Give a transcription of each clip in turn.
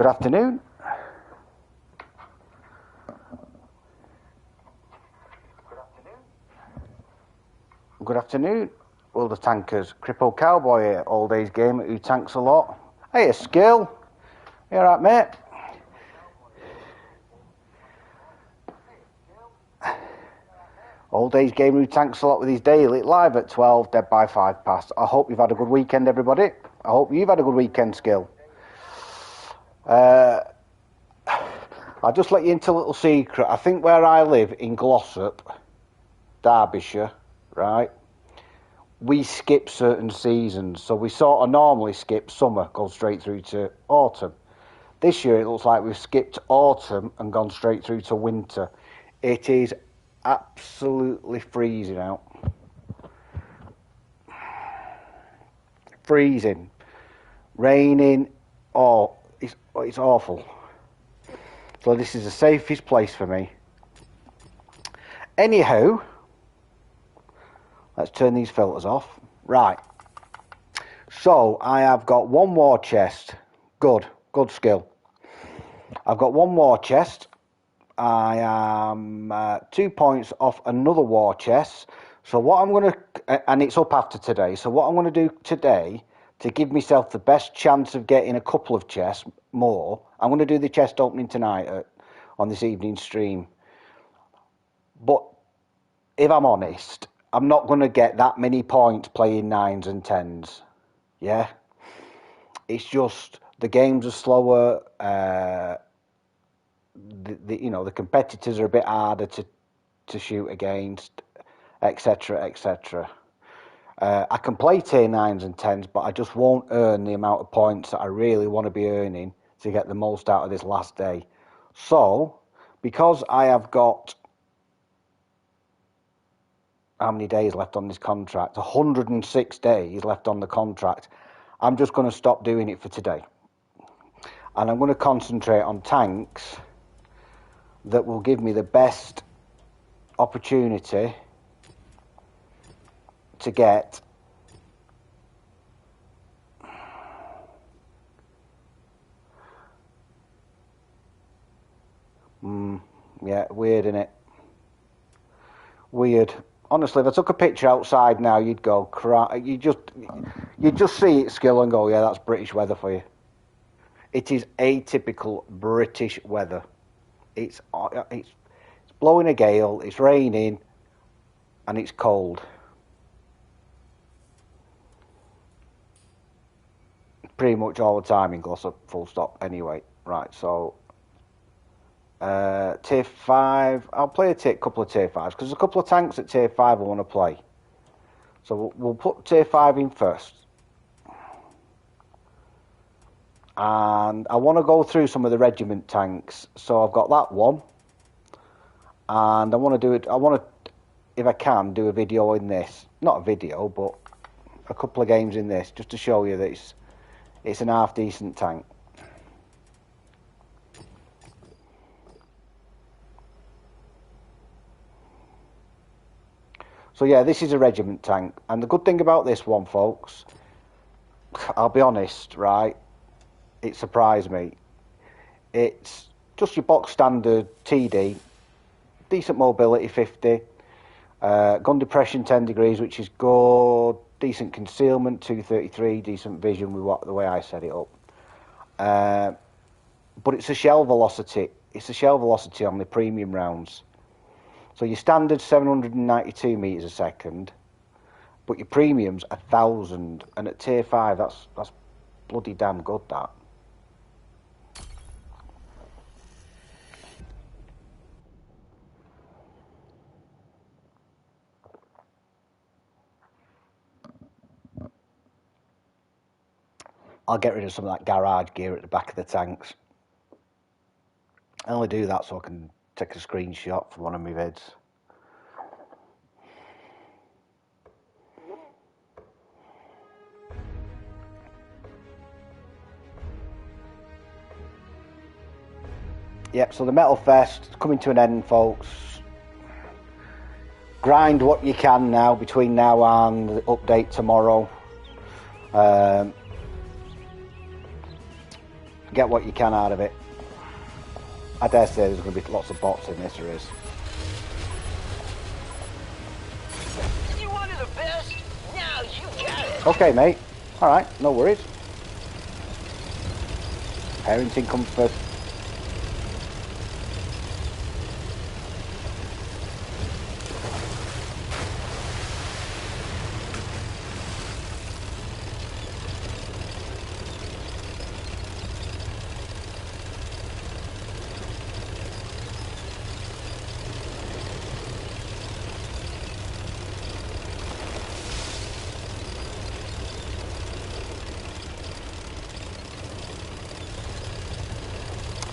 Good afternoon. Good afternoon, all the tankers. CrippledCowboy here, all days gamer who tanks a lot. Hey, Skill. You alright, mate? All days gamer who tanks a lot with his daily, live at 12, dead by 5 past. I hope you've had a good weekend, everybody. I hope you've had a good weekend, Skill. I'll just let you into a little secret. I think where I live in Glossop, Derbyshire, right, we skip certain seasons. So we sort of normally skip summer, go straight through to autumn. This year it looks like we've skipped autumn and gone straight through to winter. It is absolutely freezing out. Freezing. Raining. Oh, it's awful. So this is the safest place for me. Anyhow, let's turn these filters off. Right. So I have got one war chest. Good Skill. I've got one war chest. I am 2 points off another war chest. So what I'm going to, and it's up after today. So what I'm going to do today to give myself the best chance of getting a couple of chests more, I'm going to do the chest opening tonight on this evening stream. But if I'm honest, I'm not going to get that many points playing 9s and 10s. Yeah? It's just, the games are slower. The competitors are a bit harder to shoot against, etc., etc. I can play tier 9s and 10s, but I just won't earn the amount of points that I really want to be earning to get the most out of this last day. So, because I have got, how many days left on this contract? 106 days left on the contract. I'm just going to stop doing it for today. And I'm going to concentrate on tanks that will give me the best opportunity to get yeah, weird, innit? Weird. Honestly, if I took a picture outside now, you'd go you'd just see it, Skill, and go, yeah, that's British weather for you. It is atypical British weather. It's blowing a gale, it's raining, and it's cold. Pretty much all the time in Glossop, full stop. Anyway, right, so tier 5, I'll play a couple of tier 5s, because there's a couple of tanks at tier 5 I want to play. So we'll put tier 5 in first. And I want to go through some of the regiment tanks. So I've got that one. And I want to do it, if I can, do a video in this. Not a video, but a couple of games in this, just to show you that it's an half decent tank. So yeah, this is a regiment tank. And the good thing about this one, folks, I'll be honest, right? It surprised me. It's just your box standard TD, decent mobility 50, gun depression 10 degrees, which is good, decent concealment 233, decent vision with the way I set it up. But it's a shell velocity. It's a shell velocity on the premium rounds. So your standard 792 meters a second, but your premium's 1,000, and at tier 5 that's bloody damn good, that. I'll get rid of some of that garage gear at the back of the tanks. I only do that so I can take a screenshot for one of my vids. Yep, so the Metal Fest is coming to an end, folks. Grind what you can now between now and the update tomorrow. Get what you can out of it. I dare say there's going to be lots of bots in this, there is. You wanted the best? Now you got it. Okay, mate. Alright, no worries. Parenting comes first.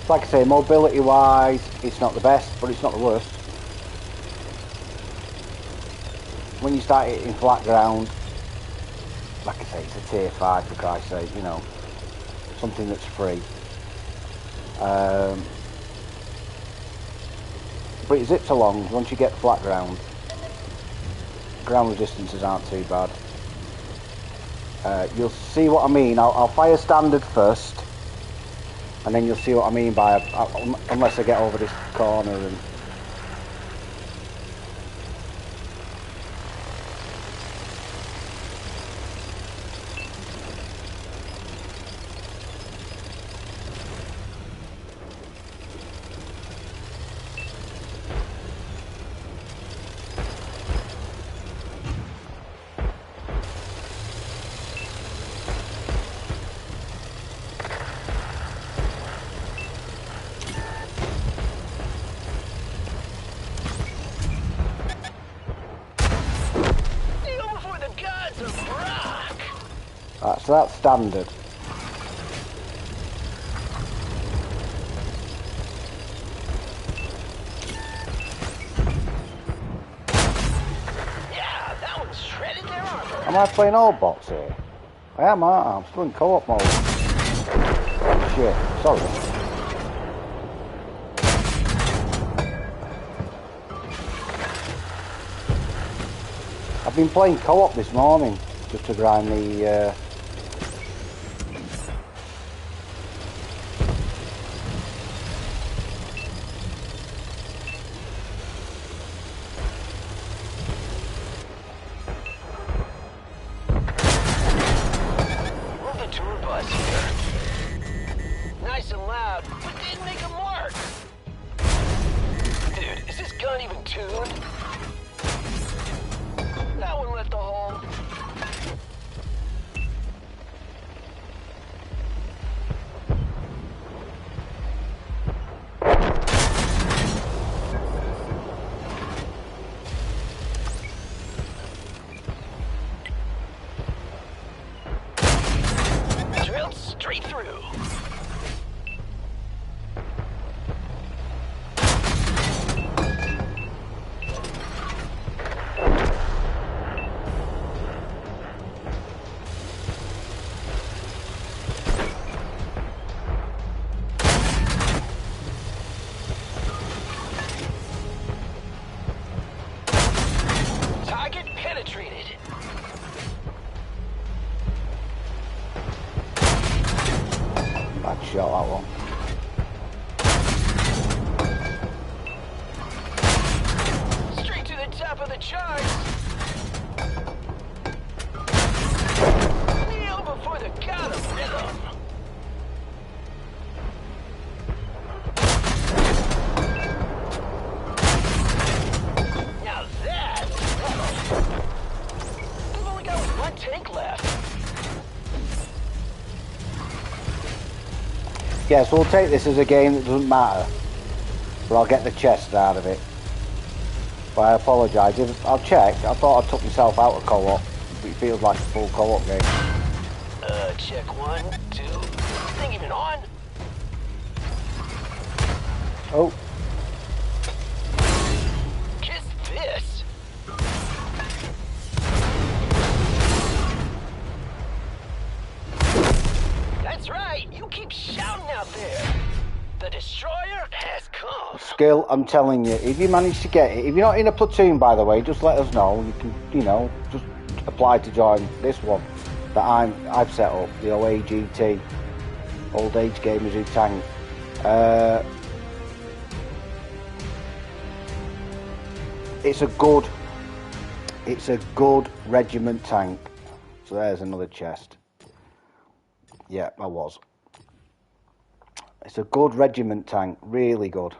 Like I say, mobility wise, it's not the best, but it's not the worst. When you start hitting flat ground, like I say, it's a tier 5 for Christ's sake, you know, something that's free. But it zips along once you get flat ground. Ground resistances aren't too bad. You'll see what I mean. I'll fire standard first. And then you'll see what I mean by, unless I get over this corner and... So that's standard. Yeah, that one's shredded their armor. Am I playing all bots here? I am, aren't I? I'm still in co-op mode. Shit, sorry. I've been playing co-op this morning just to grind the shot that one. Straight to the top of the charts. Kneel before the god of rhythm. Now that's we've only got one tank left. Yeah, so we'll take this as a game that doesn't matter, but I'll get the chest out of it. But I apologise. I'll check. I thought I took myself out of co-op. It feels like a full co-op game. Check 1, 2. Thing even on? Oh. Kiss this. That's right. You keep shouting out there. The destroyer has come. Skill, I'm telling you, if you manage to get it, if you're not in a platoon, by the way, just let us know. You can, you know, just apply to join this one that I've set up, the OAGT. Old age gamers who tank. It's a good regiment tank. So there's another chest. Yeah, I was. It's a good regiment tank, really good.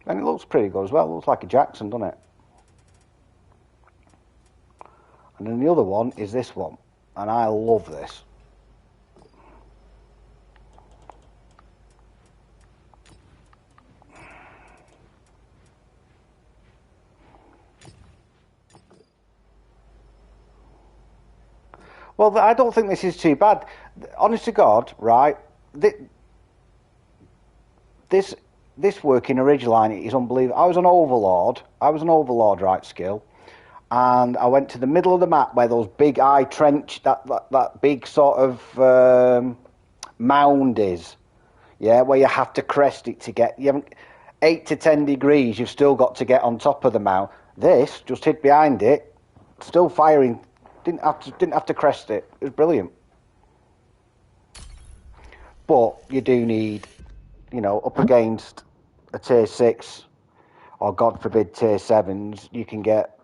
And it looks pretty good as well. It looks like a Jackson, doesn't it? And then the other one is this one. And I love this. Well, I don't think this is too bad. Honest to God, right? This working a ridgeline is unbelievable. I was an overlord, right, skill. And I went to the middle of the map where those big eye trench, that big sort of mound is. Yeah, where you have to crest it to get... You haven't, 8 to 10 degrees, you've still got to get on top of the mound. This, just hid behind it, still firing... Didn't have to crest it. It was brilliant. But you do need, you know, up against a tier 6 or God forbid tier 7s, you can get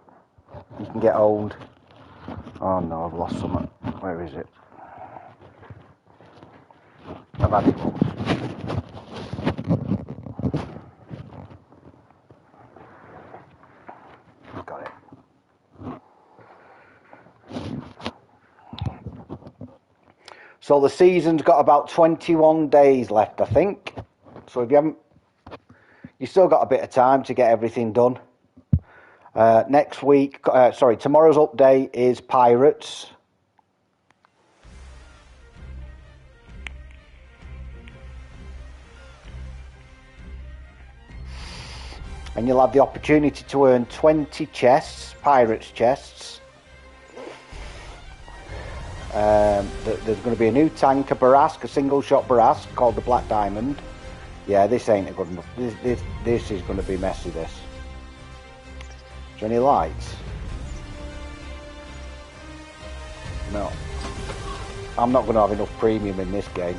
owned. Oh no, I've lost something. Where is it? I've had it once. Got it. So the season's got about 21 days left, I think. So if you haven't, you still got a bit of time to get everything done. Next week, tomorrow's update is Pirates. And you'll have the opportunity to earn 20 chests, Pirates chests. There's going to be a new tank, a Barask, a single shot Barask called the Black Diamond. Yeah, this ain't a good enough. This is going to be messy, this. Is there any lights? No. I'm not going to have enough premium in this game.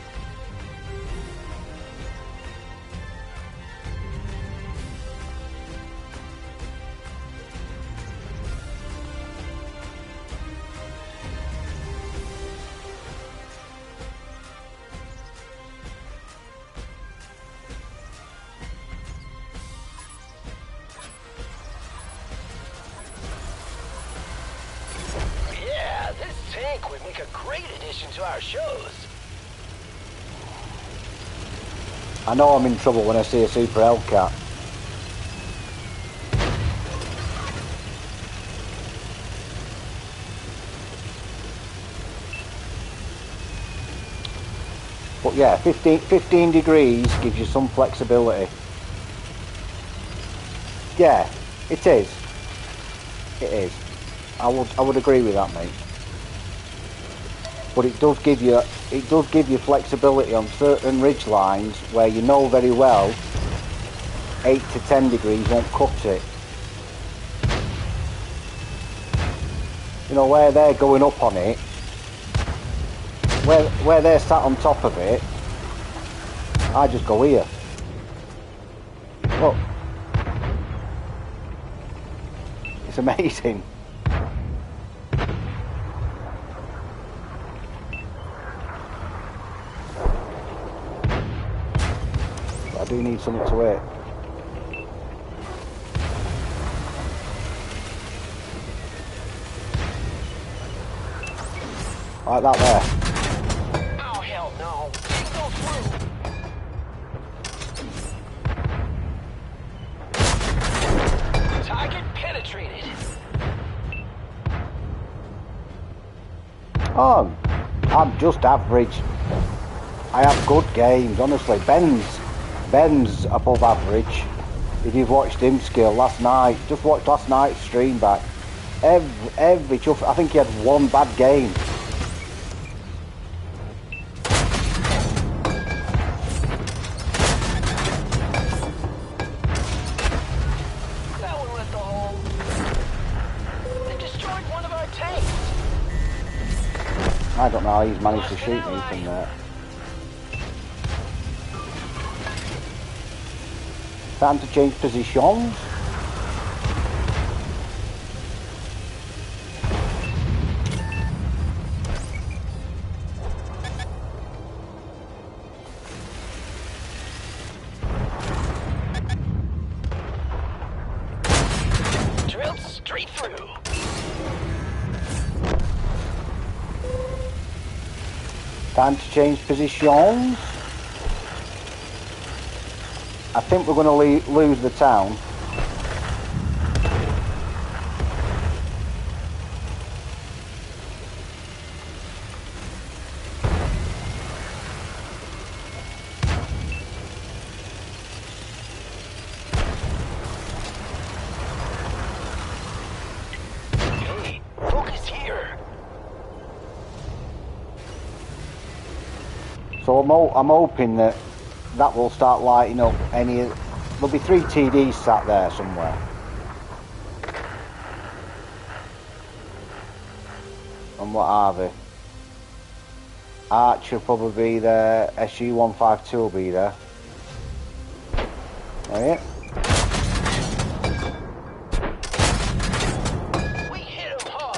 Would make a great addition to our shows. I know I'm in trouble when I see a Super Hellcat. But yeah, 15 degrees gives you some flexibility. Yeah, it is. It is. I would agree with that, mate. But it does give you flexibility on certain ridge lines where you know very well 8 to 10 degrees won't cut it. You know, where they're going up on it, where they're sat on top of it, I just go here. Look. It's amazing. I do need something to eat. Like that there. Oh, hell no. Go through. Target penetrated. Oh, I'm just average. I have good games, honestly. Ben's above average. If you've watched him skill last night, just watch last night's stream back. Every chuff, I think he had one bad game. That one went the hole. They destroyed one of our tanks. I don't know how he's managed to shoot me from there. Time to change positions. Drilled straight through. Time to change positions. I think we're going to lose the town. Hey, focus here. So I'm hoping that will start lighting up any. There'll be 3 TDs sat there somewhere. And what are they? Archer will probably be there. SU-152 will be there. Oh yeah. We hit him hard.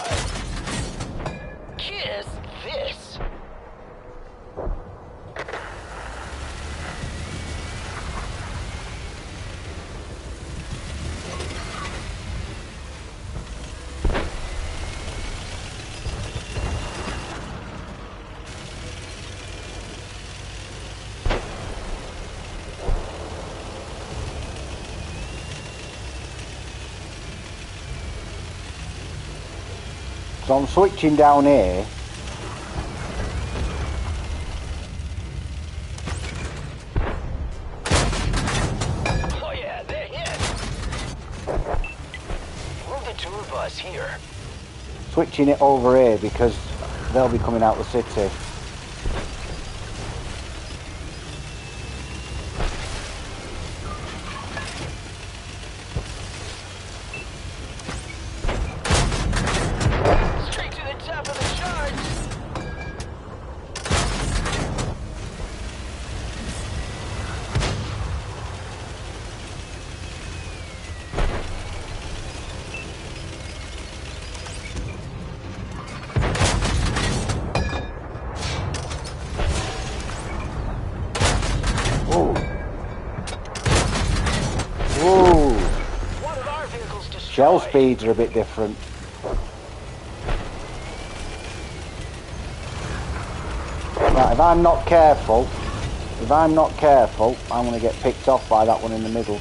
Kiss this. So I'm switching down here. Oh yeah, they're hit. Move the tour bus here. Switching it over here because they'll be coming out the city. Straight to the top of the charts. Oh. Whoa. One of our vehicles destroyed. Shell speeds are a bit different. Right, if I'm not careful, I'm going to get picked off by that one in the middle.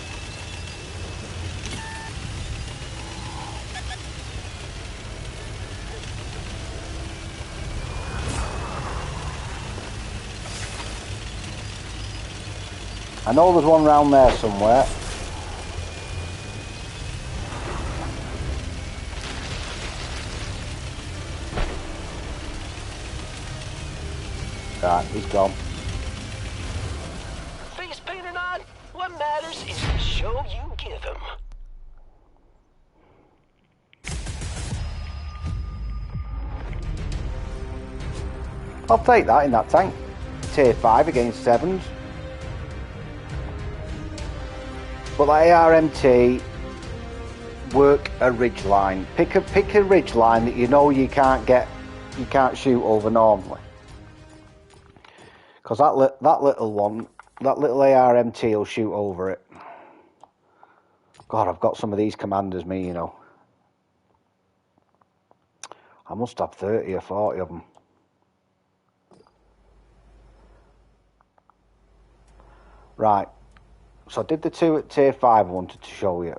I know there's one round there somewhere. Right, he's gone. Face paint or not, what matters is the show you give him. I'll take that in that tank. Tier 5 against 7s. But that ARMT, work a ridge line. Pick a ridge line that you know you can't shoot over normally. Because that little ARMT will shoot over it. God, I've got some of these commanders, you know. I must have 30 or 40 of them. Right. So I did the 2 at tier 5 I wanted to show you.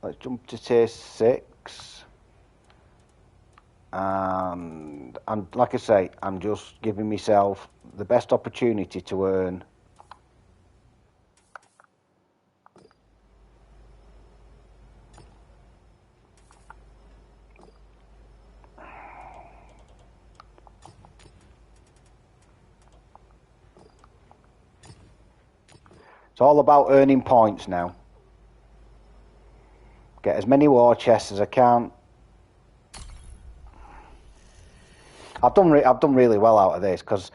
Let's jump to tier 6. And like I say, I'm just giving myself the best opportunity to earn. It's all about earning points now. Get as many war chests as I can. I've done really well out of this because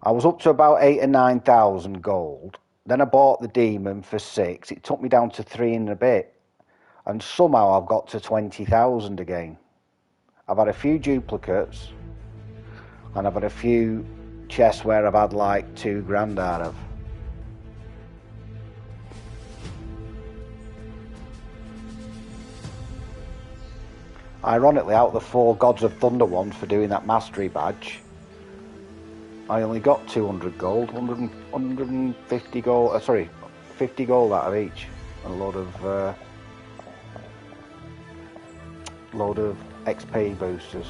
I was up to about 8,000 or 9,000 gold. Then I bought the demon for 6. It took me down to 3 and a bit, and somehow I've got to 20,000 again. I've had a few duplicates, and I've had a few chests where I've had like 2 grand out of. Ironically, out of the 4 Gods of Thunder ones for doing that mastery badge, I only got 200 gold, 150 gold, 50 gold out of each, and a load of XP boosters.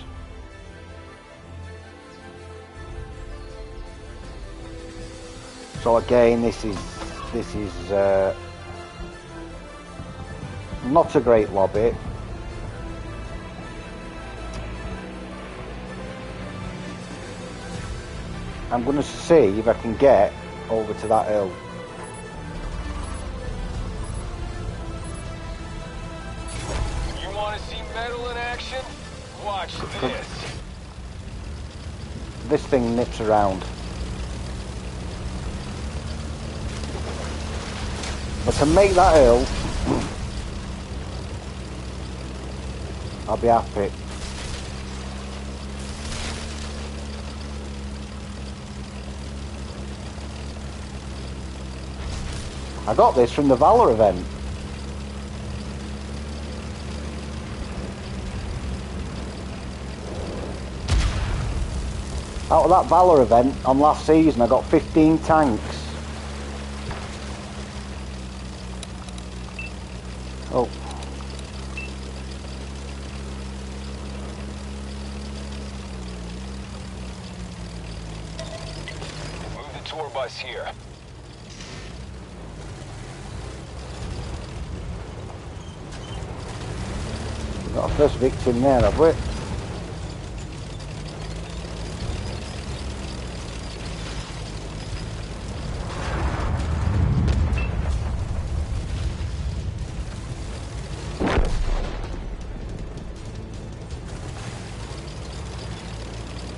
So again, this is not a great lobby. I'm going to see if I can get over to that hill. You want to see metal in action? Watch this. This thing nips around. But to make that hill, I'll be happy. I got this from the Valor event. Out of that Valor event on last season, I got 15 tanks. Oh. Move the tour bus here. Got a first victim there, have we?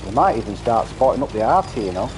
We might even start spotting up the arty, you know.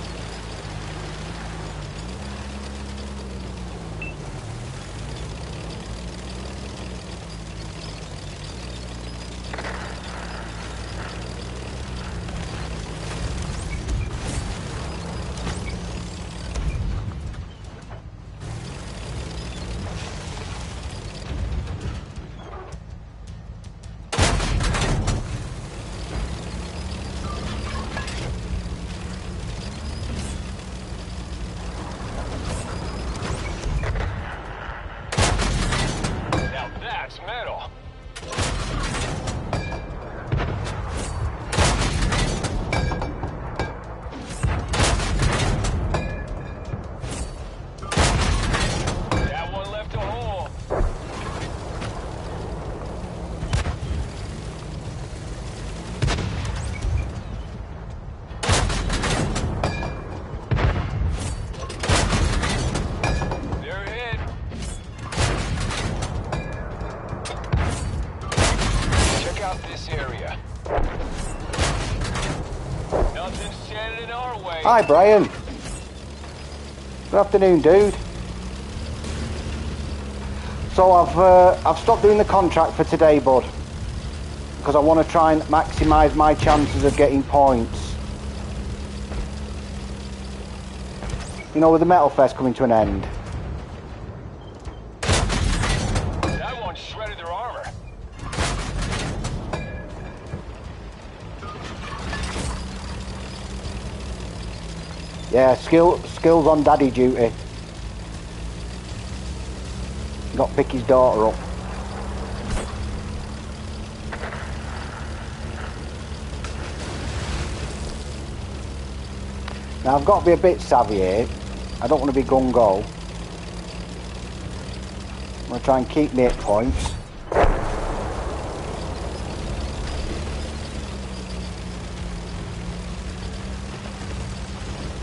Metal. That one left a hole. They're hit. Out this area. Nothing's standing in our way. Hi, Brian. Good afternoon, dude. So I've stopped doing the contract for today, bud, because I want to try and maximise my chances of getting points. You know, with the Metal Fest coming to an end. That one shredded their armor. Yeah, skills on daddy duty. Got to pick his daughter up. Now I've got to be a bit savvy here. I don't want to be gung-go. I'm going to try and keep my hit points.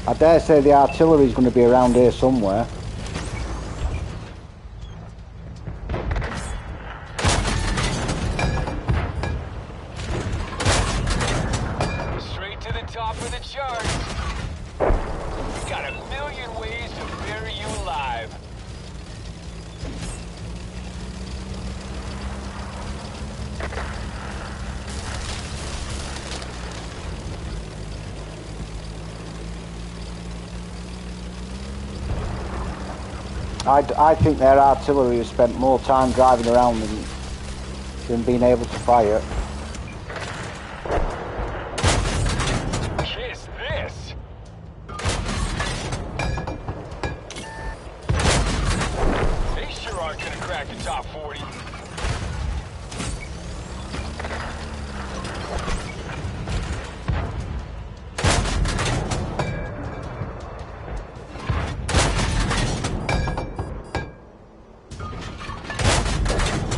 I dare say the artillery is going to be around here somewhere. Straight to for the charge. We got a million ways to bury you alive. I think their artillery has spent more time driving around than being able to fire. Kiss this. They sure aren't gonna crack the top 40.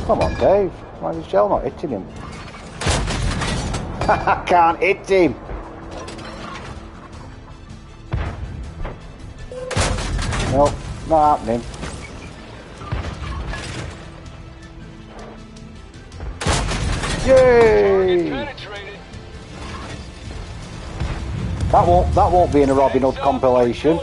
Come on, Dave. Why is the shell not hitting him? I can't hit him. Nope, not happening. Yay! Penetrated. That won't be in a Robin Hood compilation.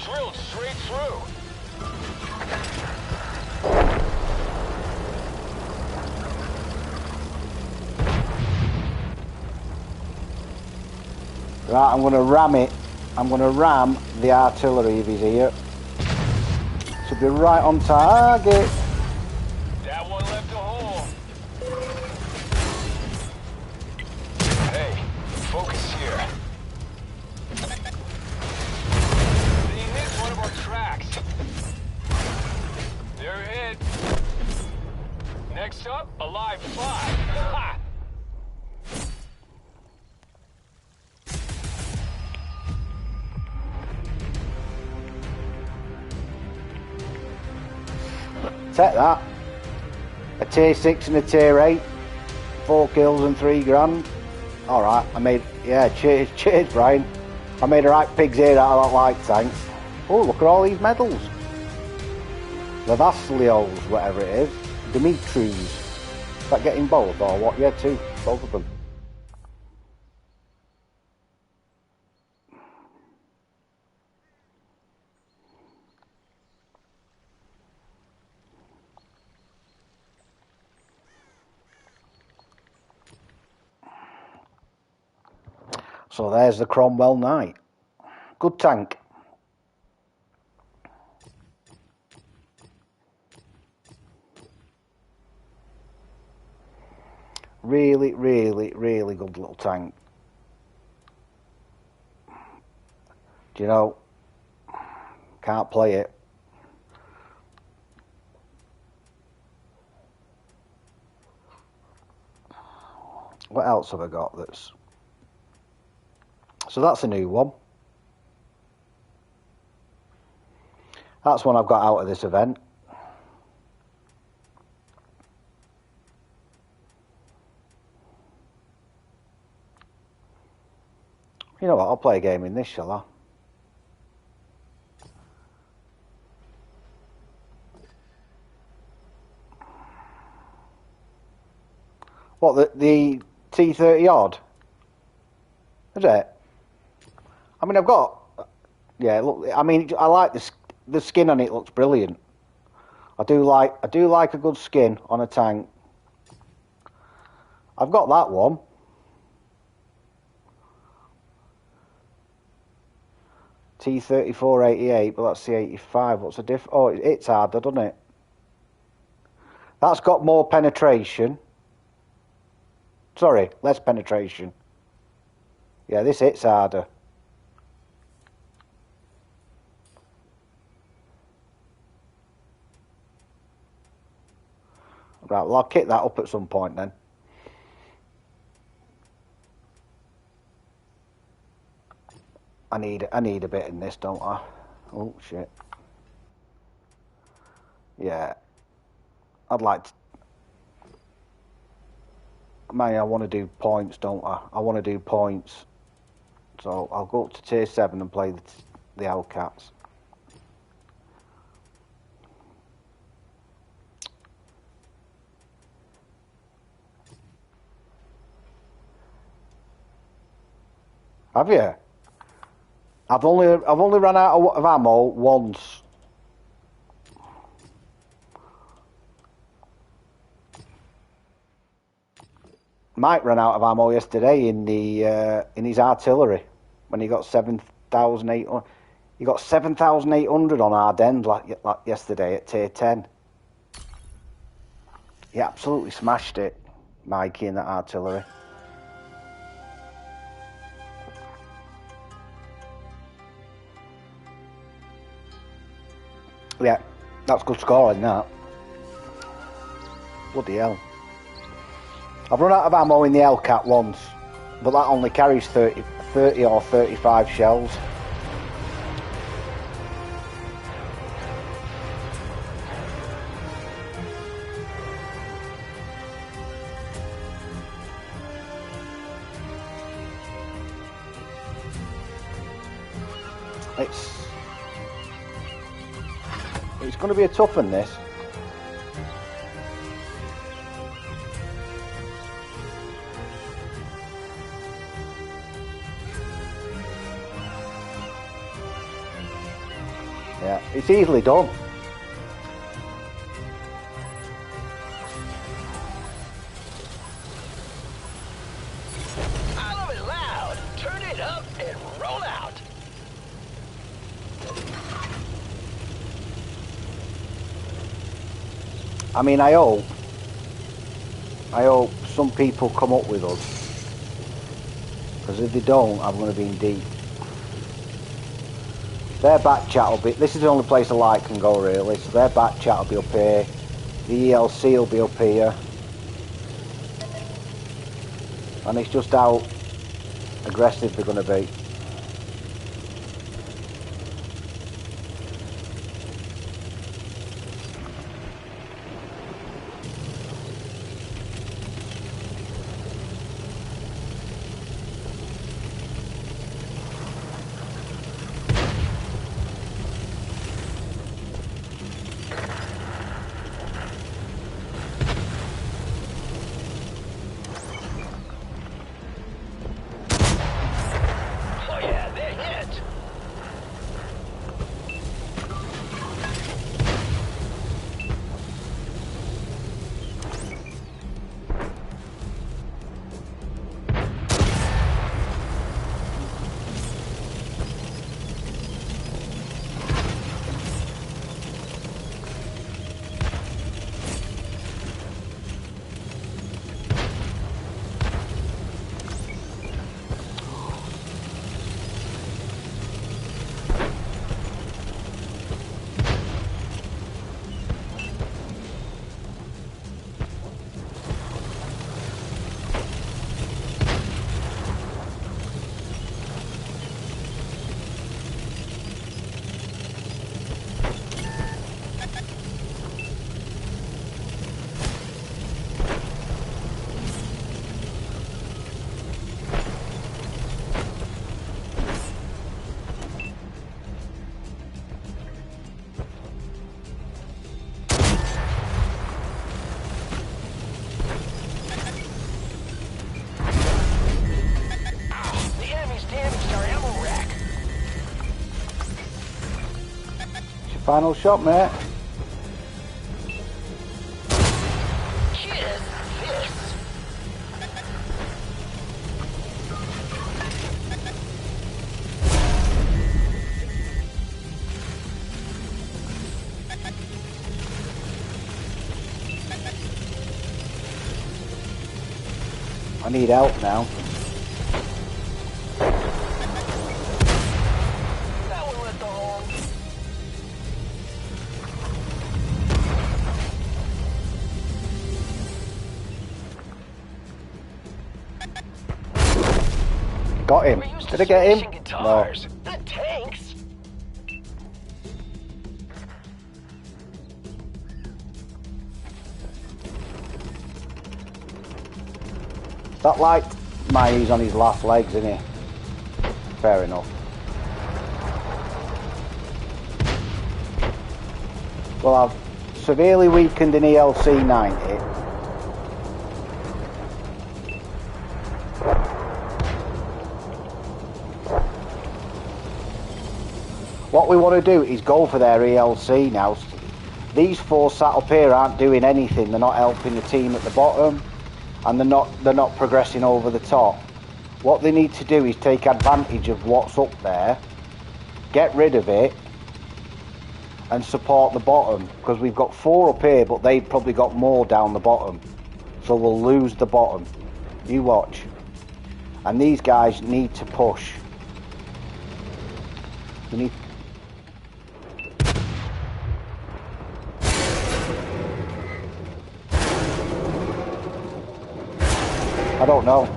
Drilled straight through. Right, I'm going to ram it. I'm going to ram the artillery if he's here. Should be right on target. That one left a hole. Hey, focus here. They hit one of our tracks. They're hit. Next up, a live 5. Ha! Take that. A tier 6 and a tier 8. 4 kills and 3 grand. Alright, I made... Yeah, cheers, Brian. I made a right pig's ear out of that light tank. Oh, look at all these medals. The Vasilios, whatever it is. Dimitri's. Is that getting both or what? Yeah, 2. Both of them. So there's the Cromwell Knight. Good tank. Really, really, really good little tank. Do you know, can't play it. What else have I got that's... So that's a new one. That's one I've got out of this event. You know what, I'll play a game in this, shall I? What, the T30 odd? Is it? I mean, I've got... Yeah, look, I mean, I like the skin on it looks brilliant. I do like a good skin on a tank. I've got that one. T3488, but that's the 85. What's the diff? Oh, it's harder, doesn't it? That's got more penetration. Sorry, less penetration. Yeah, this hits harder. Right, well, I'll kit that up at some point then. I need a bit in this, don't I? Oh shit. Yeah. I'd like to... Man, I want to do points, don't I? I want to do points. So I'll go up to tier 7 and play the Hellcats. Have you? I've only run out of ammo once. Mike ran out of ammo yesterday in his artillery when he got 7,800. He got 7,800 on Ardennes like yesterday at tier 10. He absolutely smashed it, Mikey, in that artillery. Yeah, that's good scoring, that. Bloody hell. I've run out of ammo in the Hellcat once, but that only carries 30 or 35 shells. It's going to be a tough one, this. Yeah, it's easily done. I love it loud. Turn it up and roll out. I mean, I hope some people come up with us. Because if they don't, I'm going to be in deep. Their back chat will be... This is the only place a light can go, really. So their back chat will be up here. The ELC will be up here. And it's just how aggressive they're going to be. Final shot, mate. I need help now. Got him. Did I get him? No. The tanks. That like Mai's on his last legs, isn't he? fair enough. Well, I've severely weakened an ELC 90. What we want to do is go for their ELC now. These four sat up here aren't doing anything. They're not helping the team at the bottom, and they're not progressing over the top. What they need to do is take advantage of what's up there, get rid of it, and support the bottom, because we've got four up here, but they've probably got more down the bottom, so we'll lose the bottom. You watch. And these guys need to push. We need. I don't know.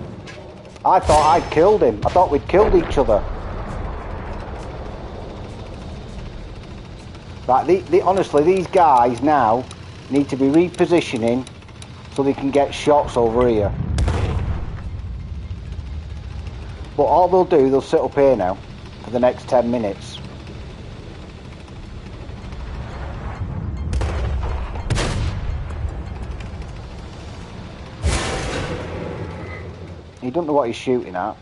I thought I'd killed him. I thought we'd killed each other. Right, honestly, these guys now need to be repositioning so they can get shots over here. But all they'll do, they'll sit up here now for the next 10 minutes. He doesn't know what he's shooting at.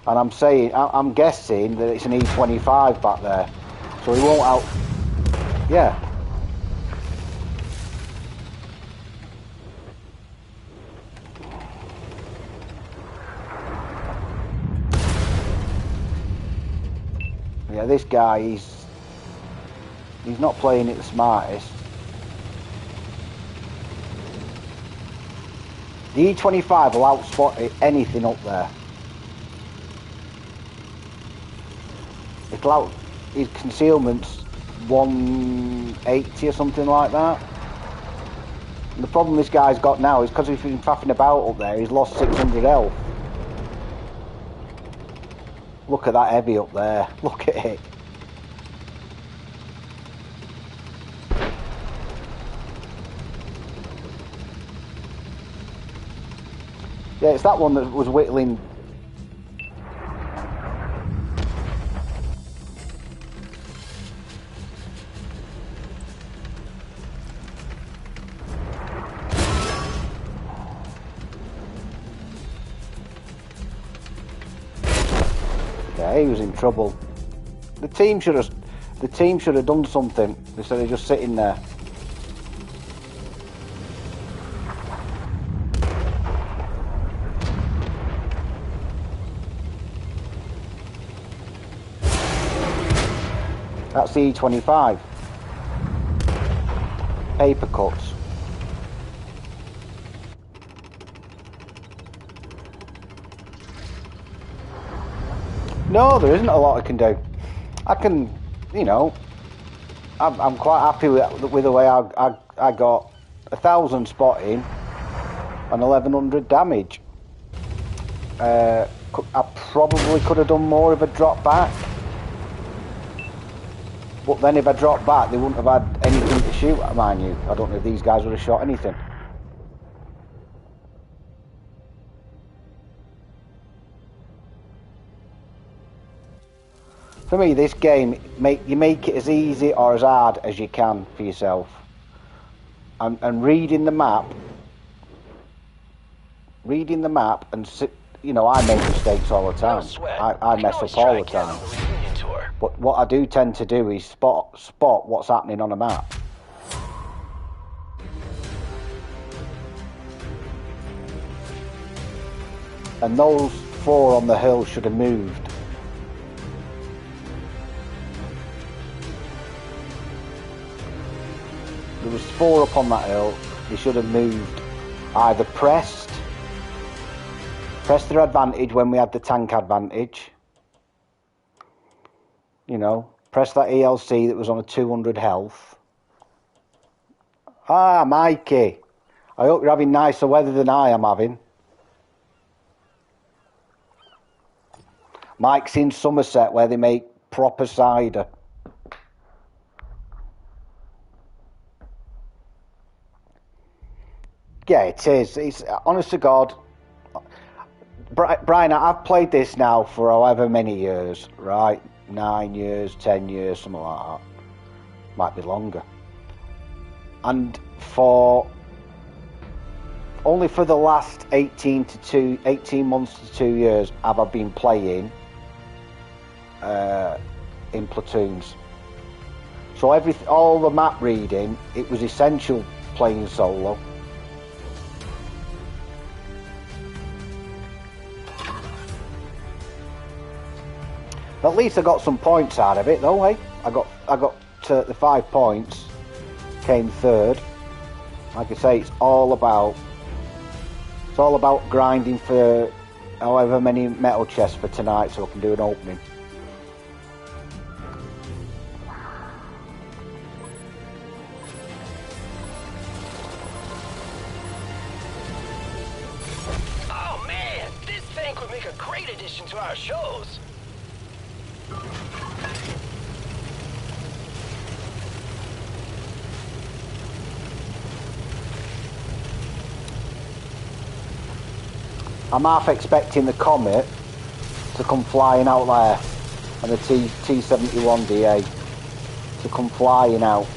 And I'm guessing that it's an E25 back there. So he won't out... Yeah. Yeah, this guy, he's not playing it the smartest. The E25 will outspot anything up there. It'll out... His concealment's 180 or something like that. And the problem this guy's got now is because he's been faffing about up there, he's lost 600 health. Look at that heavy up there. Look at it. Yeah, it's that one that was whittling. Yeah, he was in trouble. The team should have done something instead of just sitting there. That's the E25. Paper cuts. No, there isn't a lot I can do. I can, you know, I'm quite happy with the way I got 1,000 spotting and 1,100 damage. I probably could have done more if I dropped back. But then if I dropped back, they wouldn't have had anything to shoot at, mind you. I don't know if these guys would have shot anything. For me, this game, you make it as easy or as hard as you can for yourself. And reading the map, and you know, I make mistakes all the time. I mess up all the time. But what I do tend to do is spot what's happening on a map. And those four on the hill should have moved. There was four up on that hill. They should have moved. Either pressed their advantage when we had the tank advantage. You know, press that ELC that was on a 200 health. Ah, Mikey. I hope you're having nicer weather than I am having. Mike's in Somerset where they make proper cider. Yeah, it is. It's honest to God. Brian, I've played this now for however many years, right? 9 years, 10 years, something like that. Might be longer. And only for the last 18 months to 2 years have I been playing in platoons. So all the map reading, it was essential playing solo. At least I got some points out of it, though. Hey, I got the 5 points. Came third. Like I say, it's all about grinding for however many metal chests for tonight, so I can do an opening. Oh man, this tank would make a great addition to our shows. I'm half expecting the Comet to come flying out there, and the T-71DA to come flying out.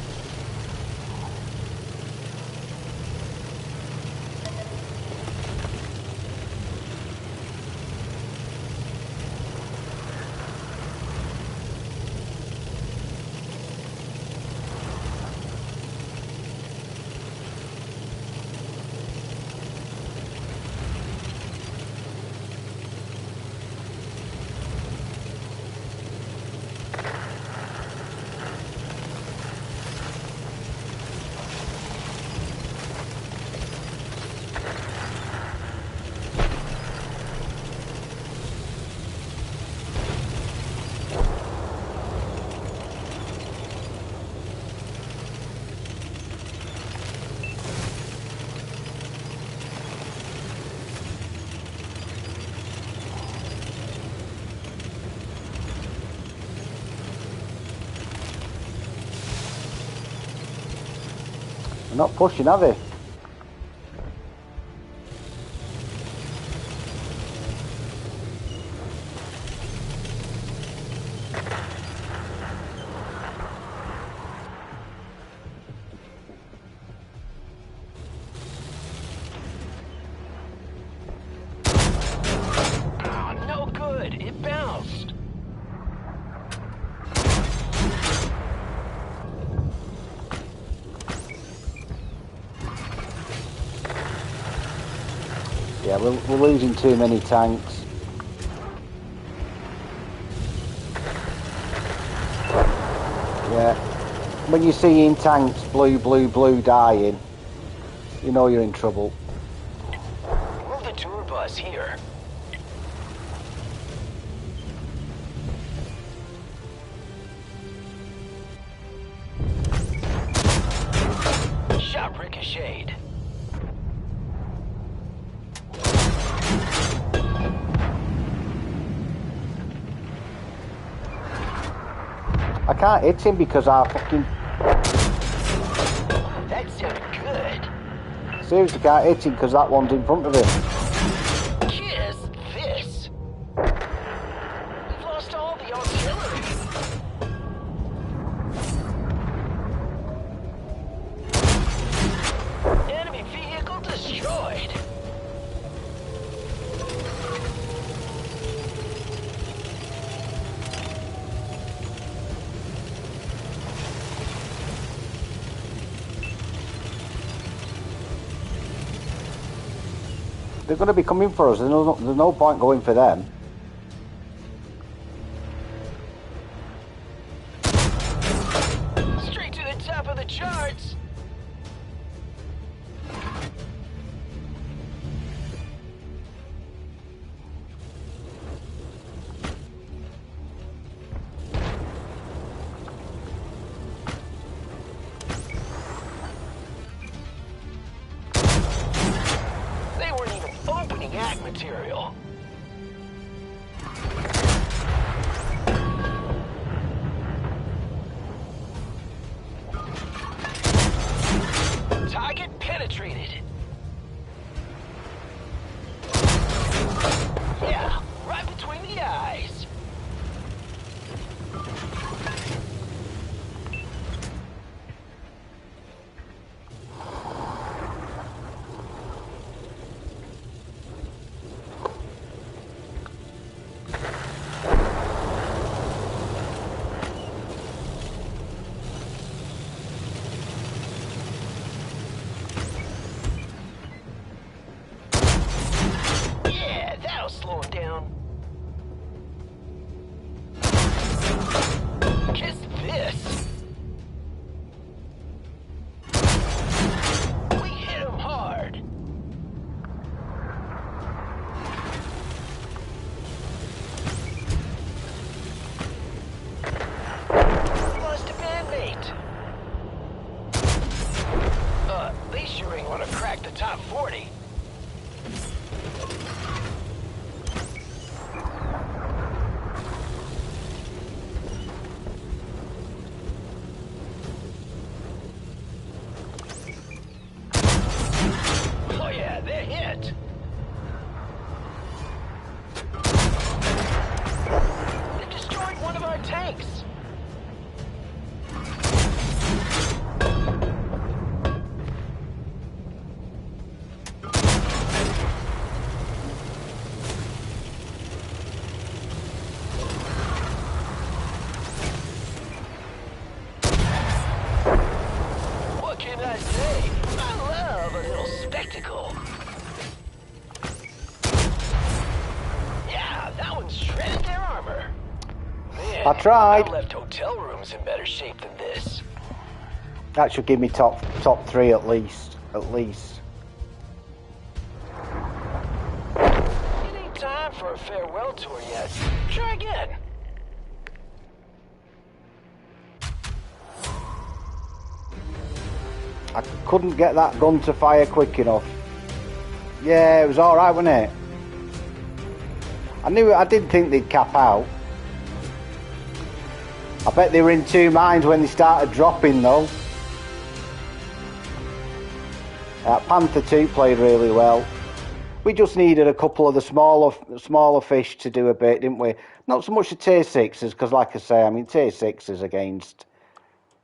They're not pushing, are they? Oh, no good. It bounced. Yeah, we're losing too many tanks. Yeah. When you're seeing tanks blue dying, you know you're in trouble. Move the tour bus here. Shot ricocheted. I can't hit him because I fucking... That sounded good. Seriously can't hit him because that one's in front of him. Kiss this. We've lost all the artillery. Enemy vehicle destroyed. They're going to be coming for us. There's no point going for them. Straight to the top of the charts. They weren't even opening ag material. tanks. What can I say? I love a little spectacle. Yeah, that one shredded their armor. Man, I tried. I left hotel rooms in better shape than this. That should give me top 3 at least. At least. It ain't time for a farewell tour yet. Try again. I couldn't get that gun to fire quick enough. Yeah, it was alright, wasn't it? I didn't think they'd cap out. I bet they were in two minds when they started dropping though. Panther 2 played really well. We just needed a couple of the smaller fish to do a bit, didn't we? Not so much the tier 6s, because like I say, I mean tier 6s against,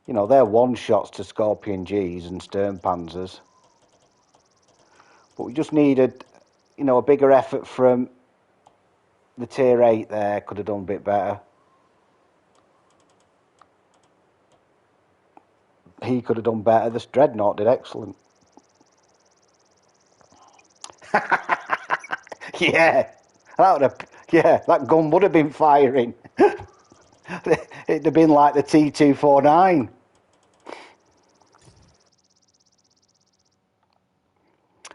you know, they're one-shots to Scorpion Gs and Stern Panzers. But we just needed, you know, a bigger effort from the tier 8 there. Could have done a bit better. He could have done better. This Dreadnought did excellent. Yeah, that gun would have been firing. It'd have been like the T249.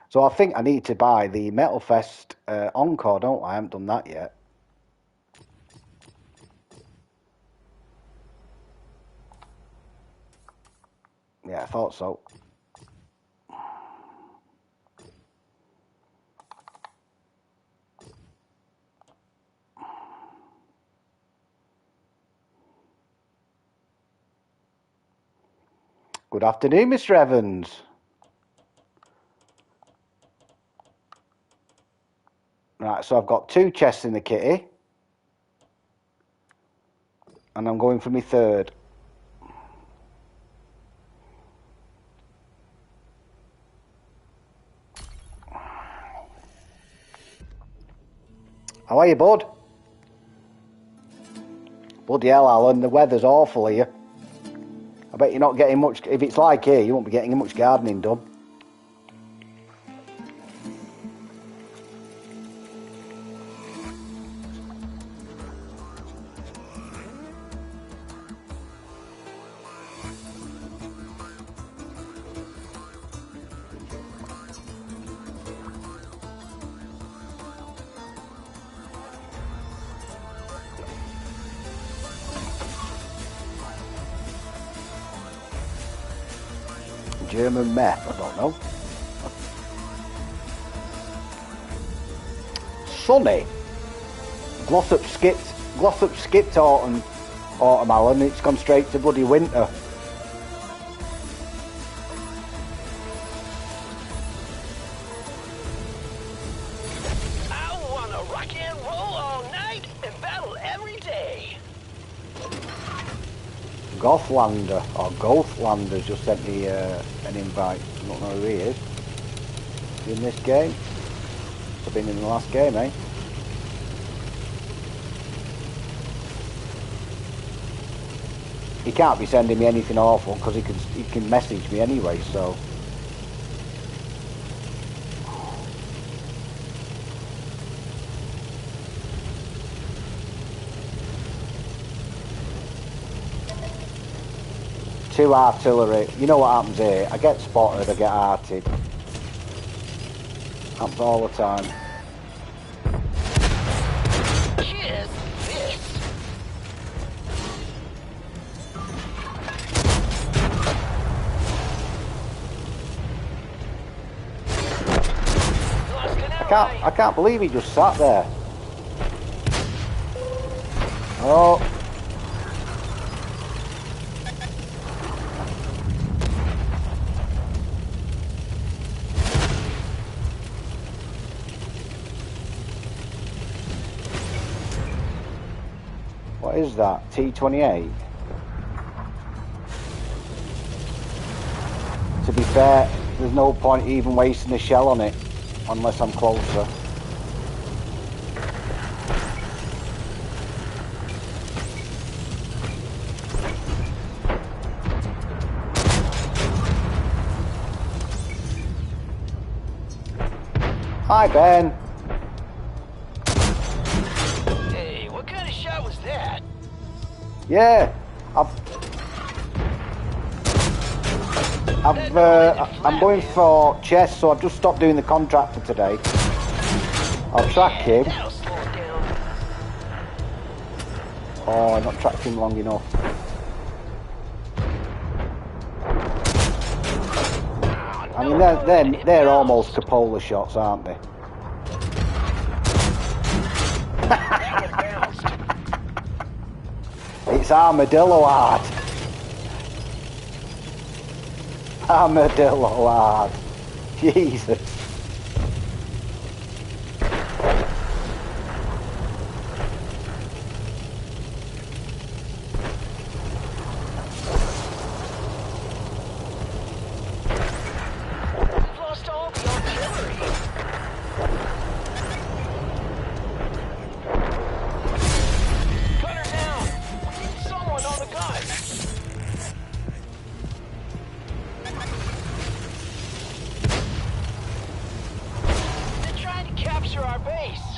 So I think I need to buy the Metal Fest Encore, don't I? I haven't done that yet. Yeah, I thought so. Good afternoon, Mr. Evans. Right, so I've got 2 chests in the kitty. And I'm going for my third. How are you, bud? Bloody hell, Alan, the weather's awful here. I bet you're not getting much. If it's like here, you won't be getting much gardening done. German meth, I don't know. Sunny. Glossop skipped autumn, Alan. It's gone straight to bloody winter. I wanna rock and roll all night and battle every day. Gothlander, or Gothlander, just sent me an invite. I don't know who he is. In this game? I've been in the last game, eh? He can't be sending me anything awful because he can message me anyway, so. Two artillery. You know what happens here? I get spotted, I get arted. Happens all the time. Kiss this. I can't believe he just sat there. Oh. What is that? T28? To be fair, there's no point even wasting a shell on it unless I'm closer. Hi, Ben. Hey, what kind of shot was that? Yeah, I'm going for chess, so I've just stopped doing the contract for today. I'll track him. That'll slow him down. Oh, I've not tracked him long enough. I mean, they're almost cupola shots, aren't they? It's armadillo hard. Armadillo hard. Jesus. We've lost all the artillery. Gunner down. We need someone on the gun. They're trying to capture our base.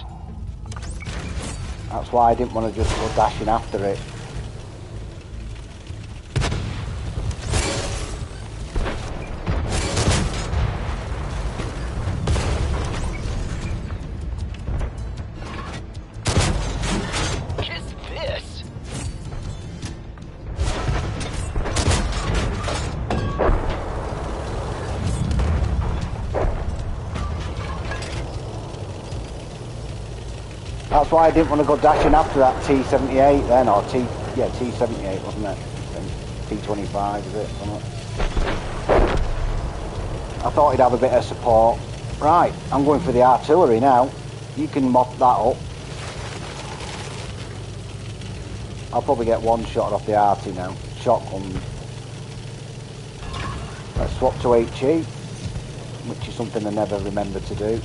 That's why I didn't want to just go dashing after it. Kiss this. That's why I didn't want to go dashing after that T78 then, or T78 wasn't it? And T25 is it? I thought he'd have a bit of support. Right, I'm going for the artillery now. You can mop that up. I'll probably get one shot off the arty now. Shotgun. Let's swap to HE, which is something I never remember to do.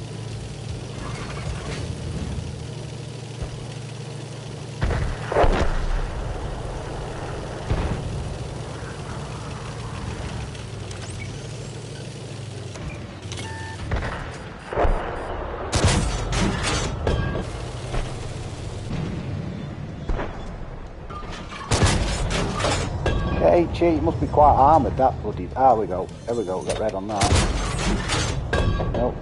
HE, it must be quite armoured, that bloody... There we go, got red on that. Nope.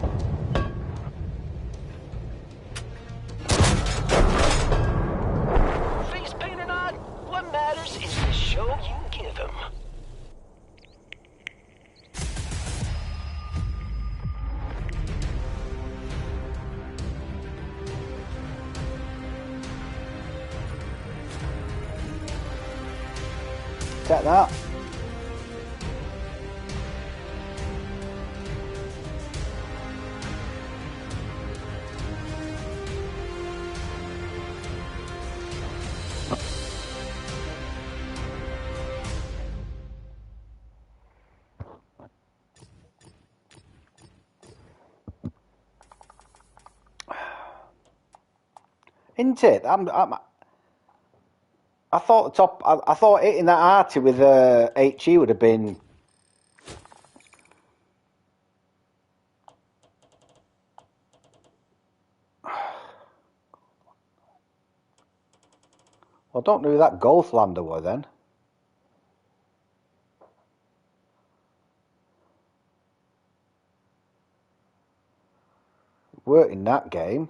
Face paint or not, what matters is the show you give them. Take that. Isn't it? I thought I thought hitting that arty with HE would have been. Well, don't know who that Golf lander was then. Worked in that game.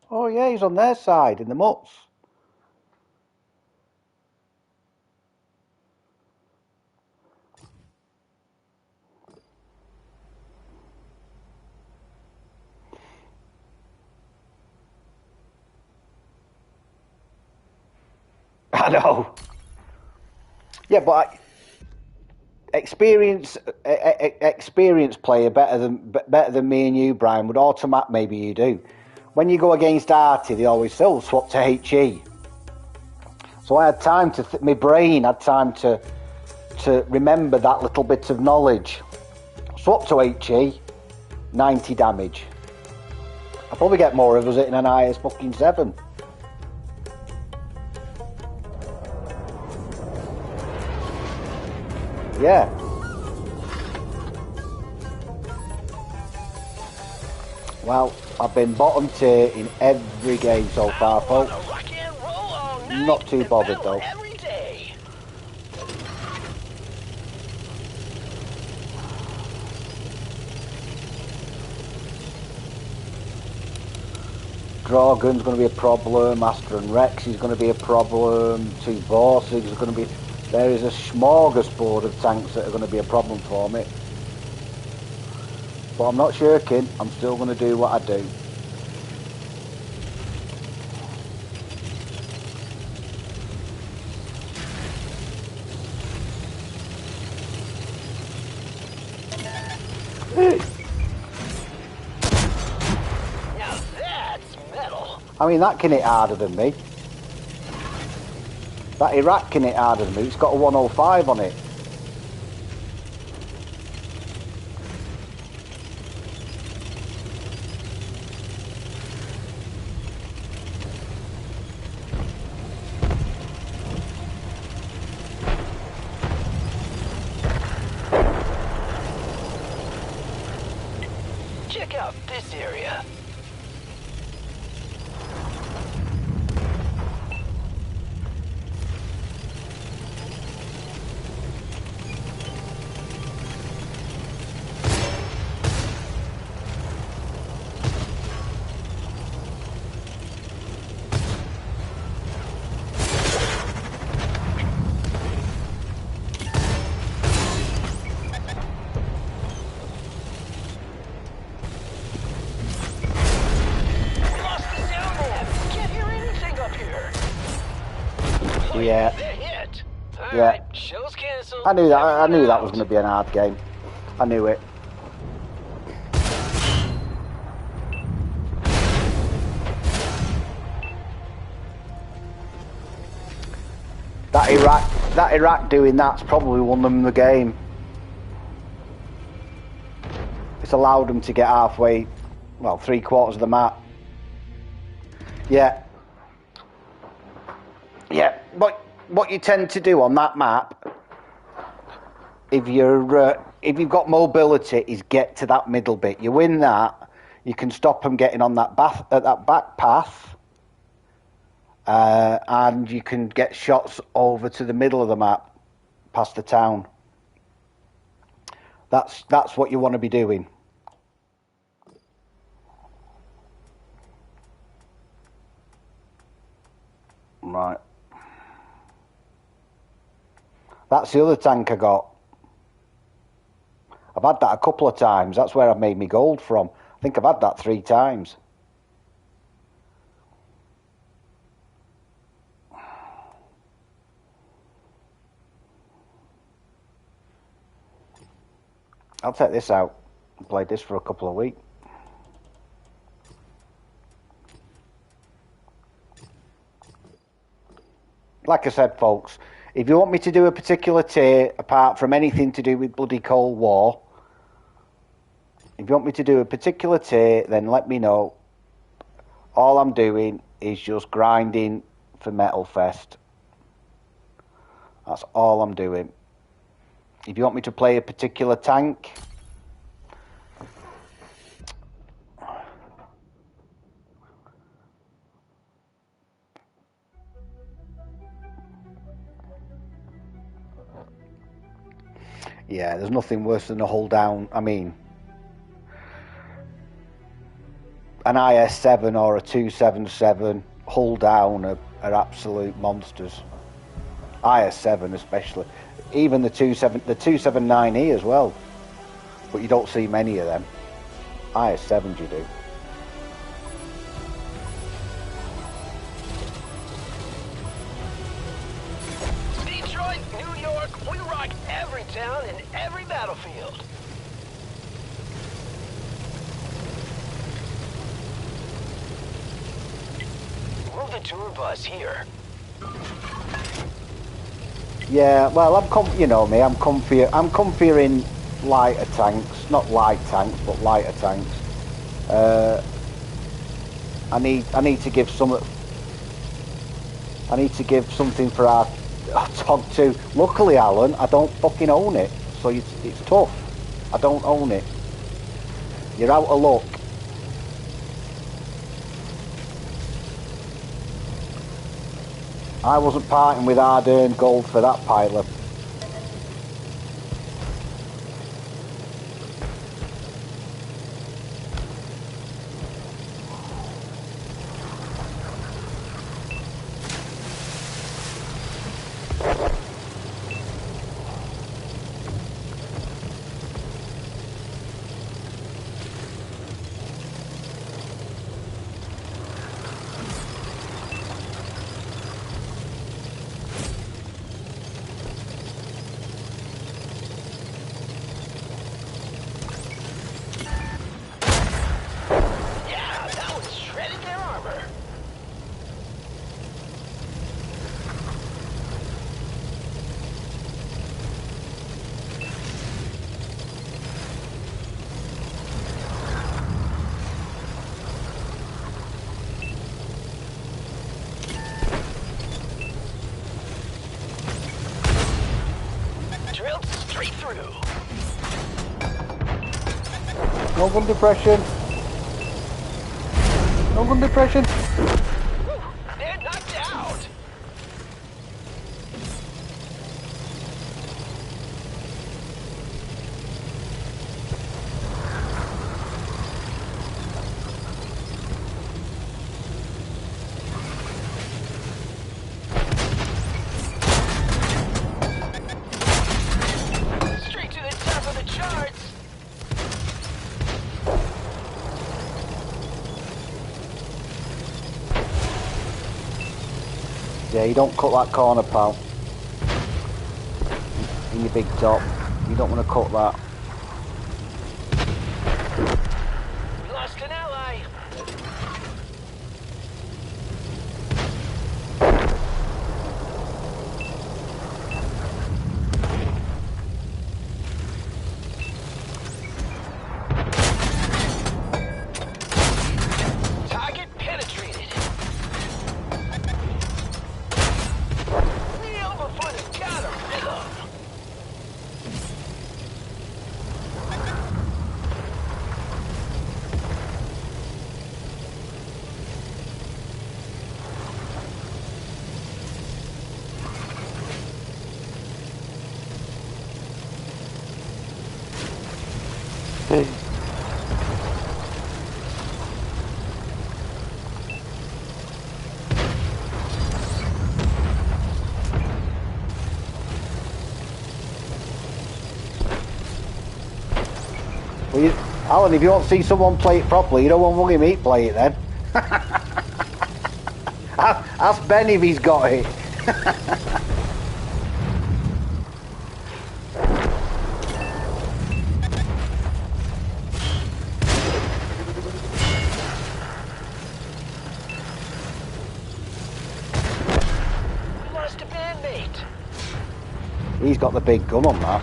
Oh yeah, he's on their side in the mutts. I know. Yeah, but experienced player better than me and you, Brian, would automatic. Maybe you do. When you go against Artie, they always say, "Oh, swap to HE." So I had time to. My brain had time to remember that little bit of knowledge. Swap to HE, 90 damage. I'll probably get more of us hitting an IS fucking 7. Yeah. Well, I've been bottom tier in every game so far, folks. Not too bothered though. Dragun's going to be a problem. Astra and Rex is going to be a problem. 2 Borsigs are going to be... There is a smorgasbord of tanks that are going to be a problem for me. But I'm not shirking. I'm still going to do what I do. Now that's metal. I mean, that can hit harder than me. That Iraq can hit harder than me. It's got a 105 on it. Check out this area. Yeah. Yeah. Show's canceled. I knew that. I knew that was going to be an hard game. I knew it. That Iraq doing that's probably won them the game. It's allowed them to get halfway, well, 3/4 of the map. Yeah. Yeah, but what you tend to do on that map, if you've got mobility, is get to that middle bit. You win that, you can stop them getting on that back path, and you can get shots over to the middle of the map, past the town. That's what you want to be doing. Right. That's the other tank I got. I've had that a couple of times. That's where I've made me gold from. I think I've had that 3 times. I'll take this out and play this for a couple of weeks. Like I said, folks, if you want me to do a particular tier, apart from anything to do with bloody Cold War, if you want me to do a particular tier, then let me know. All I'm doing is just grinding for Metal Fest. That's all I'm doing. If you want me to play a particular tank, yeah, there's nothing worse than a hull down. I mean, an IS-7 or a 277 hull down are absolute monsters. IS-7 especially. Even the 279E as well. But you don't see many of them. IS-7s you do. We rock every town and every battlefield. Move the tour bus here. Yeah, well, you know me, I'm comfier. I'm comfier in lighter tanks, not light tanks, but lighter tanks. I need to give something for our dog too. Luckily, Alan, I don't fucking own it, so it's tough. I don't own it. You're out of luck. I wasn't parting with hard-earned gold for that pilot. No gun depression. No gun depression. They're knocked out. Straight to the top of the charts. Yeah, you don't cut that corner, pal. In your big top. You don't want to cut that. We lost an ally. Target penetrated. Kneel before the god of rhythm. Well, Alan, if you want to see someone play it properly, you don't want William Heat play it then. Ask Ben if he's got it. We lost a bandmate. He's got the big gun on that.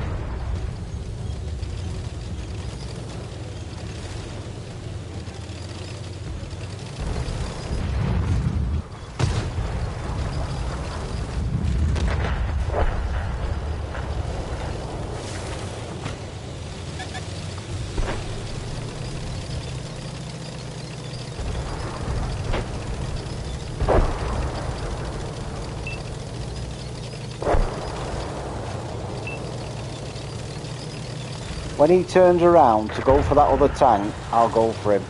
When he turns around to go for that other tank, I'll go for him.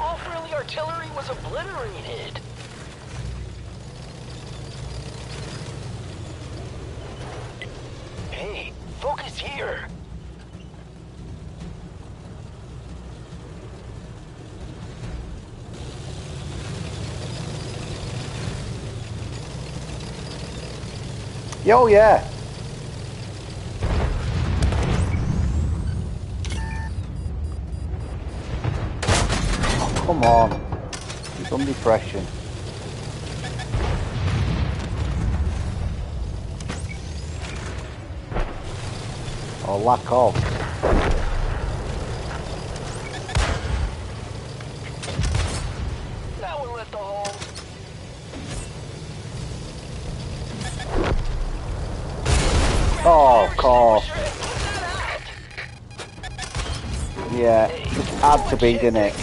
All friendly artillery was obliterated. Hey, focus here. Oh yeah. Oh, come on. It's on depression. Or lack of. That one left a hole. Oh, of course. Yeah, Hey, just had to be, didn't it?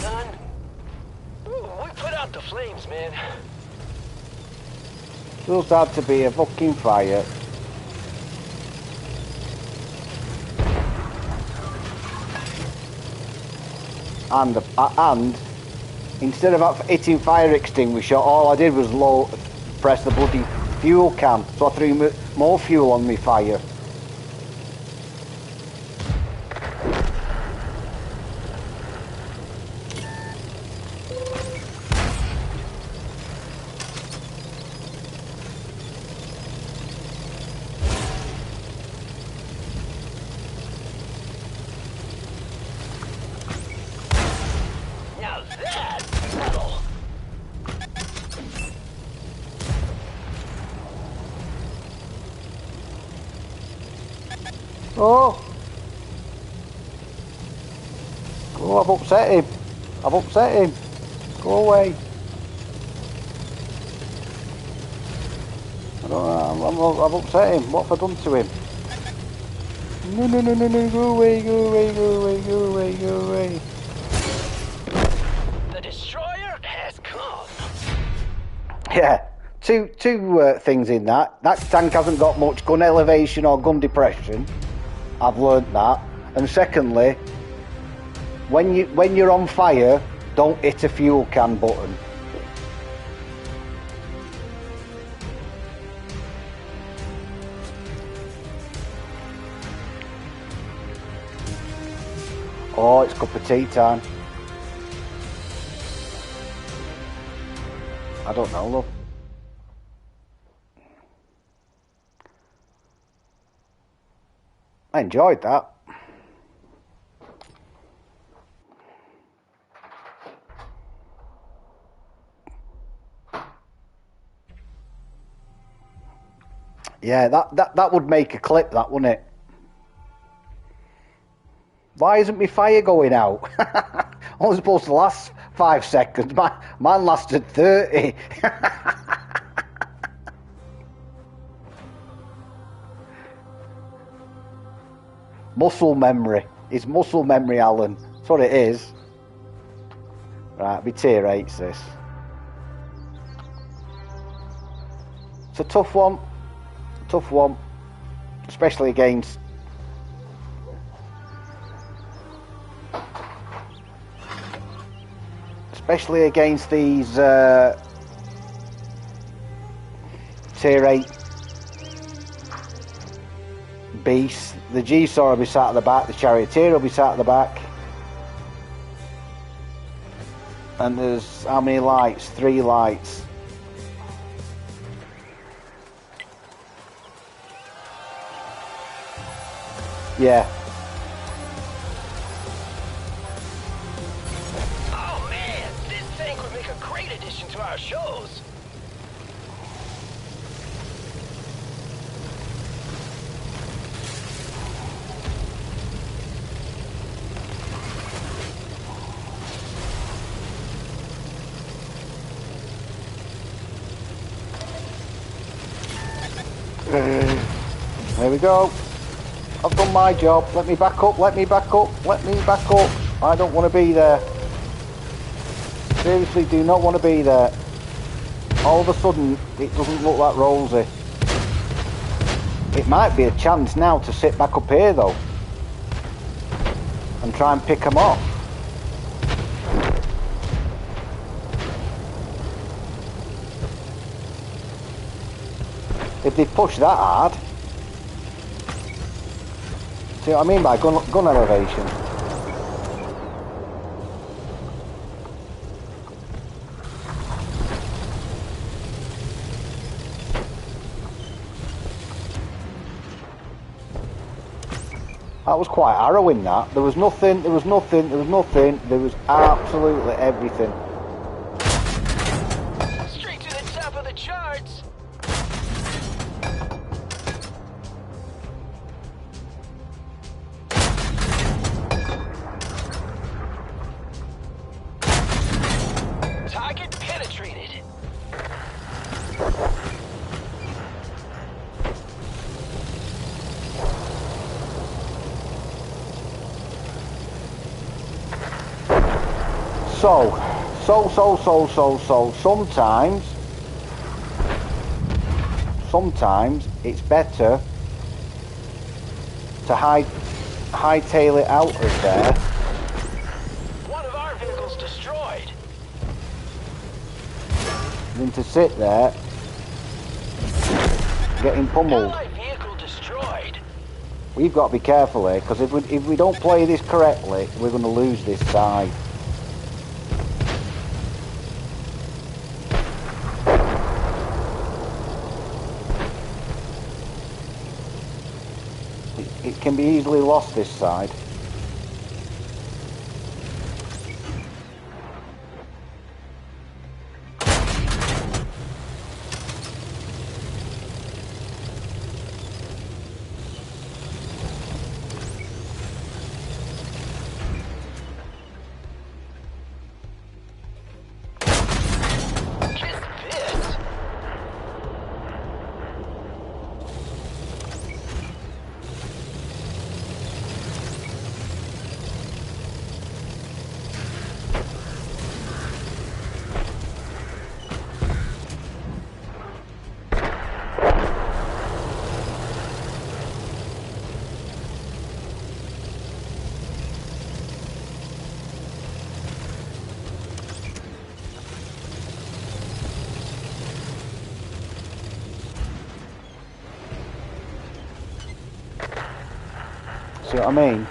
Ooh, we put out the flames, man. Just had to be a fucking fire. And instead of hitting fire extinguisher, all I did was press the bloody fuel can, so I threw more fuel on me fire. Now that's metal. Oh! Oh, I've upset him. I've upset him. Go away. I've upset him. What have I done to him? No, no, no, no, no. Go away, go away, go away, go away, go away. The destroyer has come. Yeah. Two things in that. That tank hasn't got much gun elevation or gun depression. I've learnt that. And secondly, when you're on fire, don't hit a fuel can button. Oh, it's cup of tea time. I don't know, love. I enjoyed that. Yeah, that would make a clip, that, wouldn't it? Why isn't my fire going out? Only supposed to last 5 seconds. Mine lasted 30. Muscle memory. It's muscle memory, Alan. That's what it is. Right, my tier 8's this. It's a tough one. Tough one. Especially against... Especially against these tier 8 beasts. The G-Saw will be sat at the back, the Charioteer will be sat at the back. And there's how many lights? 3 lights. Yeah. Oh man, this tank would make a great addition to our shows. There we go. I've done my job. Let me back up, let me back up, let me back up. I don't want to be there. Seriously, do not want to be there. All of a sudden, it doesn't look that rosy. It might be a chance now to sit back up here, though. And try and pick them off. If they push that hard. See what I mean by gun elevation? That was quite harrowing, that. There was nothing, there was nothing, there was nothing. There was absolutely everything. Straight to the top of the charts. Target penetrated. Sometimes it's better to hightail it out of there. One of our vehicles destroyed. Than to sit there getting pummeled. Allied vehicle destroyed. We've got to be careful here, because if we don't play this correctly, we're going to lose this side. It can be easily lost, this side. See what I mean?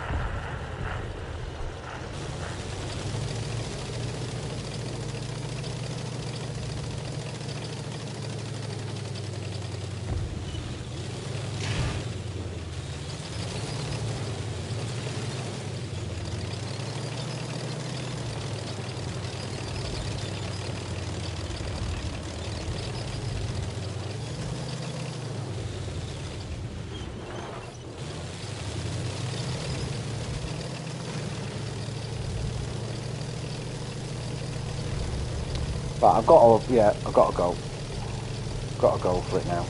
But I've got to, yeah, I've got to go. Got to go for it now.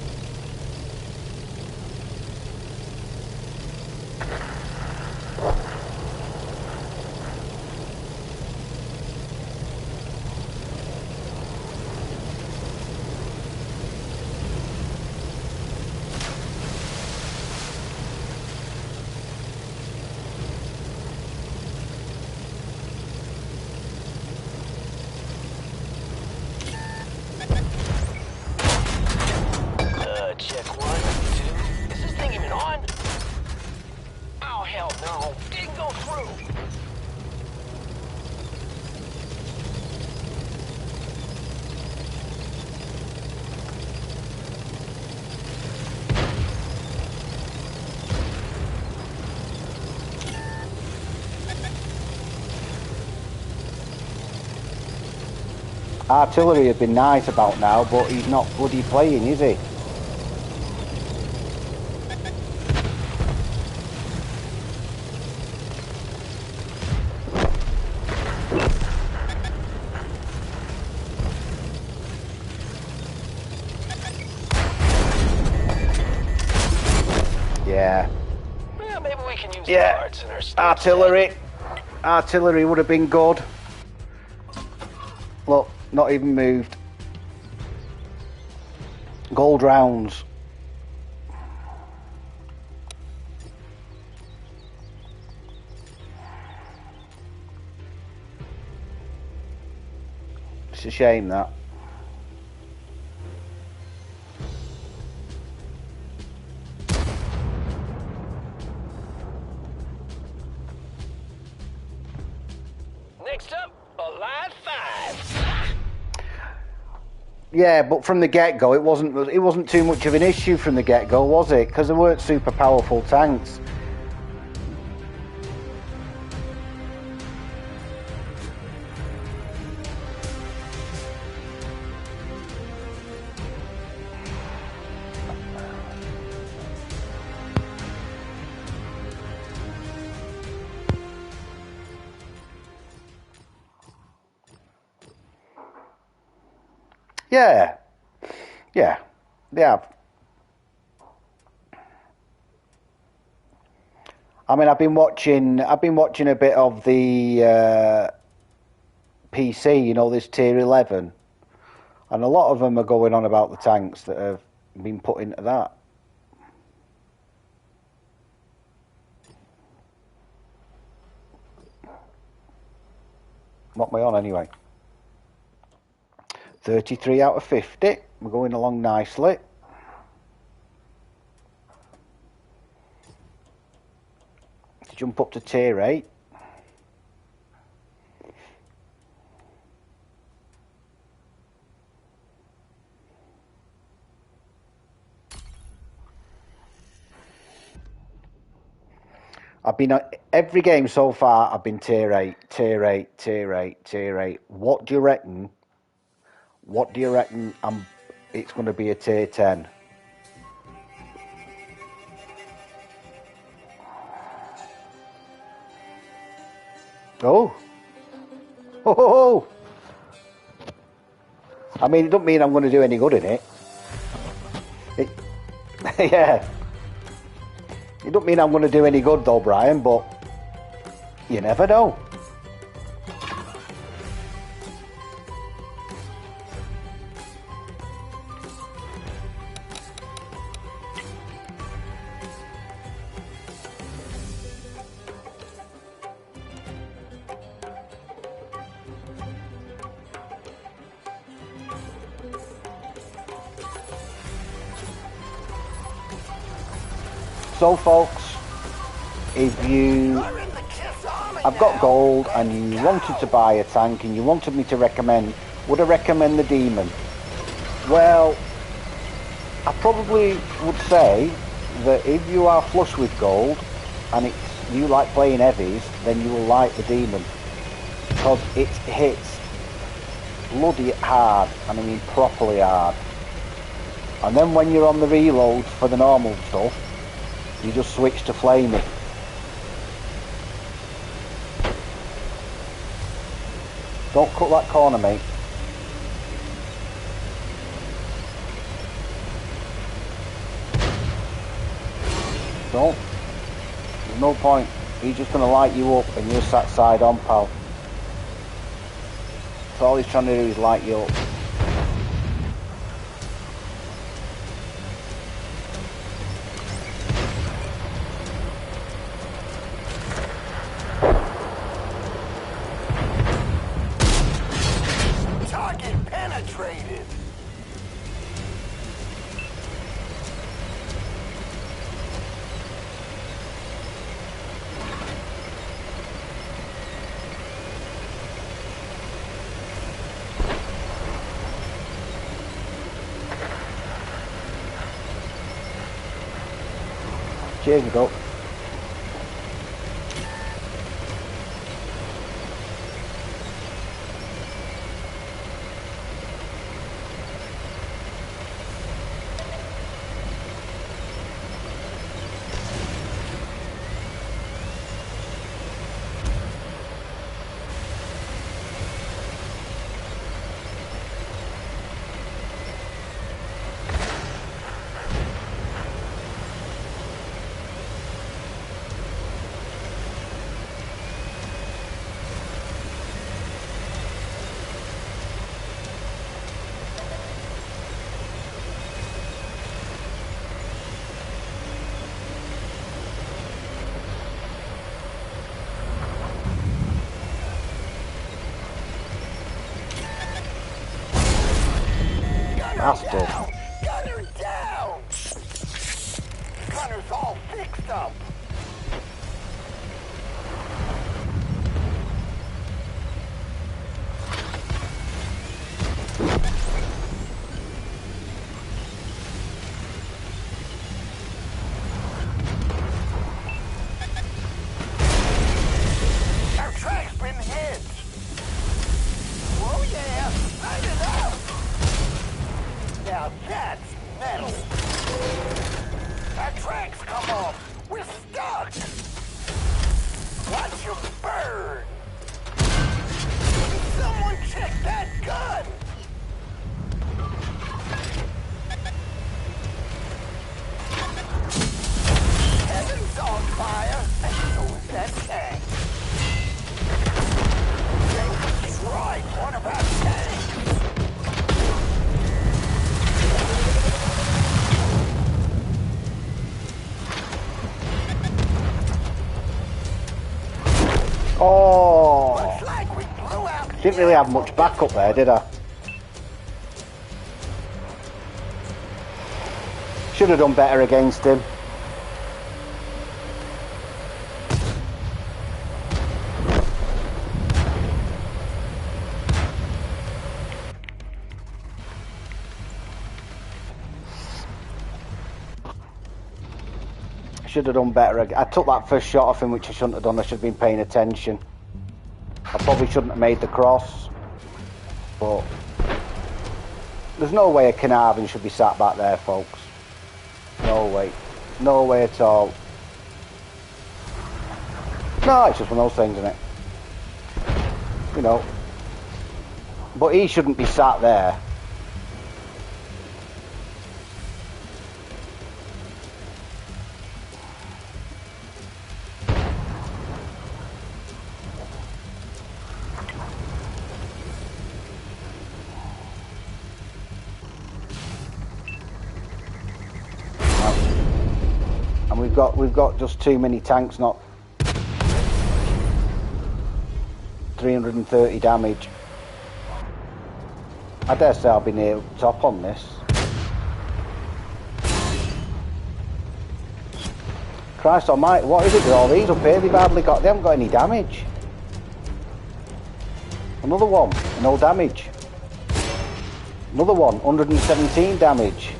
Check 1, 2. Is this thing even on? Oh, hell no. Didn't go through. Artillery has been nice about now, but he's not bloody playing, is he? Yeah. Well, maybe we can use the Yeah. parts in our storage Artillery. tank. Artillery would have been good. Look, not even moved. Gold rounds. It's a shame that. Next up, Alive 5. Yeah, but from the get-go, it wasn't too much of an issue from the get-go, was it? Because they weren't super powerful tanks. Yeah, yeah, they have. I mean, I've been watching a bit of the PC. You know, this tier 11, and a lot of them are going on about the tanks that have been put into that. What am I on anyway? 33 out of 50. We're going along nicely. To jump up to tier 8. I've been every game so far. I've been tier 8, tier 8, tier 8, tier 8. What do you reckon? What do you reckon? It's going to be a tier 10. Oh. Oh. I mean, it doesn't mean I'm going to do any good in it. Yeah. It doesn't mean I'm going to do any good though, Brian, but you never know. So folks, if you have got gold and you wanted to buy a tank and you wanted me to recommend, would I recommend the Demon? Well, I probably would say that if you are flush with gold and you like playing heavies, then you will like the Demon, because it hits bloody hard, and I mean properly hard. And then when you're on the reload for the normal stuff, you just switch to flaming. Don't cut that corner, mate. Don't. There's no point. He's just going to light you up and you're sat side on, pal. So all he's trying to do is light you up. Target penetrated. Cheers, we go. Bastard. Gunner down! Gunner's all fixed up. Our track's been hit. Oh yeah, light it up. Now that Oh! Looks like we blew out the Didn't really have much backup there, did I? Should have done better against him. Should have done better. I took that first shot off him, which I shouldn't have done. I should have been paying attention. I probably shouldn't have made the cross, but there's no way a Carnarvon should be sat back there, folks. No way. No way at all. No, it's just one of those things, isn't it? You know. But he shouldn't be sat there. And we've got just too many tanks, not 330 damage. I dare say I'll be near top on this. Christ almighty, what is it with all these up here? They haven't got any damage. Another one, no damage. Another one, 117 damage.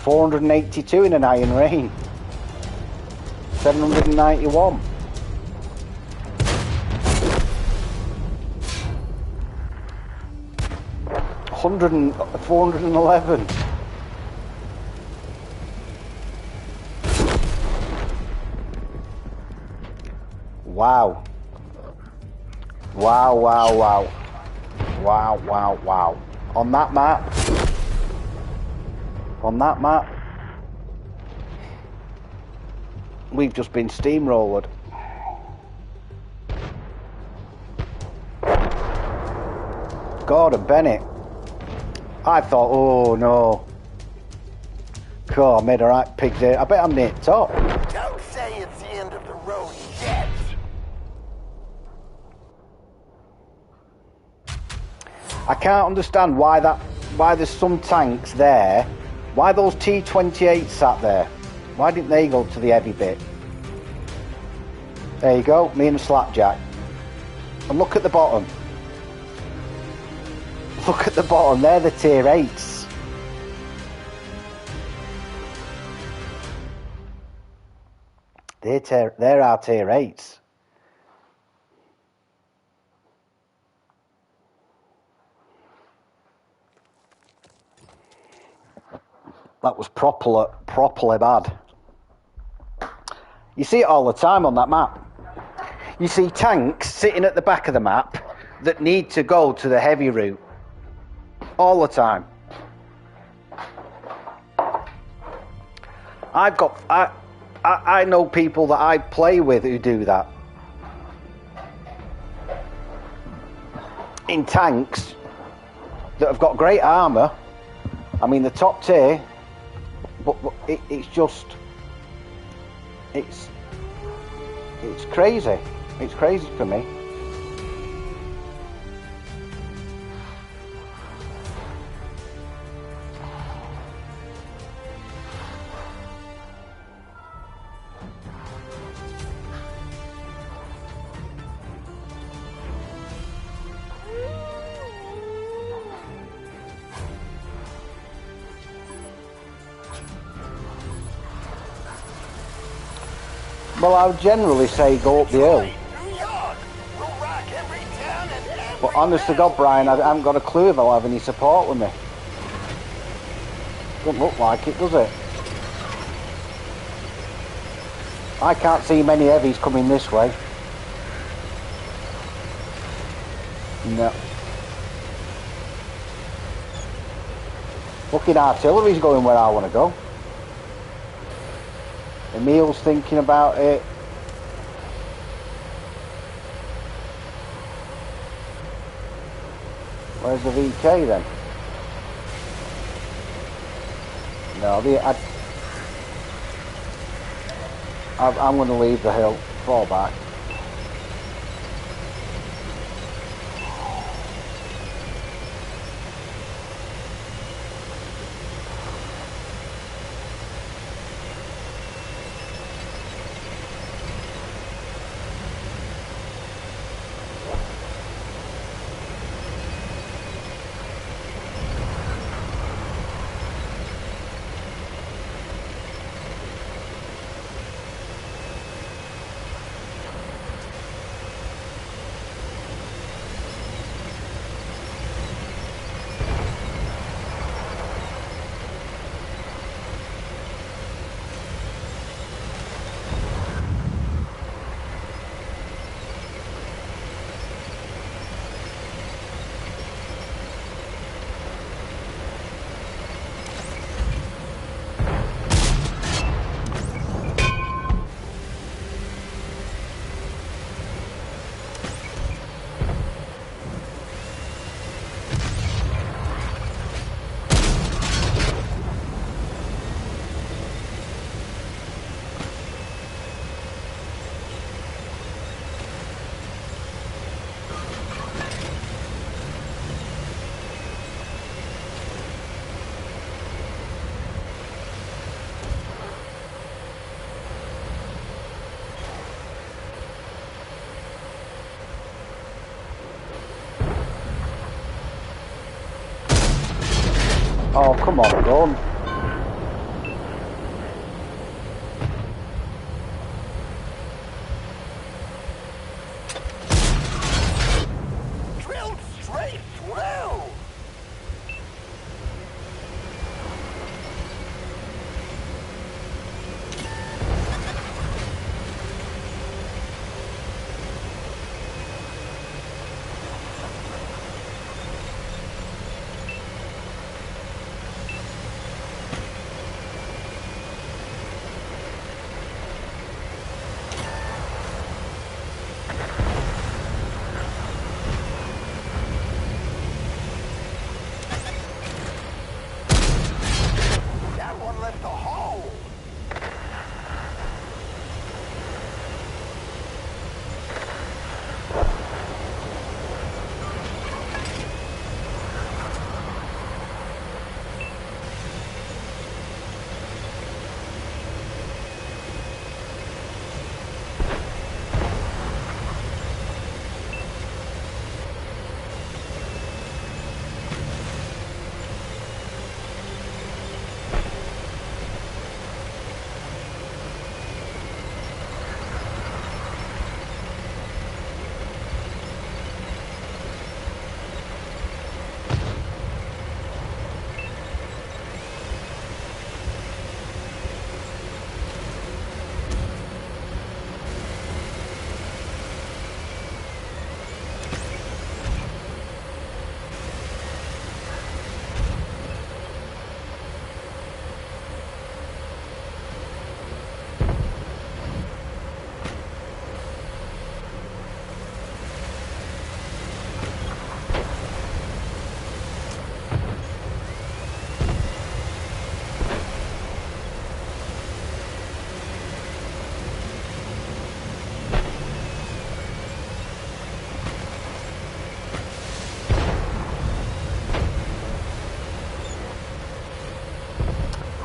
482 in an iron rain. 791. 411. Wow. Wow, wow, wow. Wow, wow, wow. On that map. On that map. We've just been steamrolled. Gordon Bennett. I thought, oh no. Cool, I made a right pig there. I bet I'm near top. Don't say it's the end of the road yet. I can't understand why there's some tanks there. Why those T-28 sat there? Why didn't they go to the heavy bit? There you go, me and the Slapjack. And look at the bottom. Look at the bottom, they're the tier 8s. They're our tier 8s. That was properly bad. You see it all the time on that map. You see tanks sitting at the back of the map that need to go to the heavy route. All the time. I know people that I play with who do that. In tanks that have got great armour. I mean the top tier, but it's just it's crazy. It's crazy for me. Well, I would generally say go up the hill. But honest to God, Brian, I haven't got a clue if I'll have any support with me. Doesn't look like it, does it? I can't see many heavies coming this way. No. Fucking artillery's going where I want to go. Emil's thinking about it. Where's the VK then? No, I'm going to leave the hill. Fall back. Oh, come on, gun. Drilled straight through. That one left a hole.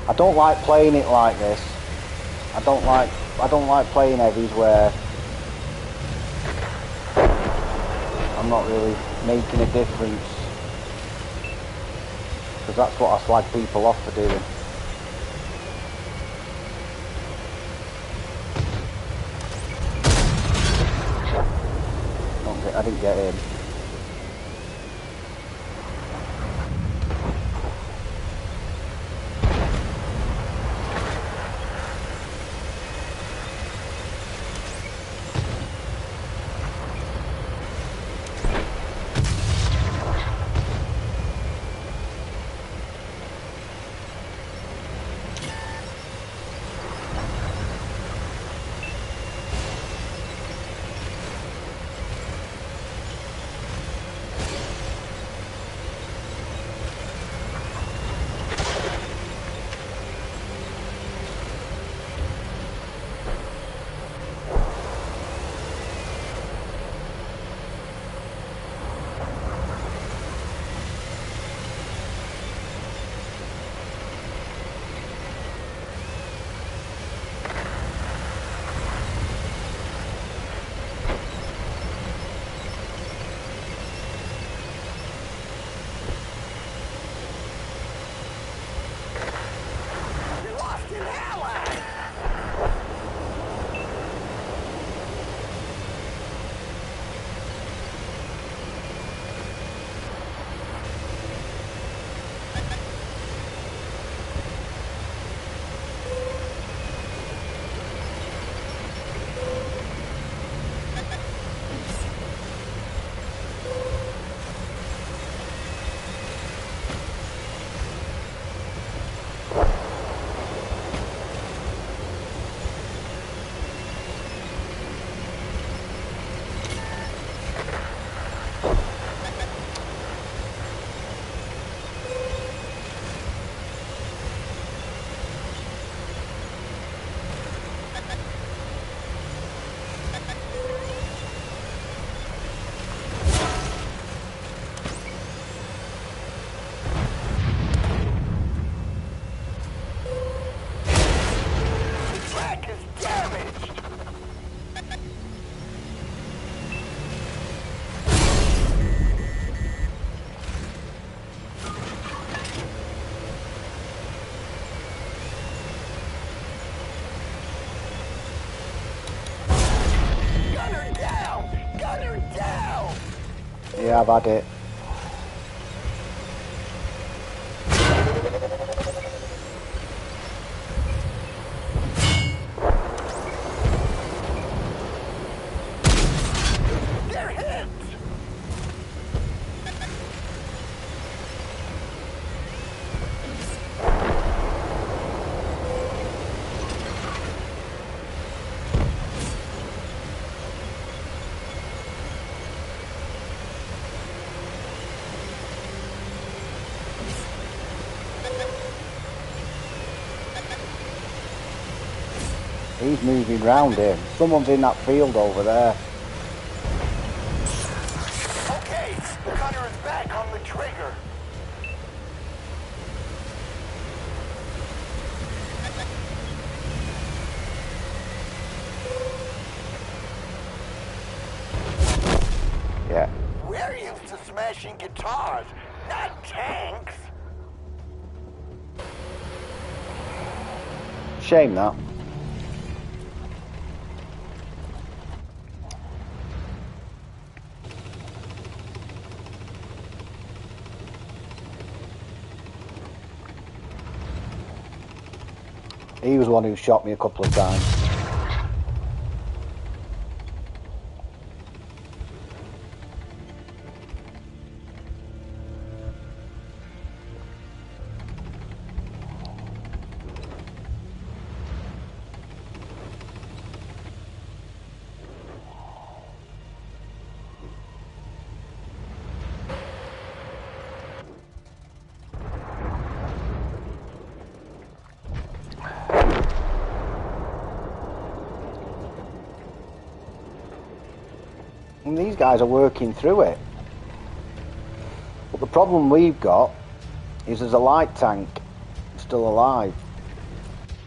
I don't like playing it like this. I don't like playing heavies where I'm not really making a difference, because that's what I slag people off for doing. I didn't get in. Yeah, I've had it. They're hit! He's moving round here. Someone's in that field over there. Okay, the gunner is back on the trigger. Yeah. We're used to smashing guitars, not tanks. Shame that. He was the one who shot me a couple of times. And these guys are working through it. But the problem we've got is there's a light tank still alive.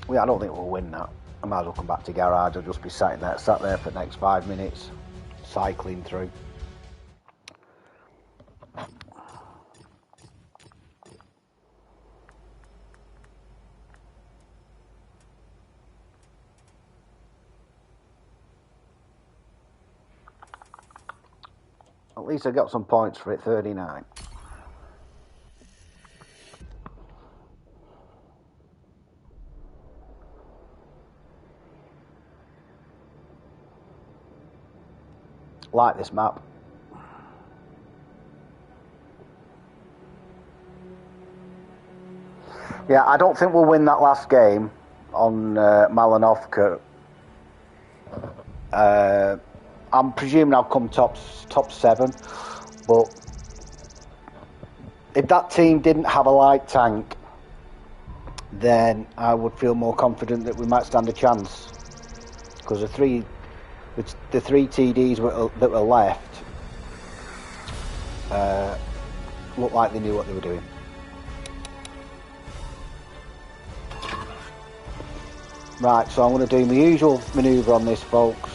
I don't think we'll win that. I might as well come back to garage. I'll just be sat there for the next 5 minutes, cycling through. At least I got some points for it, 39. Like this map. Yeah, I don't think we'll win that last game on Malinovka. I'm presuming I'll come top 7, but if that team didn't have a light tank, then I would feel more confident that we might stand a chance, because the three TDs that were left looked like they knew what they were doing. Right, so I'm going to do my usual manoeuvre on this, folks.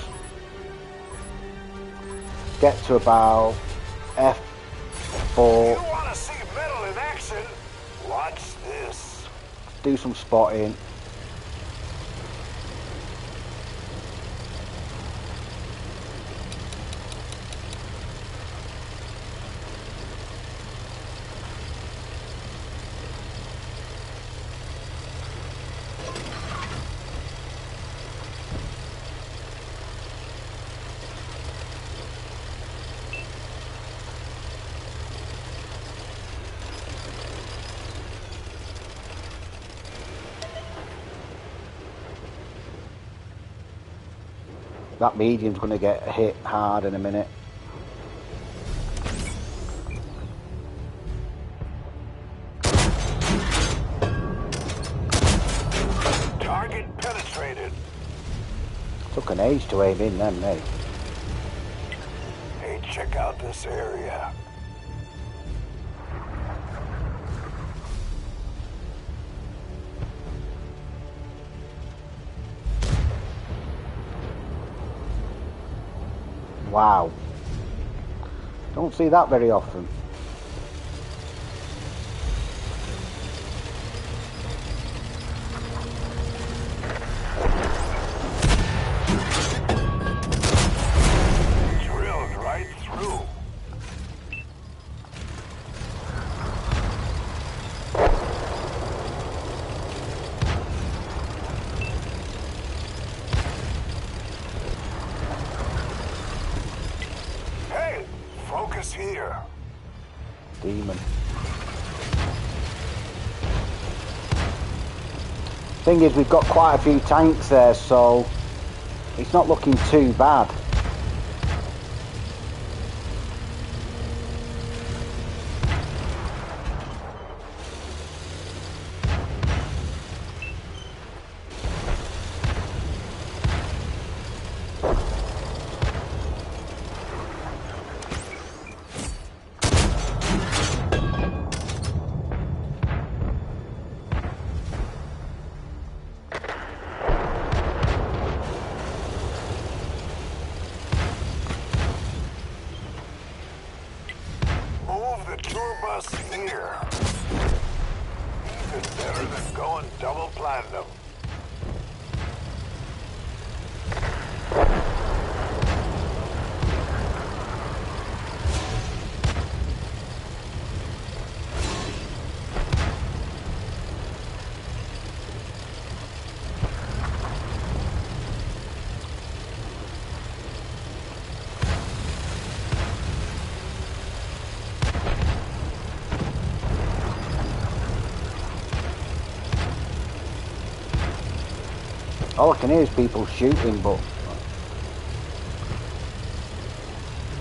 Get to about F4. You want to see metal in action? Watch this. Do some spotting. That medium's going to get hit hard in a minute. Target penetrated. Took an age to aim in then, mate. Hey, check out this area. Wow. Don't see that very often. Drilled right through. Focus here. Demon. Thing is, we've got quite a few tanks there, so it's not looking too bad. Here. Even better than going double platinum. All I can hear is people shooting, but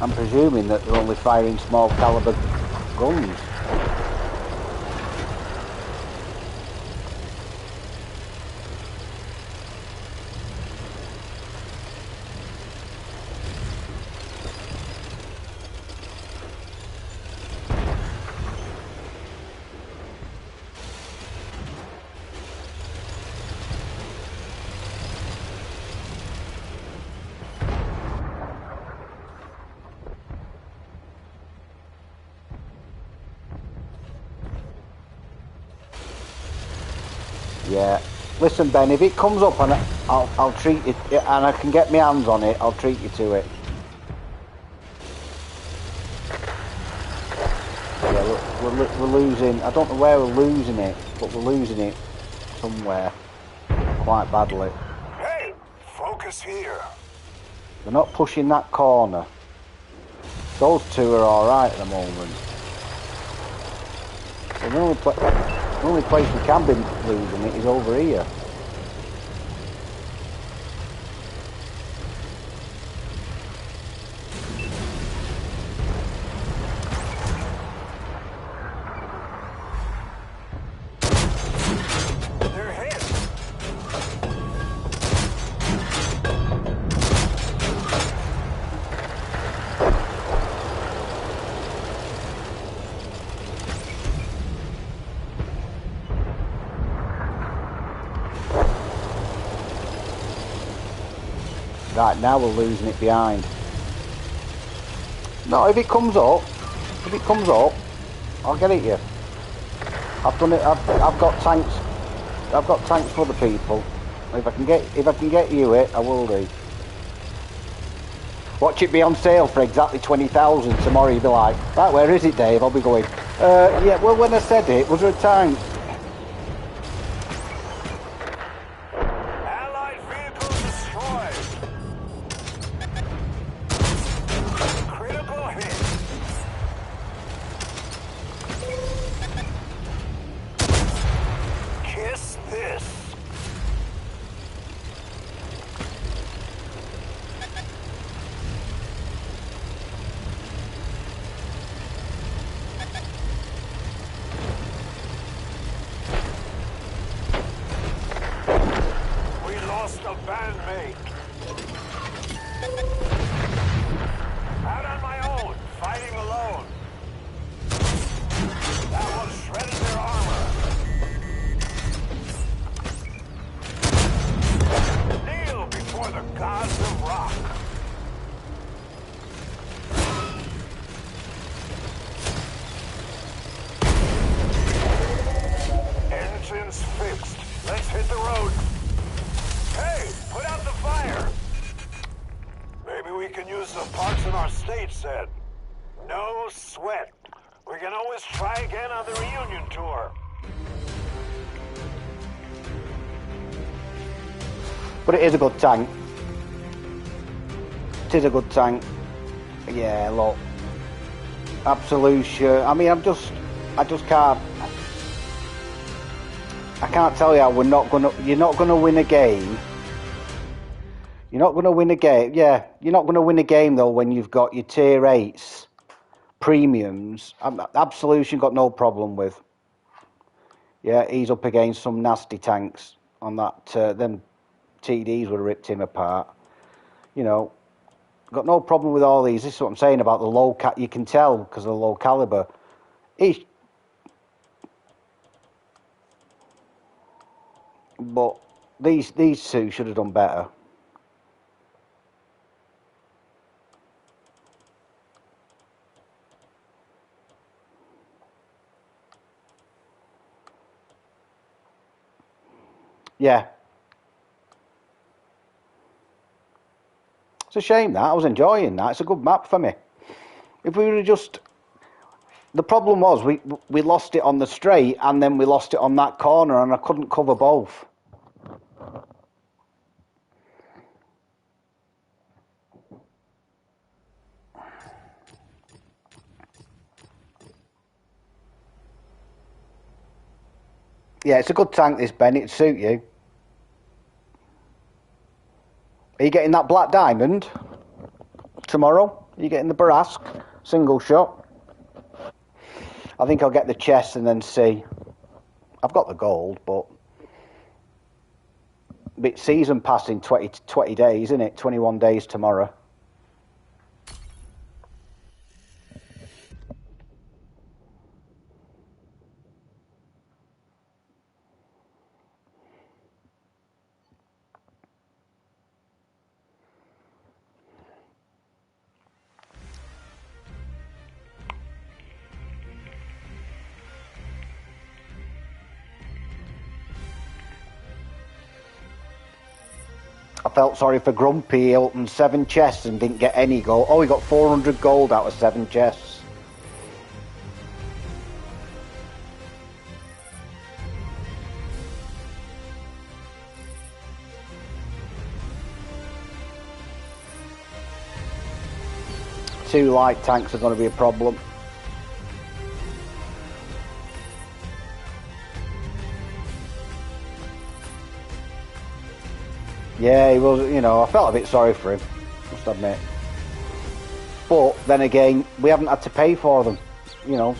I'm presuming that they're only firing small caliber guns. Yeah. Listen, Ben, if it comes up and I'll treat it, and I can get my hands on it, I'll treat you to it. Yeah, we're losing. I don't know where we're losing it, but we're losing it somewhere quite badly. Hey, focus here. They're not pushing that corner. Those two are all right at the moment. The only place we can be losing it is over here. They're hit. Right, now we're losing it behind. No, if it comes up, I'll get it you. I've done it. I've got tanks. I've got tanks for the people. If I can get you it, I will do. Watch it be on sale for exactly 20,000 tomorrow. You'll be like, right, where is it, Dave? I'll be going. Yeah. Well, when I said it, was there a tank? Allied vehicle destroyed. Critical hit. Kiss this. We lost a bandmate. Out on my own, fighting alone. That one shredded their armor. Kneel before the gods of rock. Engines fixed. Let's hit the road. Hey, put out the fire. Maybe we can use the parts in our state set. No sweat. We can always try again on the reunion tour. But it is a good tank. It is a good tank. Yeah, look. Absolution. I mean, I just can't. I can't tell you how you're not gonna win a game. You're not gonna win a game. Yeah, you're not gonna win a game though when you've got your tier 8s, premiums. Absolution got no problem with. Yeah, he's up against some nasty tanks on that. Them TDs would have ripped him apart. You know, got no problem with all these. This is what I'm saying about the low you can tell because of the low caliber. But these two should have done better. Yeah. It's a shame that. I was enjoying that. It's a good map for me. If we would have just... The problem was we lost it on the straight and then we lost it on that corner and I couldn't cover both. Yeah, it's a good tank this, Ben. It'd suit you. Are you getting that black diamond tomorrow? Are you getting the Barask single shot? I think I'll get the chest and then see. I've got the gold, but season pass in 20 days, isn't it? 21 days tomorrow. I felt sorry for Grumpy. He opened 7 chests and didn't get any gold. Oh, he got 400 gold out of 7 chests. Two light tanks are going to be a problem. Yeah, he was, you know, I felt a bit sorry for him, must admit. But then again, we haven't had to pay for them, you know.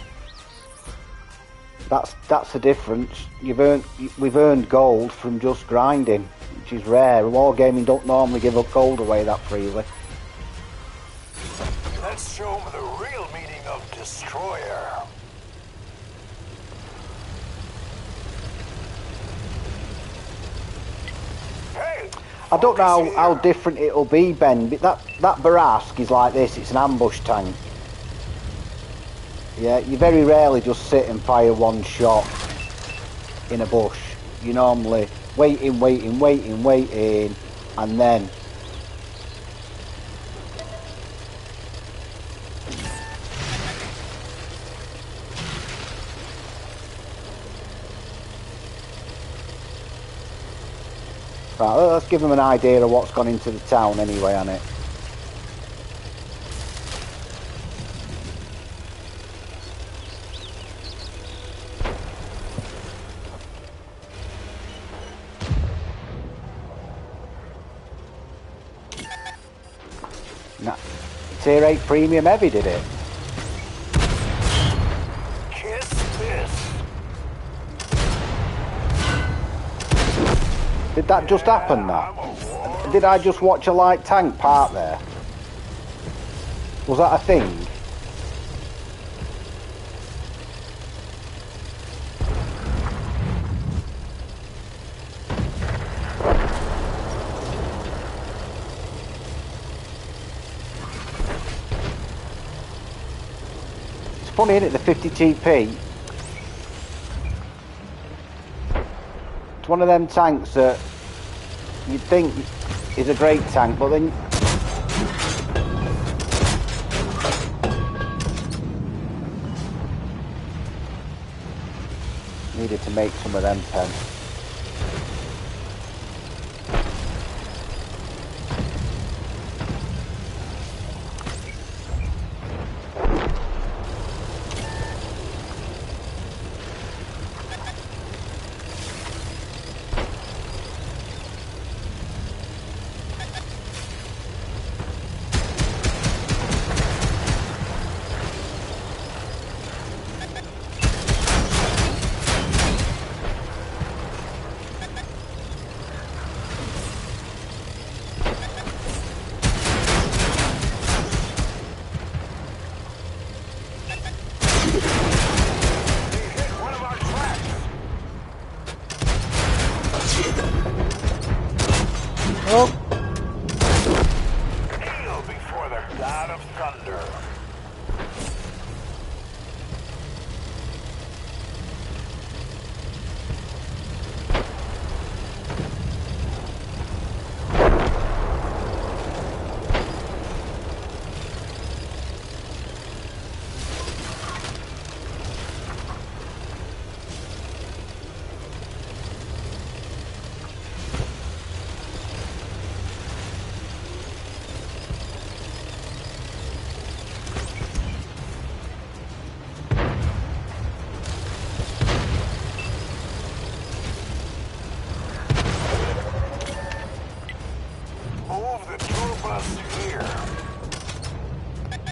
That's the difference. We've earned gold from just grinding, which is rare. Wargaming don't normally give up gold away that freely. Let's show them the real meaning of destroyer. Hey! I don't know how different it'll be, Ben, but that Barask is like this. It's an ambush tank. Yeah, you very rarely just sit and fire one shot in a bush. You normally waiting, and then... Right, let's give them an idea of what's gone into the town anyway, on it. Nah, tier 8 premium heavy did it. Kiss this. Did that just happen, that? Did I just watch a light tank park there? Was that a thing? It's funny, isn't it, the 50 TP? It's one of them tanks that you'd think is a great tank, but then needed to make some of them pen.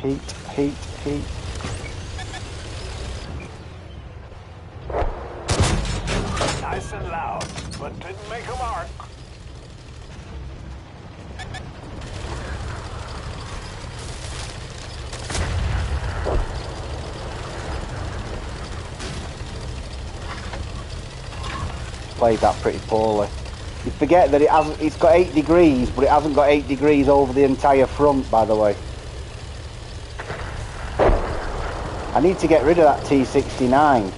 Heat, heat, heat. Nice and loud, but didn't make a mark. Played that pretty poorly. You forget that it's got 8 degrees, but it hasn't got 8 degrees over the entire front, by the way. I need to get rid of that T69.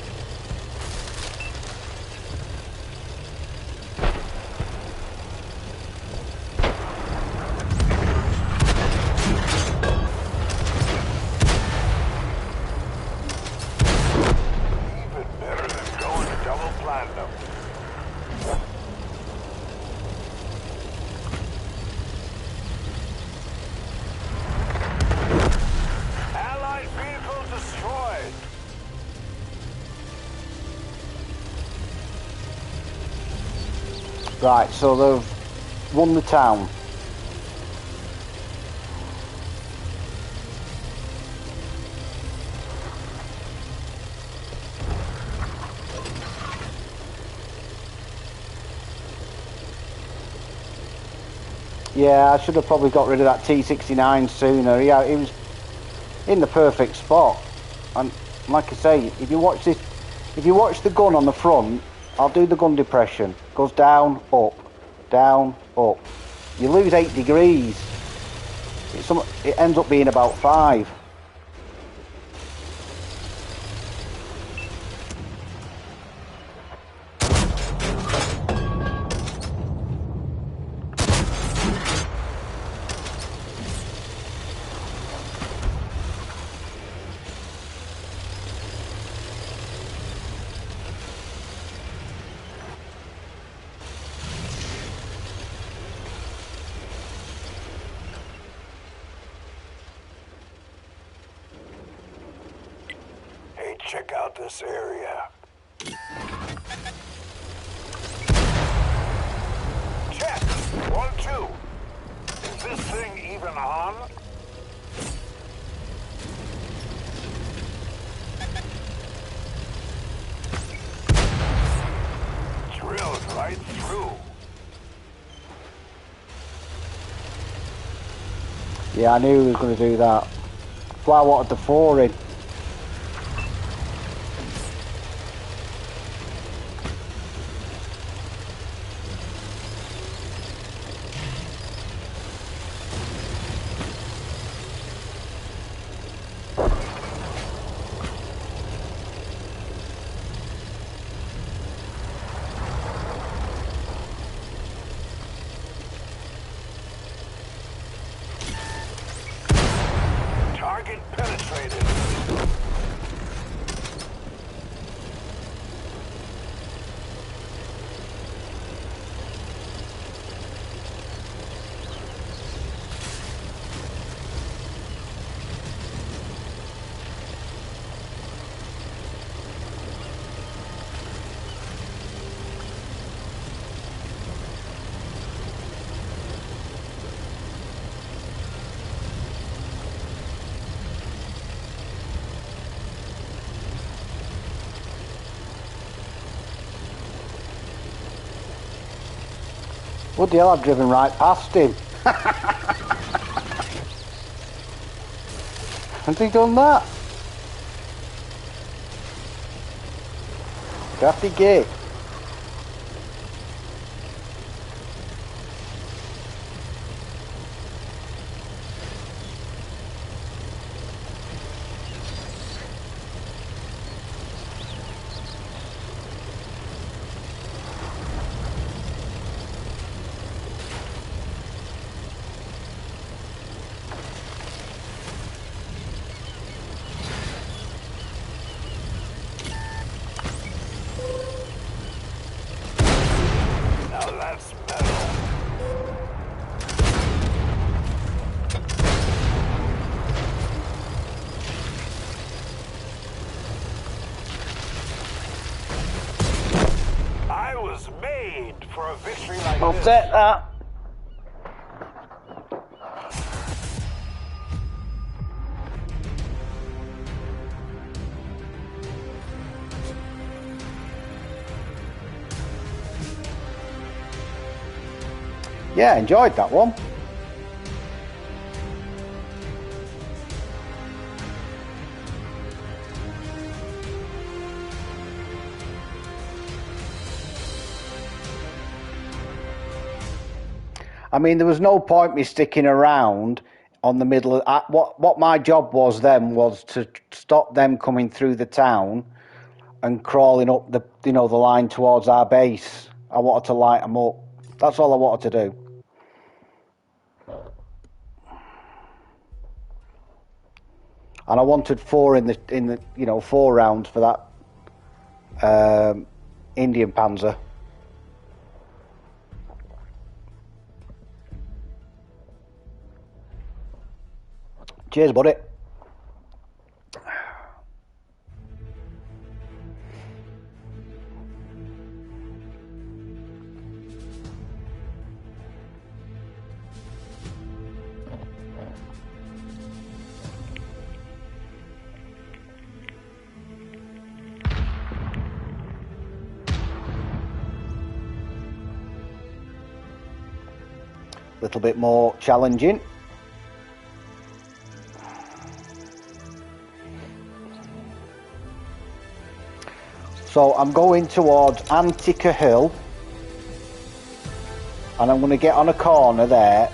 Even better than going double platinum. Allied vehicle destroyed. Right, so they've won the town. Yeah, I should have probably got rid of that T69 sooner. Yeah, it was in the perfect spot. And like I say, if you watch the gun on the front, I'll do the gun depression. Goes down, up, down, up. You lose 8 degrees. It ends up being about 5. Hey, check out this area. Check. 1, 2. Is this thing even on? Drilled right through. Yeah, I knew he was going to do that. That's why I wanted the 4 in. Target penetrated. What the hell, I've driven right past him. Hasn't he done that? Crafty gate. Now that's metal. I was made for a victory like I'll this. set that. Yeah, enjoyed that one. I mean, there was no point me sticking around on the middle of what my job was then was to stop them coming through the town and crawling up the the line towards our base. I wanted to light them up. That's all I wanted to do. And I wanted 4 in the 4 rounds for that Indian Panzer. Cheers, buddy. A little bit more challenging. So I'm going towards Antica Hill, and I'm going to get on a corner there.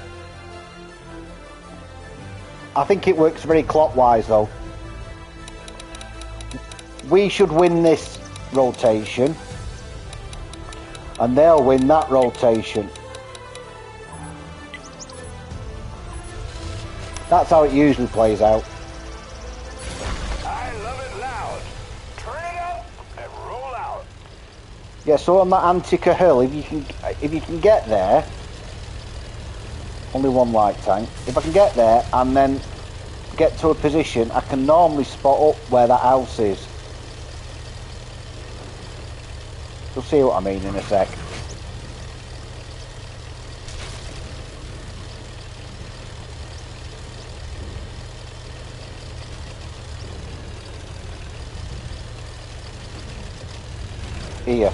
I think it works very clockwise though. We should win this rotation, and they'll win that rotation. That's how it usually plays out. I love it loud. Turn it up and roll out. Yeah, so on that Antica Hill, if you can get there, only one light tank. If I can get there and then get to a position, I can normally spot up where that house is. You'll see what I mean in a sec. Here.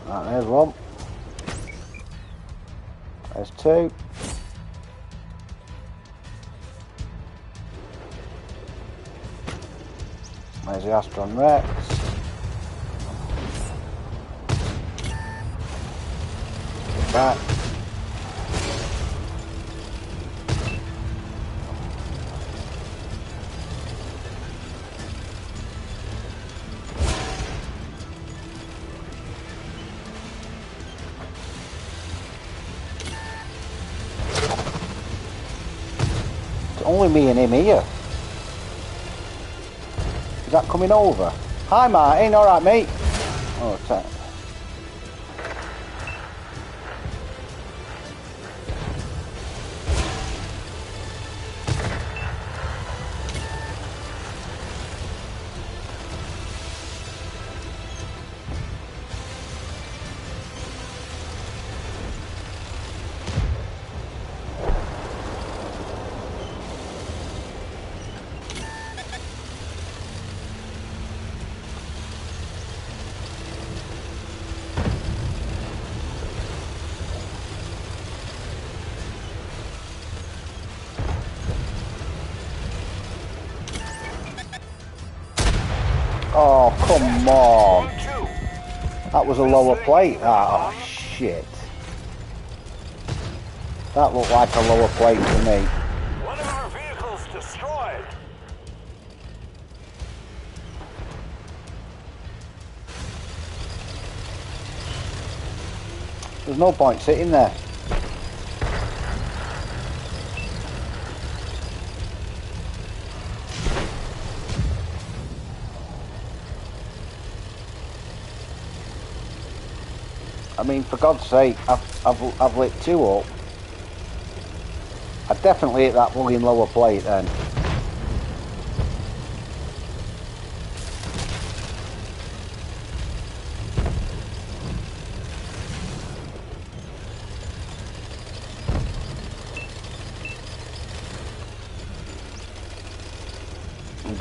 Right, there's one. There's 2. There's the Astron Rex. Back. Only me and him here. Is that coming over? Hi Martin, alright mate. Oh, okay. Oh, come on. That was a lower plate. Oh, shit. That looked like a lower plate to me. One of our vehicles destroyed. There's no point sitting there. I mean, for God's sake, I've lit 2 up. I'd definitely hit that fucking lower plate then.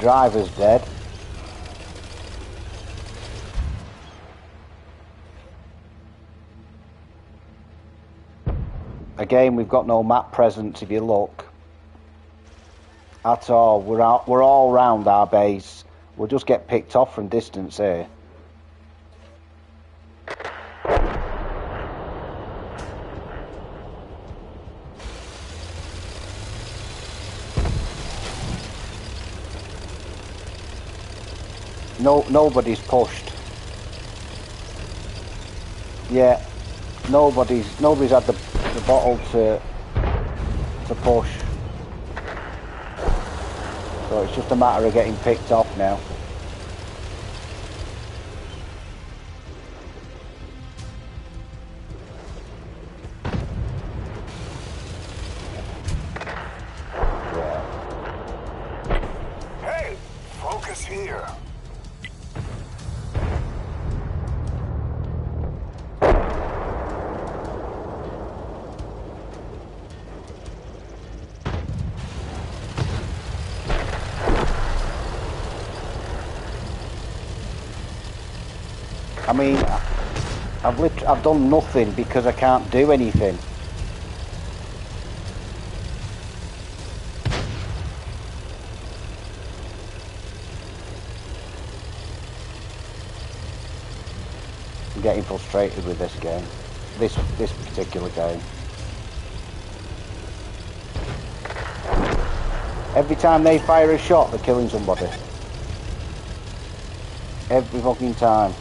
driver's dead. Again, we've got no map presence if you look. At all. We're all round our base. We'll just get picked off from distance here. Nobody's pushed. Yeah, nobody's had the bottle to push. So it's just a matter of getting picked off now. Hey, focus here. I mean, I've done nothing because I can't do anything. I'm getting frustrated with this game, this particular game. Every time they fire a shot, they're killing somebody. Every fucking time.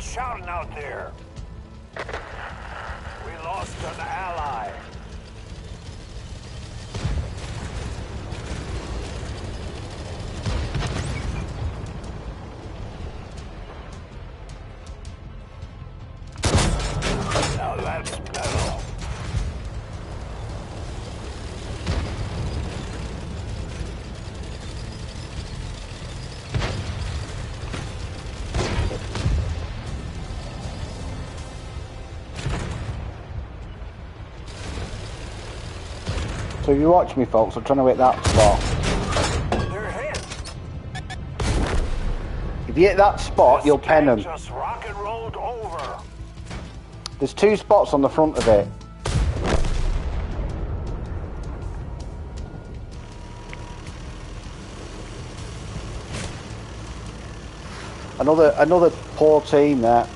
Shouting out there. We lost an ally. Now that's metal. So if you watch me, folks, I'm trying to hit that spot. They're hit. If you hit that spot, you'll pen them. Just rock and rolled over. There's two spots on the front of it. Another poor team that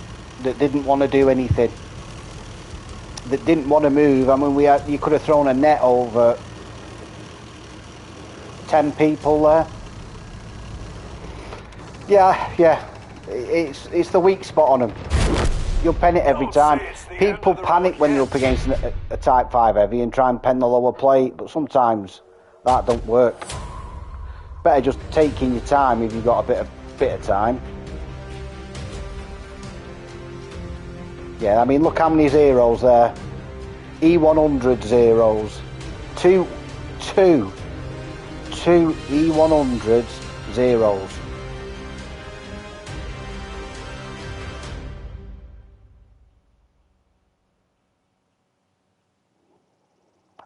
didn't want to do anything. That didn't want to move. I mean, you could have thrown a net over 10 people there. Yeah. It's the weak spot on them. You'll pen it every time. People panic when you're up against a Type 5 heavy and try and pen the lower plate, but sometimes that don't work. Better just taking your time if you've got a bit of time. Yeah, I mean, look how many zeros there. E100 zeros. Two E100s zeros.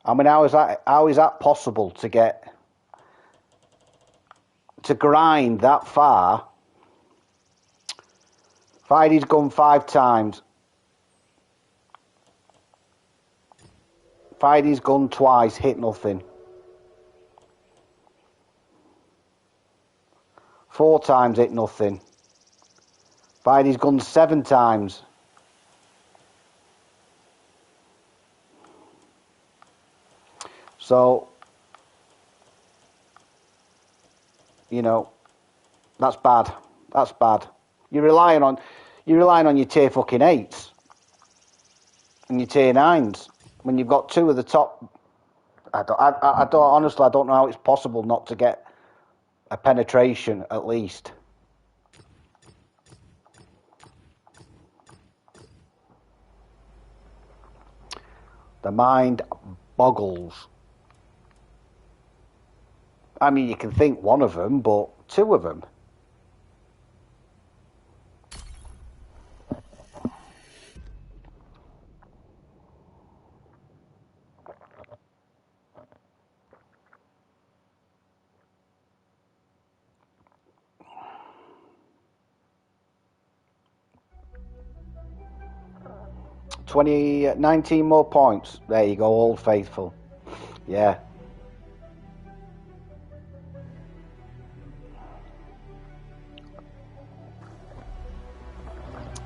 I mean, how is that possible to grind that far? Fired his gun 5 times. Fired his gun twice, hit nothing. 4 times, hit nothing. Fired his gun 7 times. So, you know, that's bad. That's bad. You're relying on your tier fucking 8s and your tier 9s when you've got 2 of the top. I don't honestly, I don't know how it's possible not to get a penetration at least. The mind boggles. I mean, you can think one of them, but two of them. Twenty 19 more points. There you go, Old Faithful. Yeah.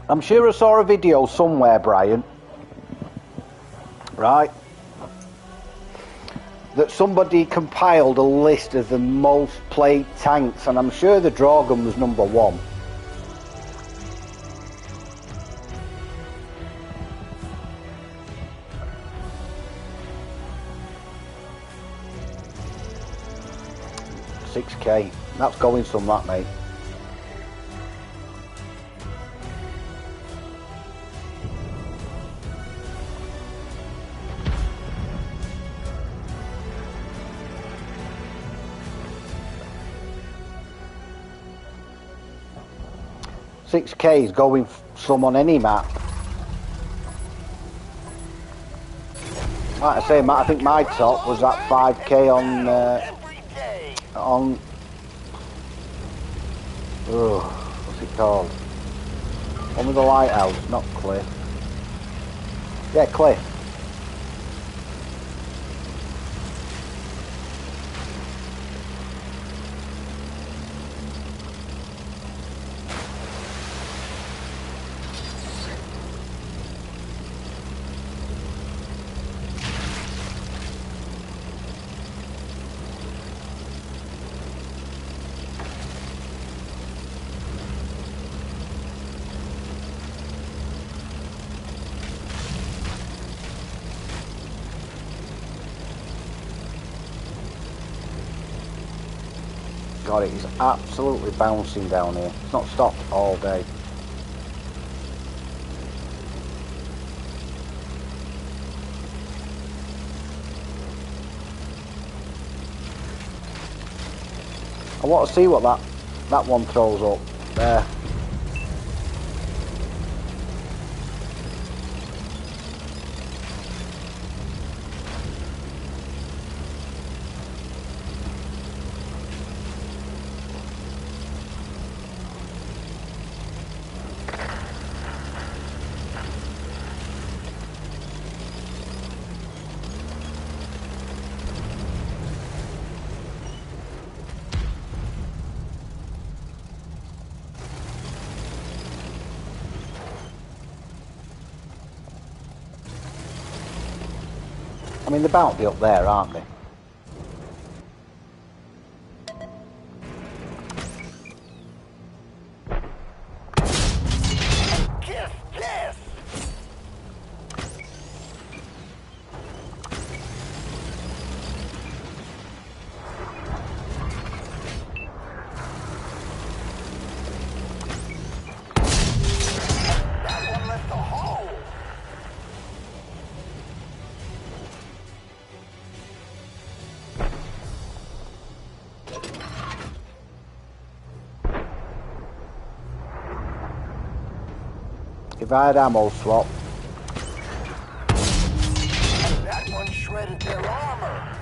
I'm sure I saw a video somewhere, Brian. Right? That somebody compiled a list of the most played tanks, and I'm sure the Dragon was number one. $6K. That's going some, that, mate. $6K is going some on any map. Like I say, Matt, I think my top was at 5K on what's it called? One with the lighthouse, not Cliff. Yeah, Cliff. God, it is absolutely bouncing down here. It's not stopped all day. I want to see what that one throws up there. I mean, they're bound to be up there, aren't they? If I had ammo swap. That one shredded their armor.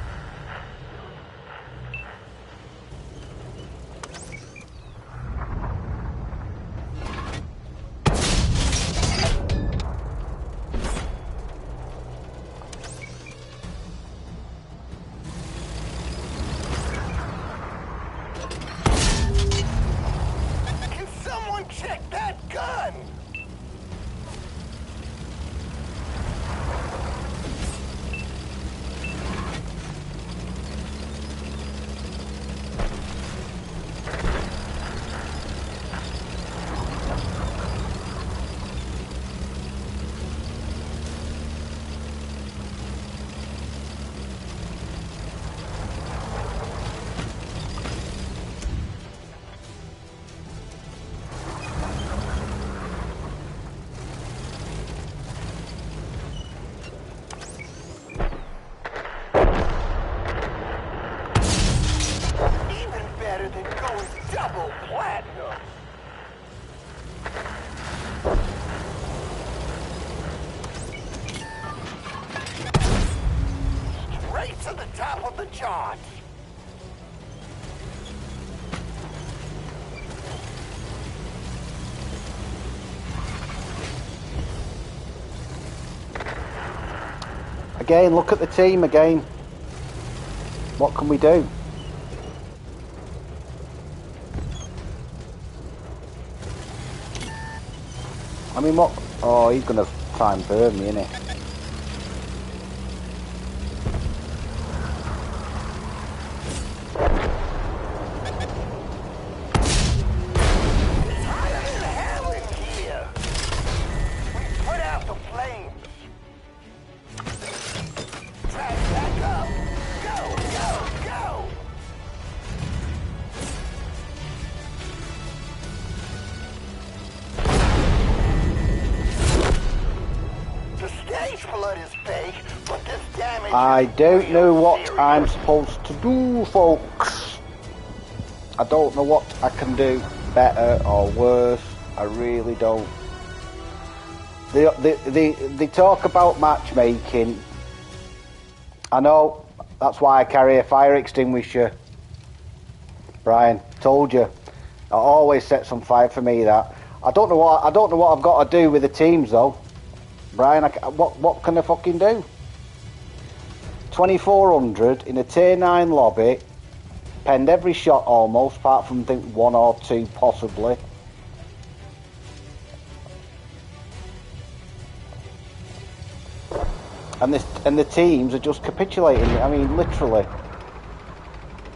Can someone check that gun? platinum. Straight to the top of the chart. Again, look at the team again. What can we do? I mean, what? Oh, he's going to try and burn me, isn't he? It's hotter than hell in here. We put out the flames. Track back up. Go, go, go. The stage blood is fake, but this damage I is don't know real what serious. I'm supposed to do, folks. I don't know what I can do better or worse. I really don't. They talk about matchmaking. I know. That's why I carry a fire extinguisher. Brian, told you. It always sets on fire for me. That I don't know what I've got to do with the teams though. Brian, what can I fucking do? 2400 in a tier 9 lobby, penned every shot almost, apart from I think 1 or 2 possibly. And the teams are just capitulating. I mean, literally.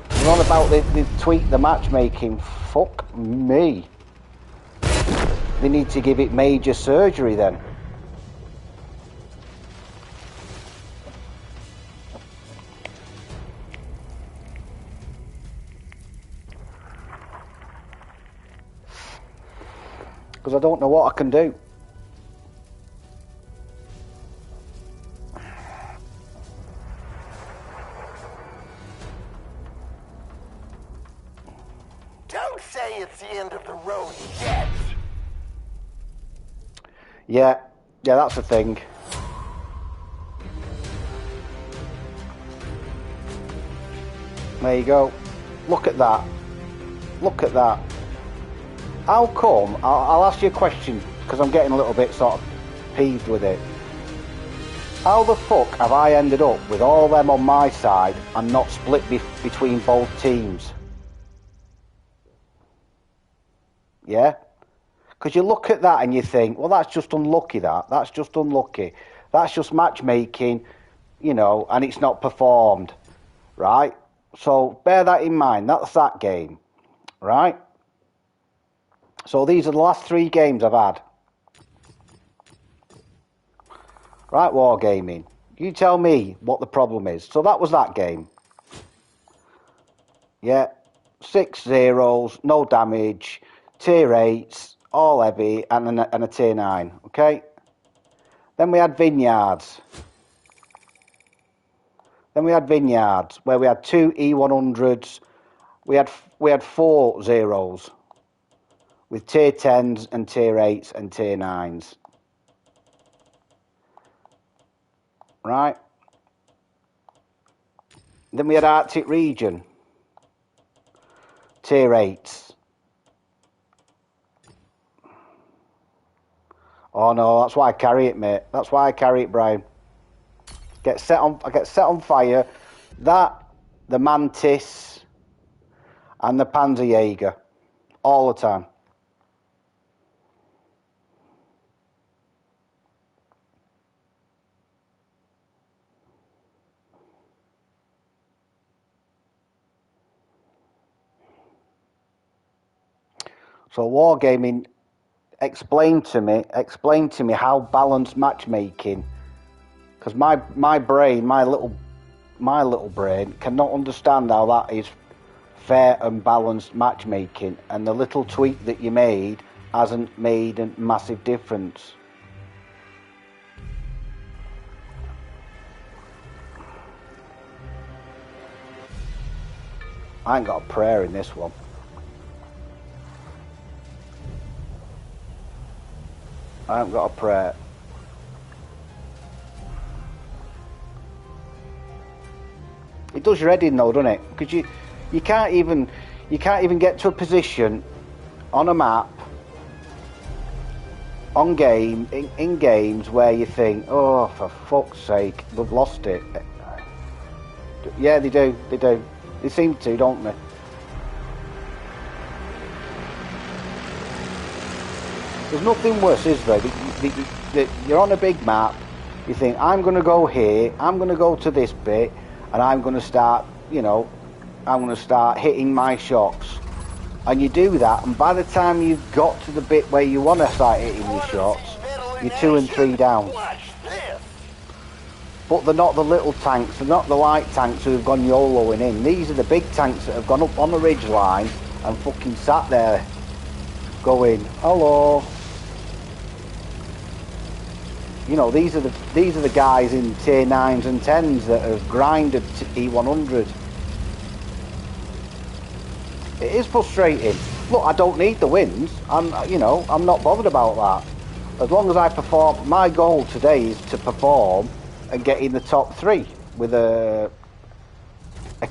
They're on about they tweak the matchmaking. Fuck me. They need to give it major surgery then. Because I don't know what I can do. Don't say it's the end of the road yet. Yeah, that's the thing. There you go. Look at that. Look at that. How come? I'll ask you a question because I'm getting a little bit sort of peeved with it. How the fuck have I ended up with all them on my side and not split between both teams? Yeah? Because you look at that and you think, well, that's just unlucky, that's just unlucky. That's just matchmaking, you know, and it's not performed, right? So bear that in mind. That's that game, right? So these are the last 3 games I've had. Right, Wargaming. You tell me what the problem is. So that was that game. Yeah, 6 zeros, no damage, tier 8s, all heavy, and a tier 9, okay? Then we had Vineyards. Where we had 2 E100s. We had 4 zeros with tier 10s and tier 8s and tier 9s. Right? Then we had Arctic Region. Tier 8s. Oh no, that's why I carry it, mate. That's why I carry it, Brian. I get set on fire. That, the Mantis, and the Panzerjäger. All the time. So Wargaming, explain to me how balanced matchmaking, because my brain, my little brain cannot understand how that is fair and balanced matchmaking, and the little tweak that you made hasn't made a massive difference. I ain't got a prayer in this one. I haven't got a prayer. It does your head in though, doesn't it? Because you can't even get to a position on a map on game in games where you think, oh, for fuck's sake, we've lost it. Yeah, they do. They seem to, don't they? There's nothing worse, is there? You're on a big map. You think, I'm going to go here. I'm going to go to this bit. And I'm going to start, I'm going to start hitting my shots. And you do that, and by the time you've got to the bit where you want to start hitting your shots, you're 2 and 3 down. But they're not the little tanks, they're not the light tanks who have gone YOLOing in. These are the big tanks that have gone up on the ridge line and fucking sat there going, hello. These are the guys in tier 9s and 10s that have grinded to E100. It is frustrating. Look, I don't need the wins. I'm not bothered about that. As long as I perform, my goal today is to perform and get in the top 3 with a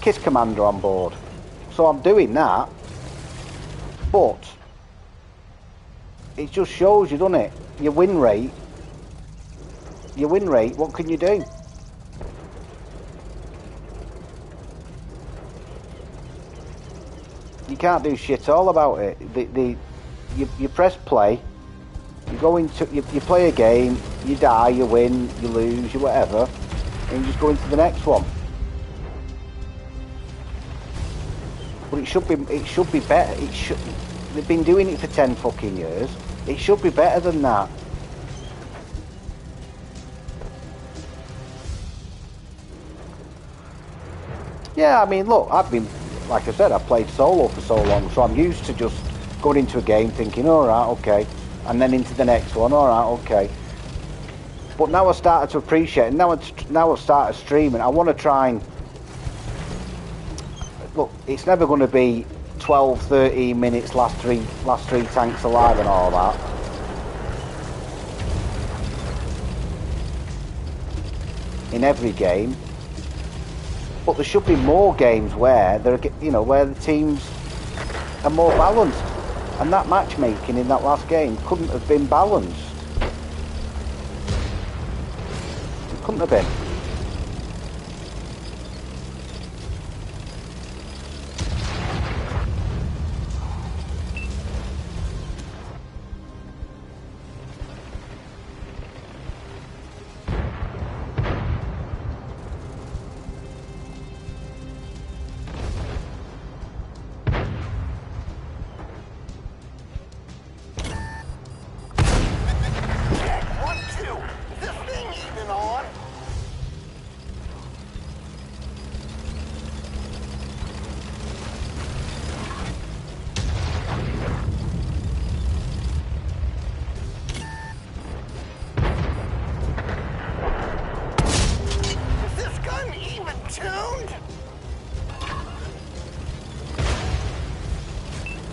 KISS commander on board. So I'm doing that. But it just shows you, doesn't it? Your win rate, what can you do? You can't do shit all about it. You press play, you go into, you play a game, you die, you win, you lose, you whatever, and you just go into the next one. But it should be better. They've been doing it for 10 fucking years. It should be better than that. Yeah, I mean, look, like I said, I've played solo for so long, so I'm used to just going into a game thinking, alright, okay, and then into the next one, alright, okay. But now I've started to appreciate it, now I've started streaming, I want to try and... Look, it's never going to be 12, 13 minutes, last three tanks alive and all that. In every game. But there should be more games where where the teams are more balanced, and that matchmaking in that last game couldn't have been balanced. It couldn't have been.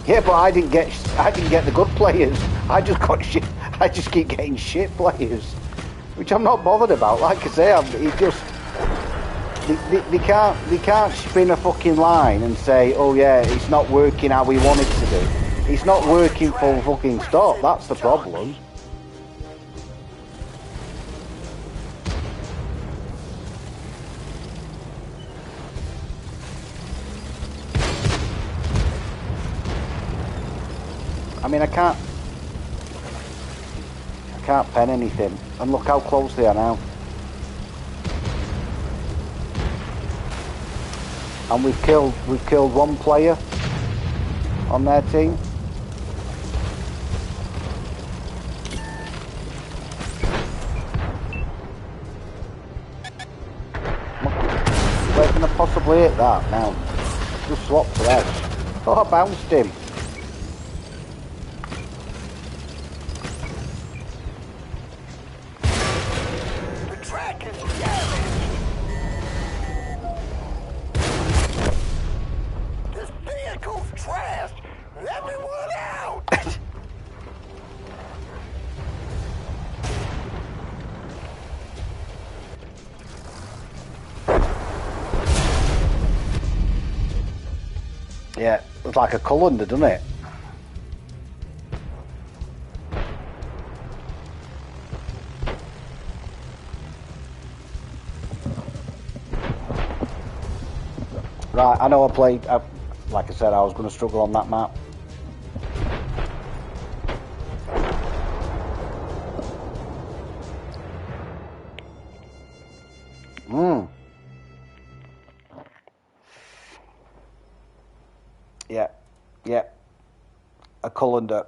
Yeah, but I didn't get the good players. I just got shit. I just keep getting shit players, which I'm not bothered about. Like I say, it just they can't spin a fucking line and say, oh yeah, it's not working how we want it to do. It's not working full fucking stop. That's the problem. I mean, I can't pen anything, and look how close they are now. And we've killed one player on their team. Where can I possibly hit that now? Just swap to edge. Oh, I bounced him. looks like a colander, doesn't it? Right, I know I played, like I said, I was going to struggle on that map. Yeah, a colander.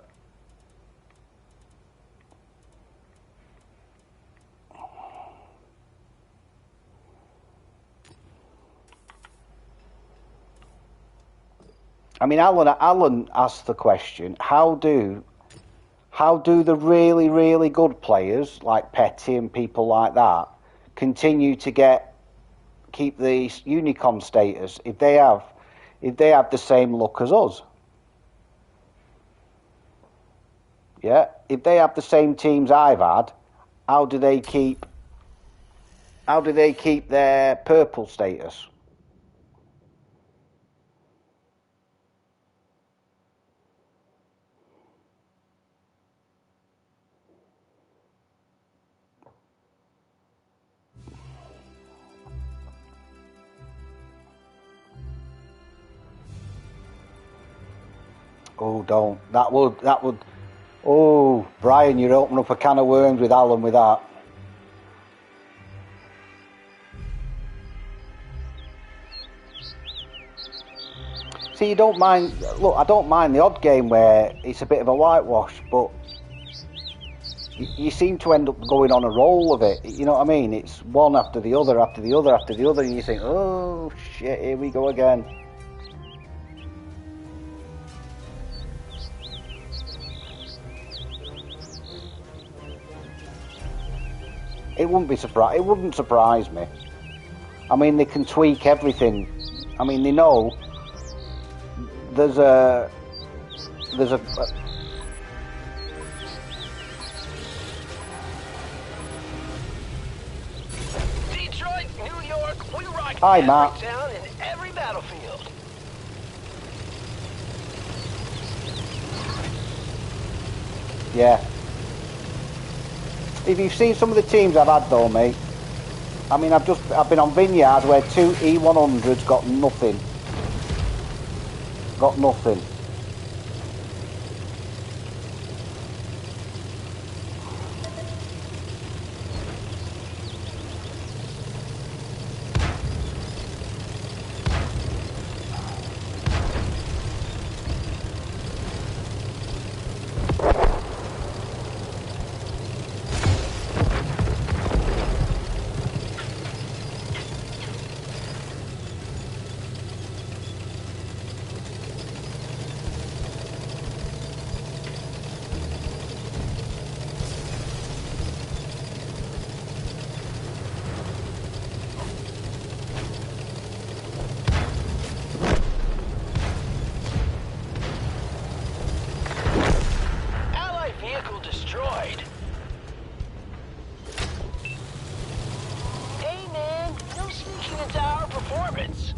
I mean, Alan asked the question: How do the really, really good players like Petty and people like that continue to keep the Unicom status if they have the same luck as us? Yeah, if they have the same teams I've had, how do they keep their purple status? Oh, don't. That would. Oh, Brian, you're opening up a can of worms with Alan with that. See, you don't mind. Look, I don't mind the odd game where it's a bit of a whitewash, but you seem to end up going on a roll of it. You know what I mean? It's one after the other, after the other, after the other, and you think, oh shit, here we go again. It wouldn't surprise me. I mean, they can tweak everything. I mean, they know there's a Detroit, New York, we rock Hi, every Matt. town and every battlefield. Yeah. If you've seen some of the teams I've had though, mate, I mean, I've been on vineyards where 2 E100s got nothing. Got nothing. Vehicle destroyed. Hey man, no sneaking into our performance.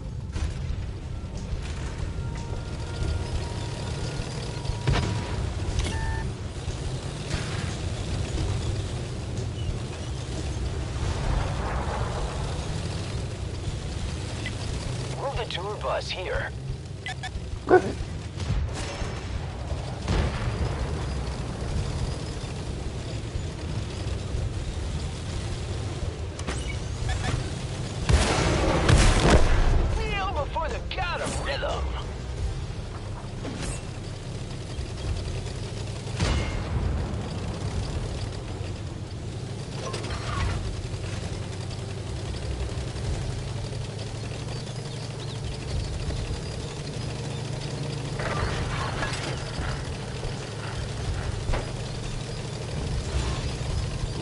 Move the tour bus here.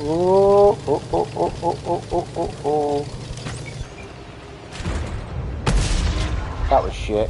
Oh. That was shit.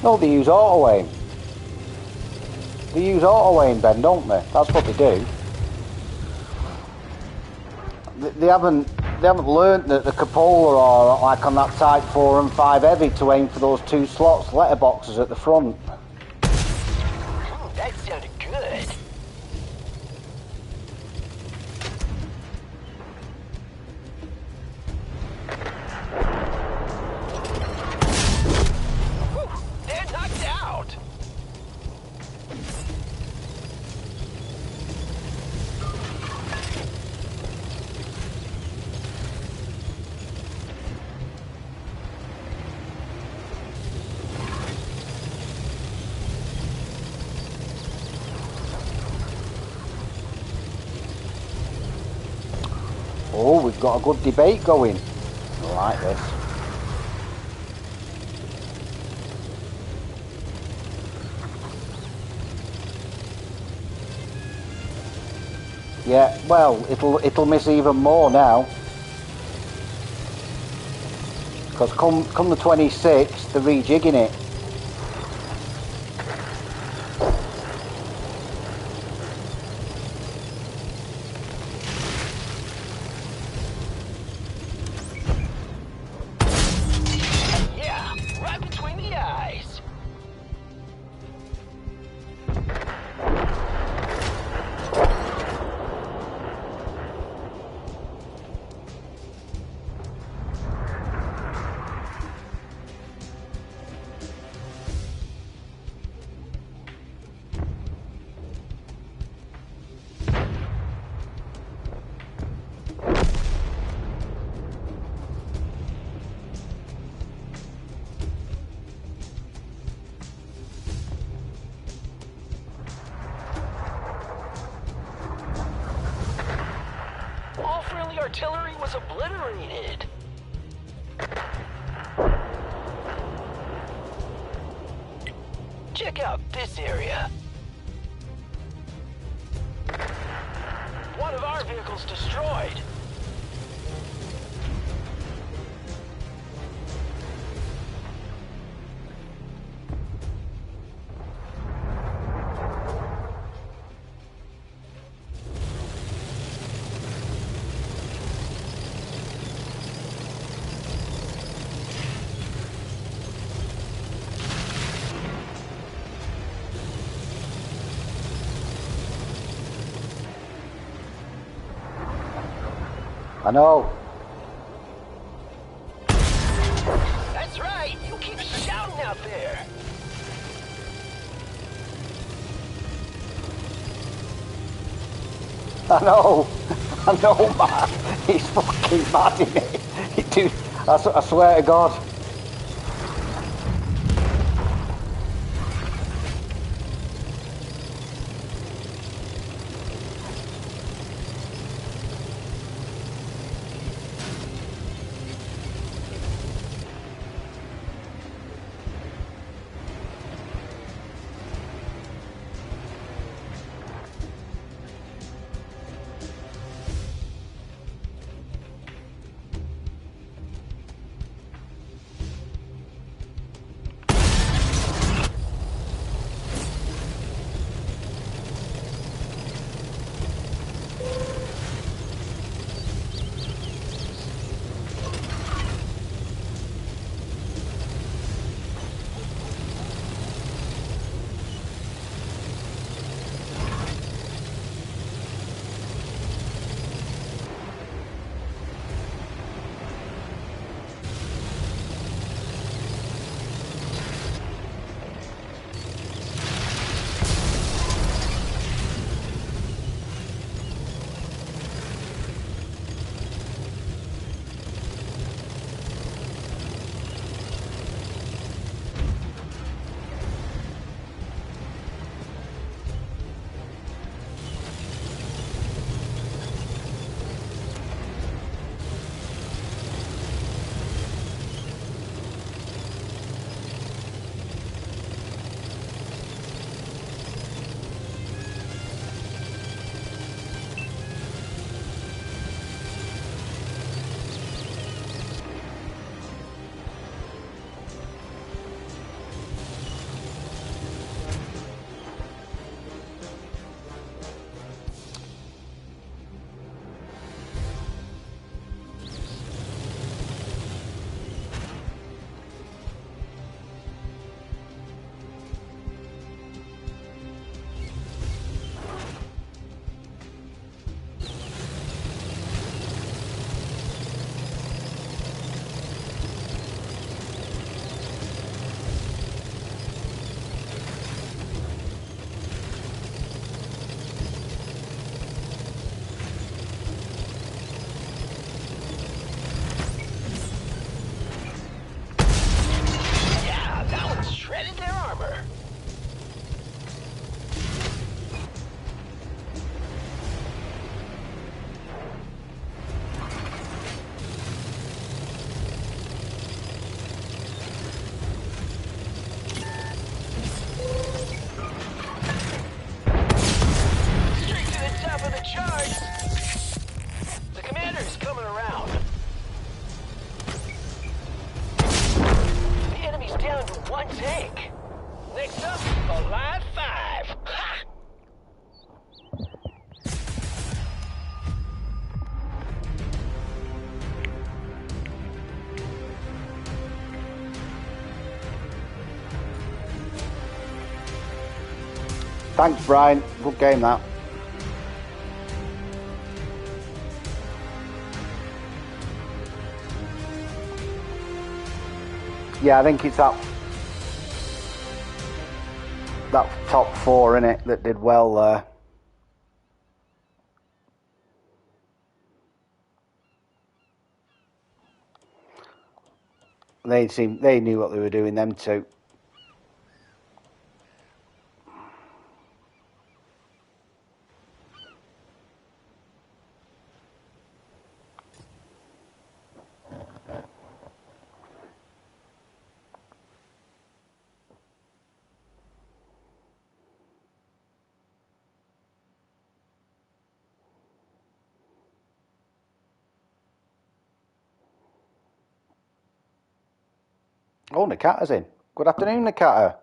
No, they use auto aim. They use auto aim, Ben, don't they? That's what they do. They haven't learnt that the cupola are like on that Type 4 and 5 heavy to aim for those 2 slots letterboxes at the front. That sounded good. Whew, they're knocked out. Oh, we've got a good debate going. I like this. Yeah, well, it'll miss even more now. Because come the 26th, they're rejigging it. Yeah, right between the eyes. All friendly artillery was obliterated. Check out this area. One of our vehicles destroyed. I know. That's right. You keep shouting out there. I know. I know, man. He's fucking mad in it. Dude, I swear to God. Thanks, Brian. Good game, that. Yeah, I think it's that top four, innit, that did well there. They knew what they were doing, them two. Oh, Nakata's in. Good afternoon, Nakata.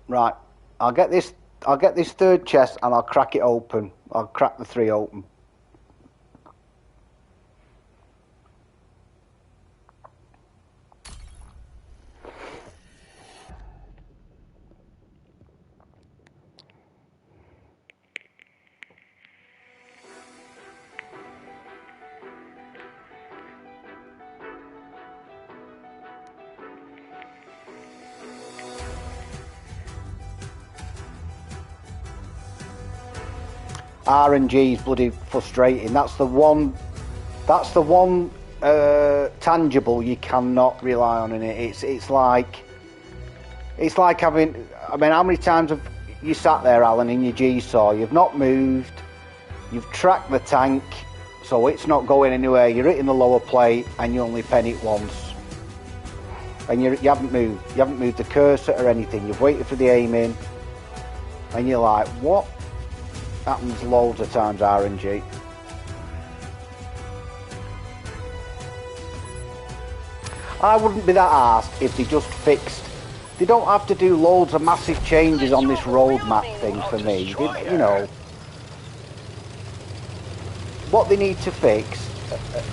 Right, I'll get this third chest and I'll crack it open. I'll crack the 3 open. RNG is bloody frustrating. That's the one tangible you cannot rely on in it. It's like having. I mean, how many times have you sat there, Alan, in your G-saw? You've not moved. You've tracked the tank, so it's not going anywhere. You're hitting the lower plate, and you only pen it once, and you haven't moved. You haven't moved the cursor or anything. You've waited for the aim in, and you're like, what? Happens loads of times, RNG. I wouldn't be that arsed if they just fixed. They don't have to do loads of massive changes on this roadmap thing for me. You know, what they need to fix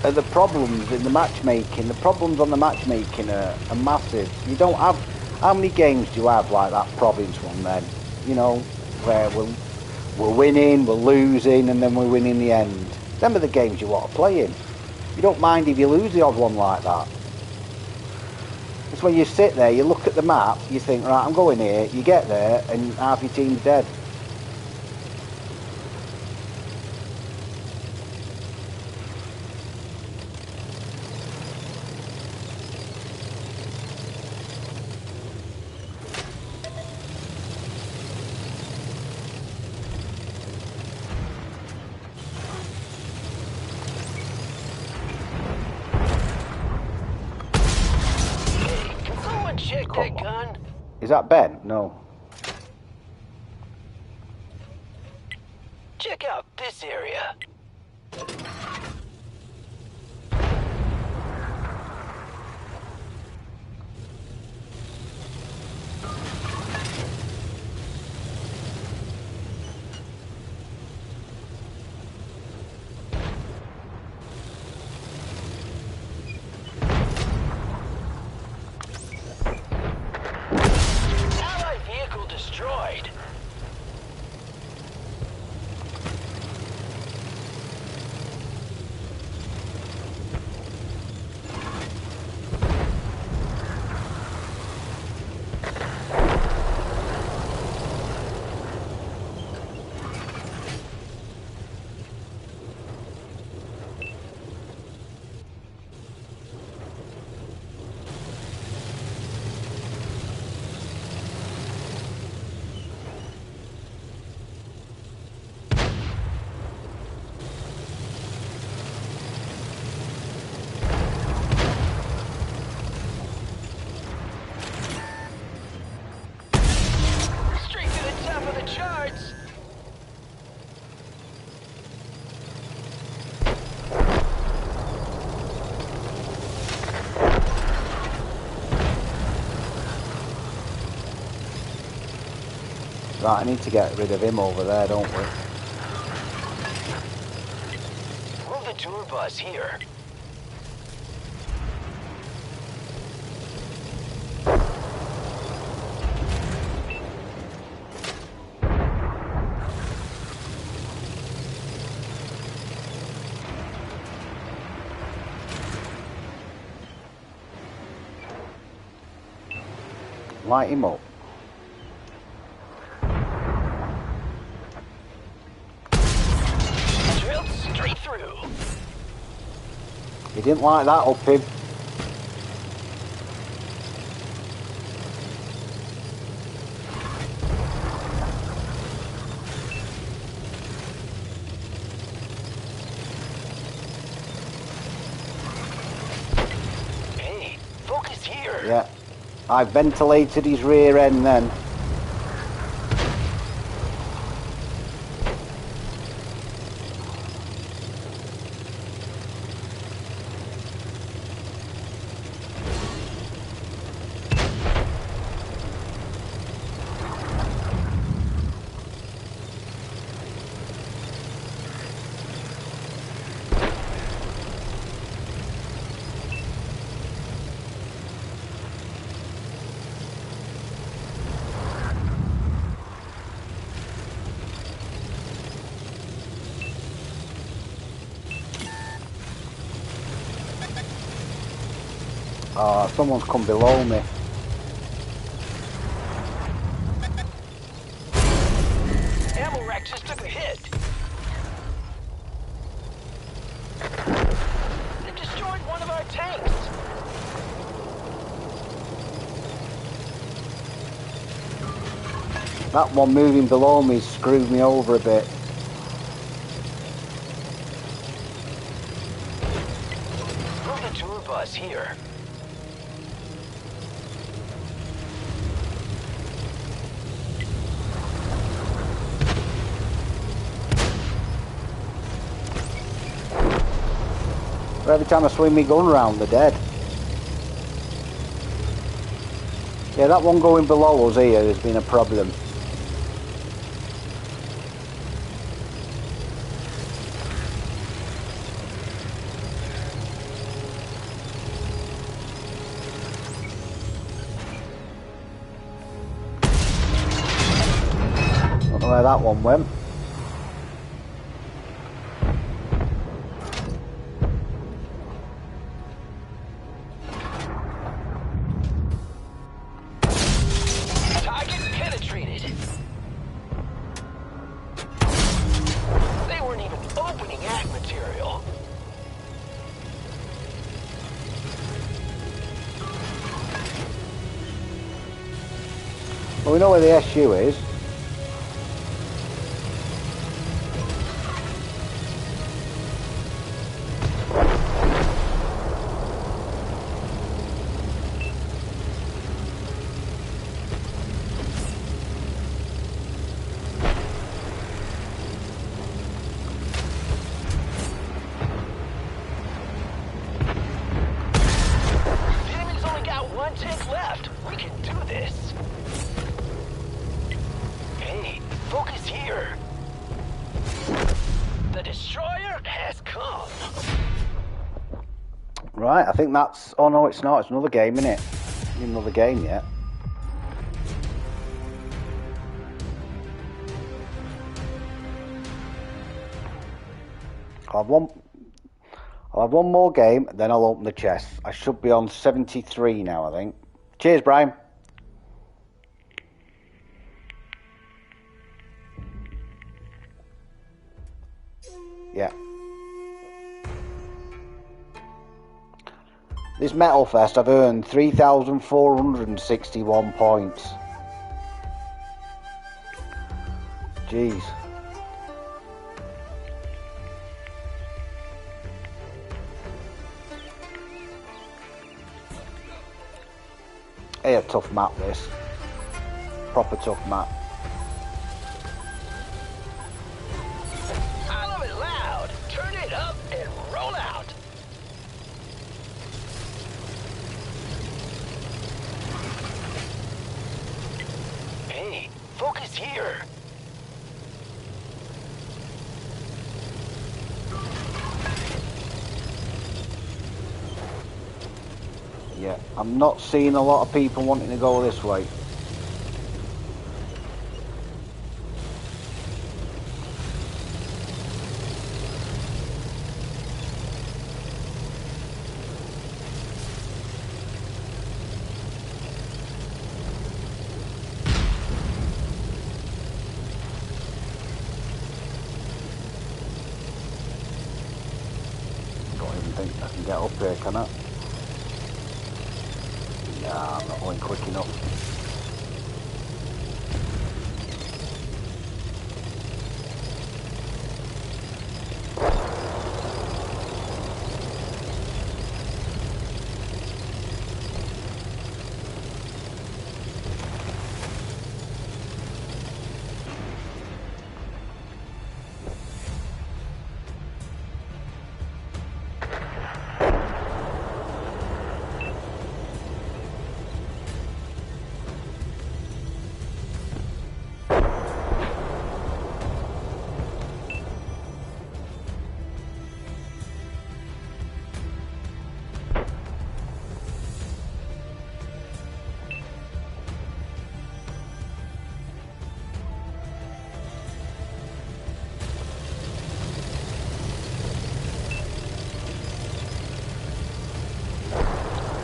are the problems in the matchmaking. The problems on the matchmaking are massive. You don't have. How many games do you have like that province one then? You know, where we're winning, we're losing, and then we win in the end. Them are the games you want to play in. You don't mind if you lose the odd one like that. It's when you sit there, you look at the map, you think, right, I'm going here, you get there, and half your team's dead. That gun? Is that Ben? No. Check out this area. Destroyed. Right, I need to get rid of him over there, don't we? Move the tour bus here. Light him up. Drilled straight through. He didn't like that up him. Hey, focus here. Yeah. I ventilated his rear end then. Oh, someone's come below me. Ammo rack just took a hit. They destroyed one of our tanks. That one moving below me screwed me over a bit. Move the tour bus here. Every time I swing my gun round, they're dead. Yeah, that one going below us here has been a problem. Don't know where that one went. Well, we know where the SU is. The enemy's only got one tank left. We can do this. Hey, focus here. The destroyer has come. Right, I think that's... Oh no, it's not. It's another game, innit? Not another game yet. I'll have one more game, then I'll open the chest. I should be on 73 now, I think. Cheers, Brian. Yeah. This Metal Fest, I've earned 3,461 points. Jeez. Hey, a tough map, this. Proper tough map. I love it loud. Turn it up and roll out. Hey, focus here. Yeah, I'm not seeing a lot of people wanting to go this way. Don't even think I can get up here, can I? Nah, I'm not going quick enough.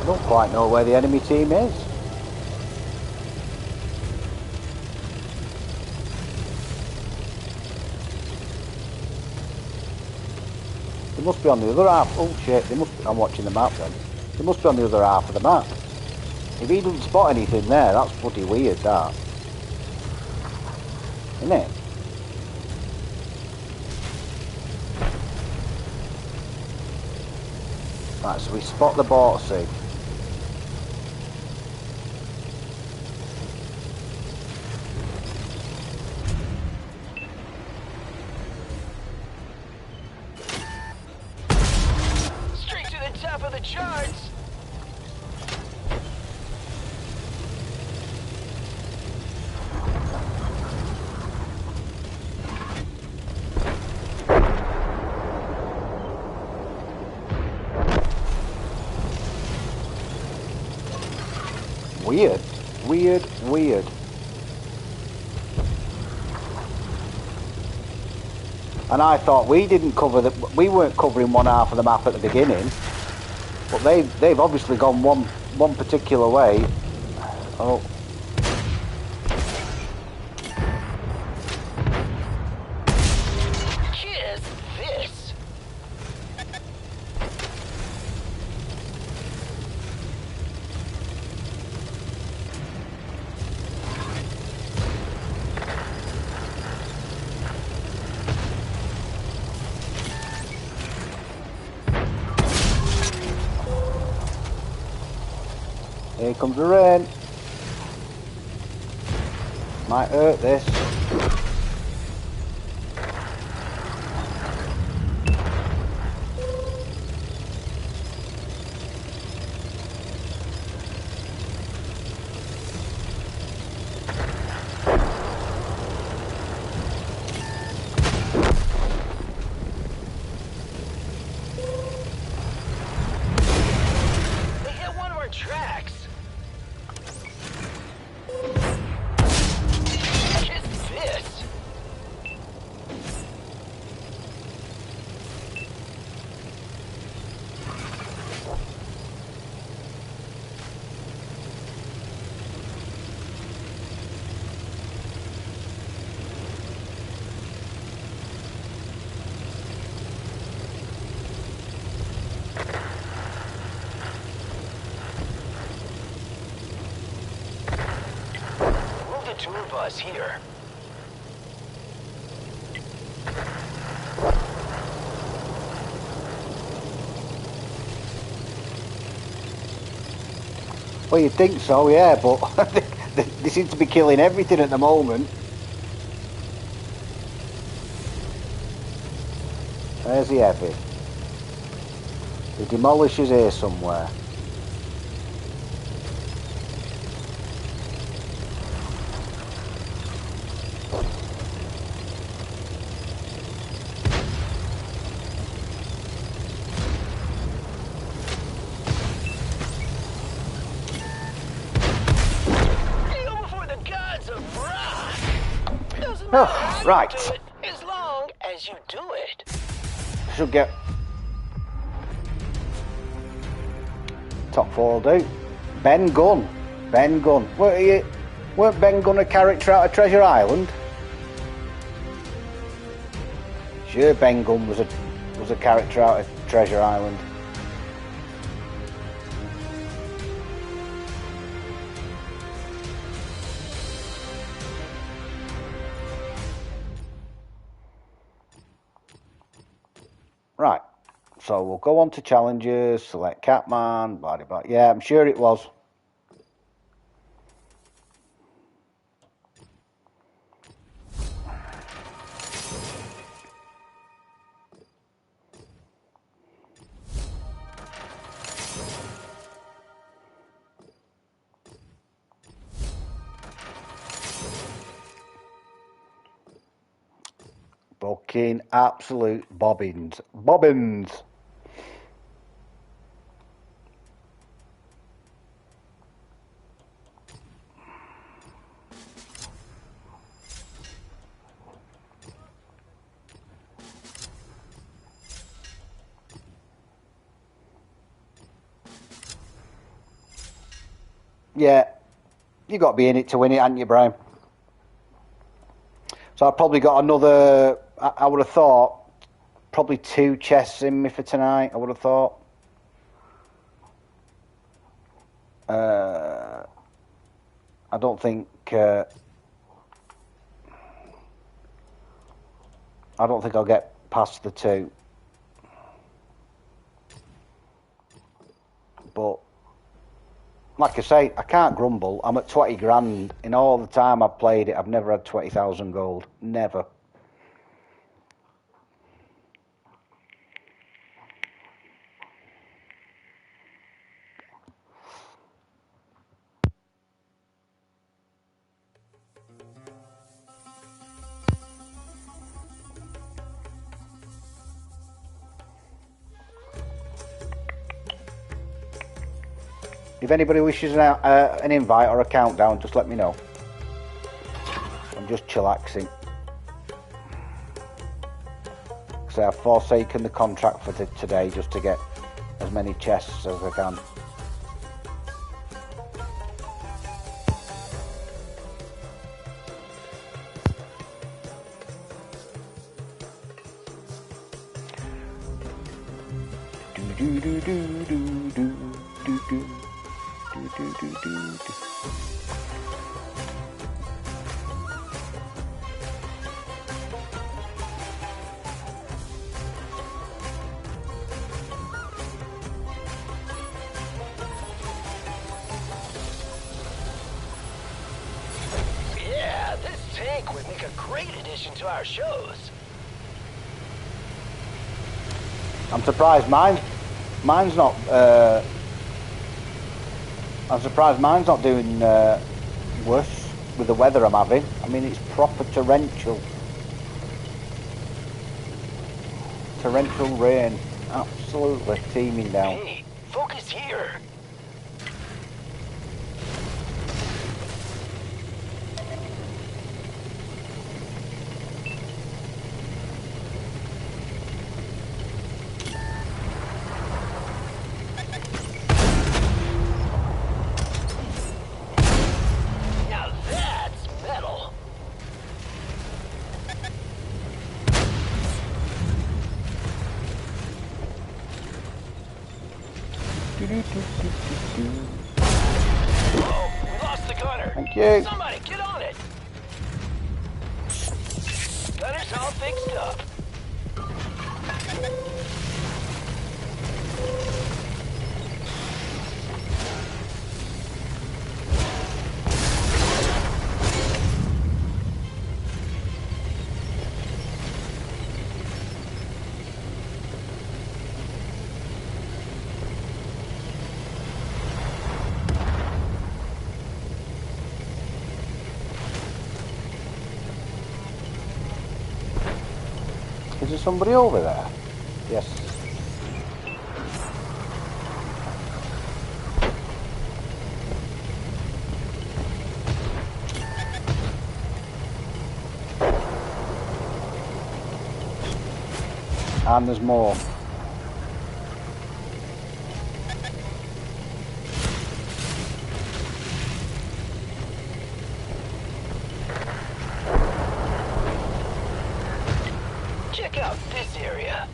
I don't quite know where the enemy team is. They must be on the other half. Oh shit, they must be, I'm watching the map then. They must be on the other half of the map. If he doesn't spot anything there, that's bloody weird, that. Isn't it? Right, so we spot the boat, see. Straight to the top of the charts. Weird. Weird, weird. And I thought we didn't cover the, we weren't covering one half of the map at the beginning, but they've obviously gone one particular way. Oh, Kiss this. here comes the rain. Might hurt this. They hit one of our tracks. Kiss this. Move the tour bus here. Well, you'd think so, yeah, but they seem to be killing everything at the moment. There's the heavy. The demolisher's here somewhere. Oh, right. Do it as long as you do it. Should get top 4 will do. Ben Gunn. Ben Gunn. Weren't Ben Gunn a character out of Treasure Island? Sure, Ben Gunn was a character out of Treasure Island. Right, so we'll go on to challenges, select Catman, blah, blah, blah. Yeah, I'm sure it was. Fucking absolute bobbins. Bobbins! Yeah, you got to be in it to win it, haven't you, Brian? So I've probably got another, I would have thought, probably 2 chests in me for tonight, I would have thought. I don't think I'll get past the 2. But like I say, I can't grumble. I'm at 20 grand. In all the time I've played it, I've never had 20,000 gold. Never. If anybody wishes an invite or a countdown, just let me know. I'm just chillaxing. So I've forsaken the contract for today just to get as many chests as I can. Do do do do do do do do. Yeah, this tank would make a great addition to our shows. I'm surprised mine's not. I'm surprised mine's not doing worse with the weather I'm having. I mean, it's proper torrential rain, absolutely teeming down. Hey, focus here. Now that's metal. Oh, we lost the gunner. Thank you. Somebody get on it. Gunner's all fixed up. Is there somebody over there? Yes. And there's more. Check out this area.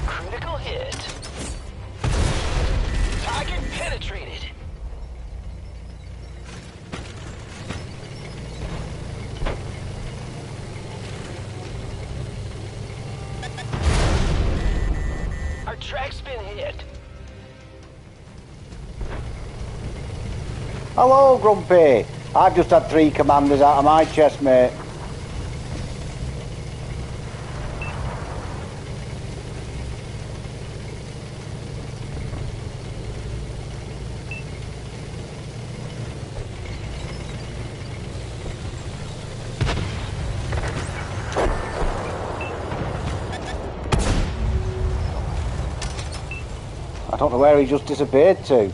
Critical hit. Target penetrated. Our track's been hit. Hello, Grumpy. I've just had 3 commanders out of my chest, mate. I don't know where he just disappeared to.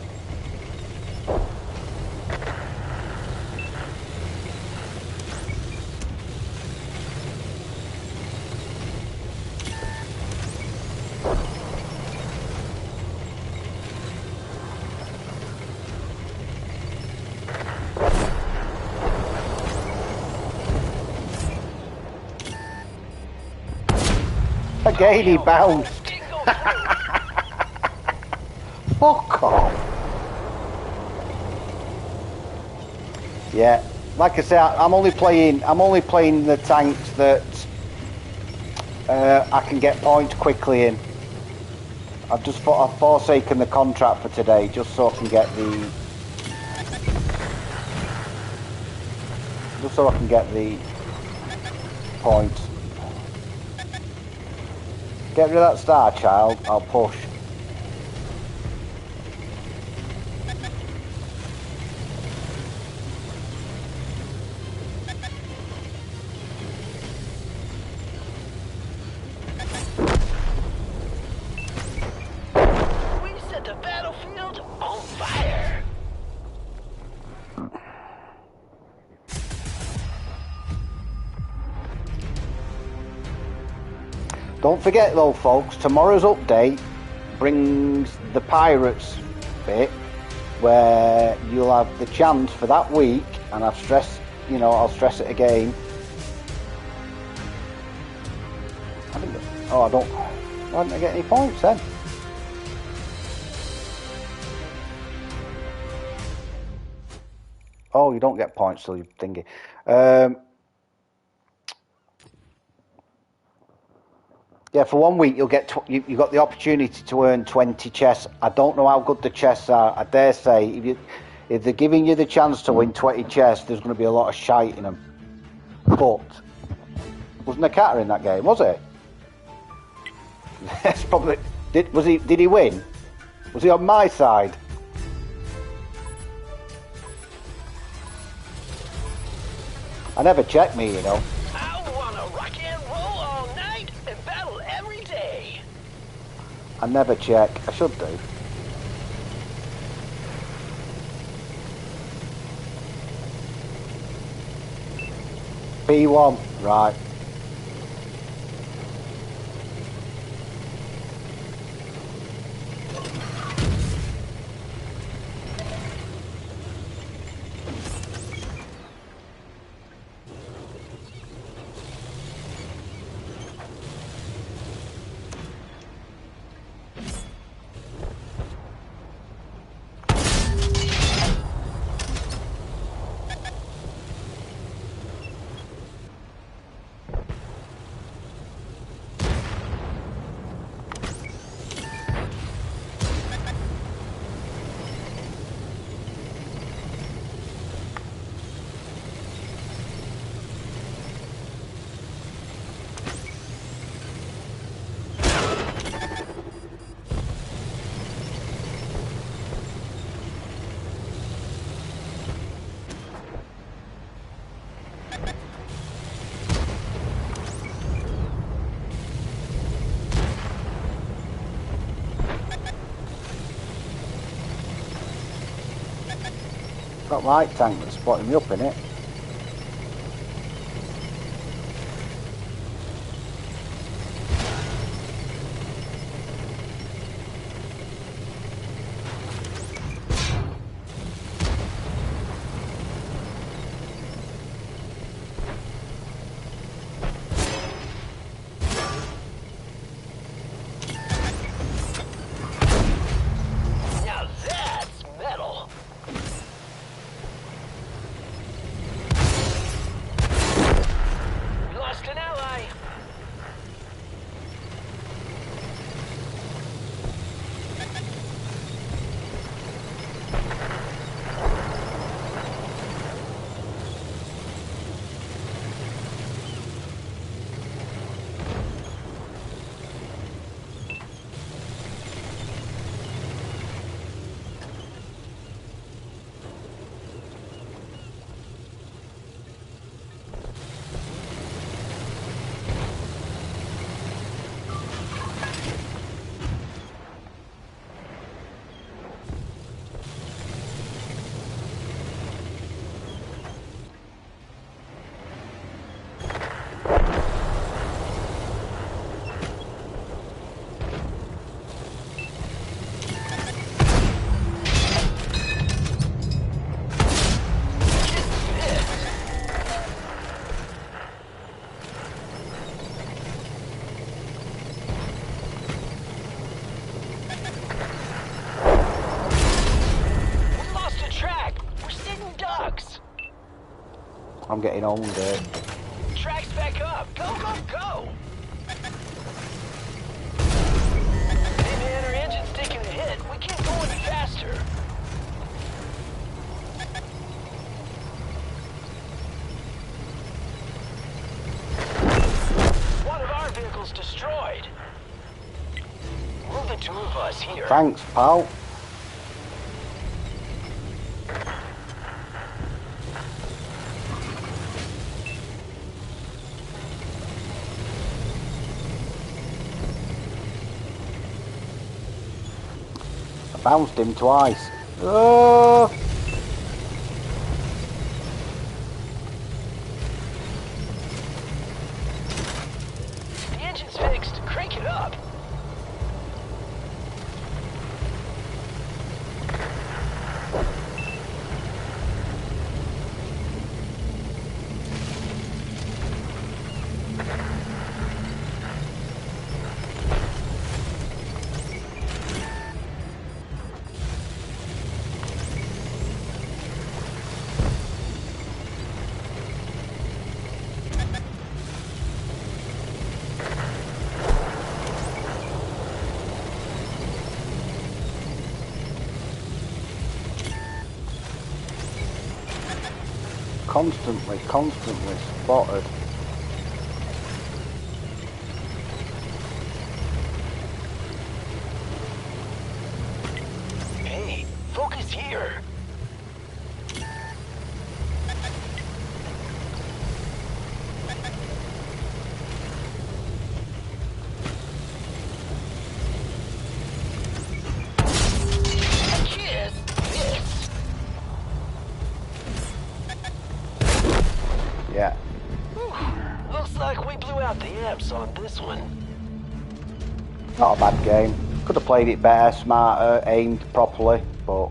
Again, he bounced. Fuck off. Yeah, like I say, I'm only playing the tanks that I can get points quickly in. I've forsaken the contract for today just so I can get the points. Get rid of that star child, I'll push. We set the battlefield on fire. Don't forget though, folks, tomorrow's update brings the pirates bit where you'll have the chance for that week, and I'll stress it again. Why didn't I get any points then? Oh, you don't get points till you thingy. Yeah, for 1 week you'll get you've got the opportunity to earn 20 chests. I don't know how good the chests are. I dare say if they're giving you the chance to win 20 chests, there's going to be a lot of shite in them. But wasn't a catter in that game, was it? That's probably. Did he win? Was he on my side? I never check me, you know. I wanna rock and roll all night and battle every day. I never check. I should do. P1, right. Got light tank that's spotting me up in it. Now that's metal. We lost an ally. I'm getting owned here. Tracks back up. Go, go, go. Hey man, our engine's taking a hit. We can't go any faster. One of our vehicles destroyed. Move the two of us here. Thanks, pal. Bounced him twice. Oh! The engine's fixed. Crank it up. Constantly spotted. Hey, focus here. Kiss this. Yeah. Looks like we blew out the amps on this one. Not a bad game. Could have played it better, smarter, aimed properly, but...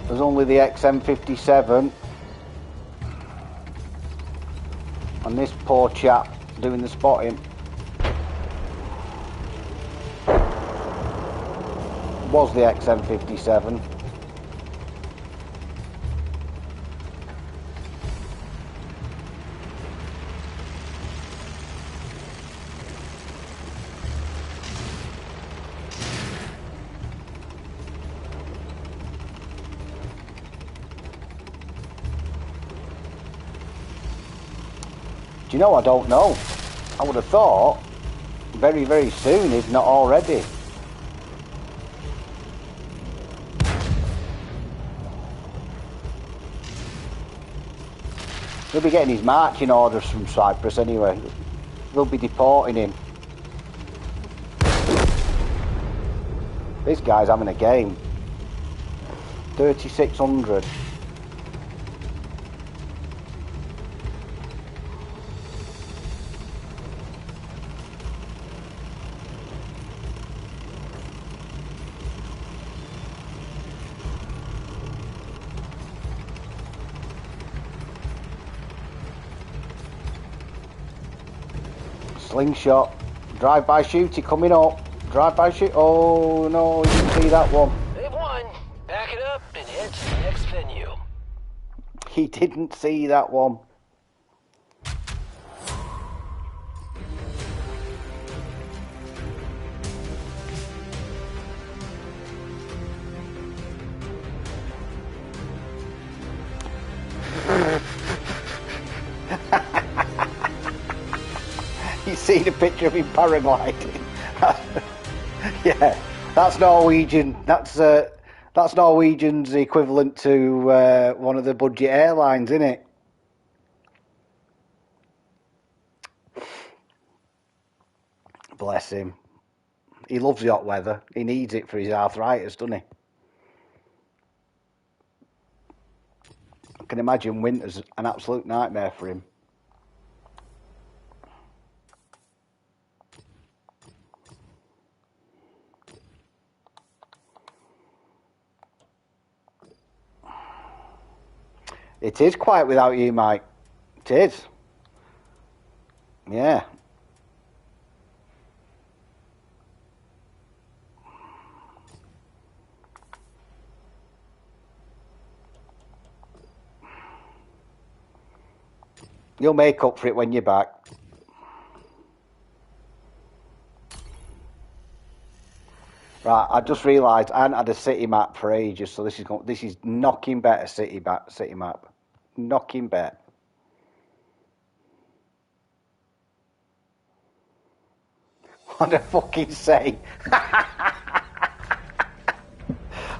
There's only the XM57 and this poor chap doing the spotting. Was the XM57. Do you know, I don't know. I would have thought very, very soon, if not already. He'll be getting his marching orders from Cyprus anyway. They'll be deporting him. This guy's having a game. 3,600. Slingshot. Drive-by shooty coming up. Drive-by shoot. Oh no, you didn't see that one. They've won. Back it up and head to the next venue. He didn't see that one. You seen a picture of him paragliding? Yeah, that's Norwegian. That's Norwegian's equivalent to one of the budget airlines, isn't it? Bless him. He loves the hot weather. He needs it for his arthritis, doesn't he? I can imagine winter's an absolute nightmare for him. It is quiet without you, Mike. It is. Yeah. You'll make up for it when you're back. Right, I just realised I hadn't had a city map for ages, so this is knocking better city map. Knocking bet. What did I fucking say?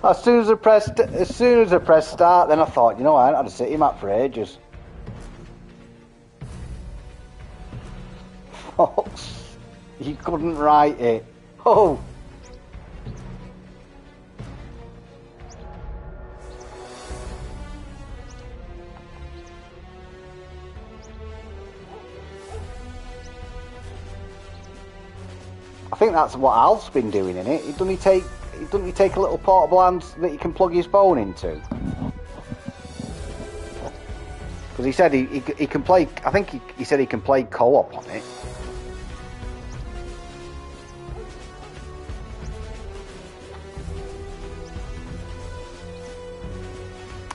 As soon as I pressed start, then I thought, you know, I hadn't had a city map for ages. Folks, you couldn't write it. Oh. I think that's what Al's been doing in it. Doesn't he take a little portable hand that you can plug his phone into? Because he said he can play. I think he said he can play co-op on it.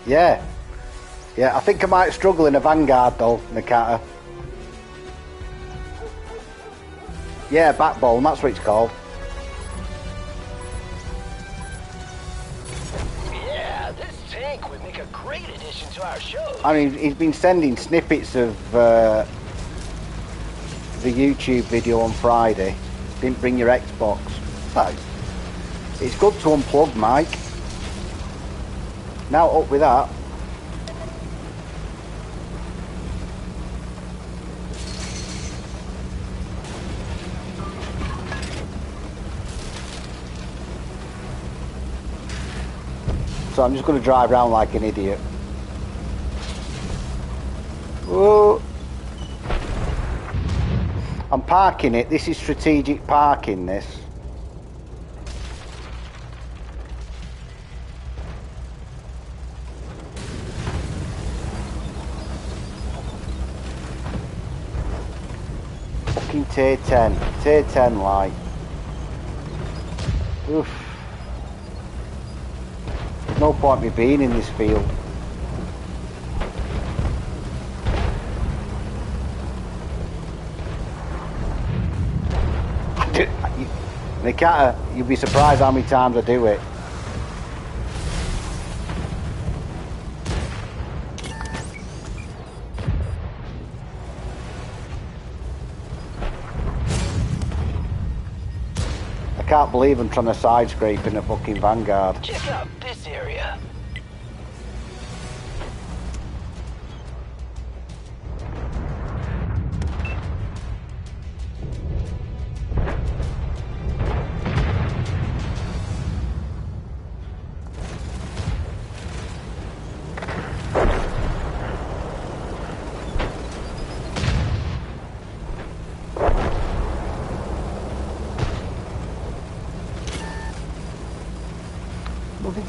Yeah, I think I might struggle in a Vanguard though, Nakata. Yeah, Backbone, that's what it's called. Yeah, this tank would make a great addition to our show. I mean, he's been sending snippets of the YouTube video on Friday. Didn't bring your Xbox. No. It's good to unplug, Mike. Now up with that. So I'm just going to drive around like an idiot. Whoa. I'm parking it. This is strategic parking, this. Fucking tier 10. Tier 10 light. Oof. There's no point me being in this field. Nikata, you'll be surprised how many times I do it. I can't believe I'm trying to side scrape in a fucking Vanguard. Check out this area.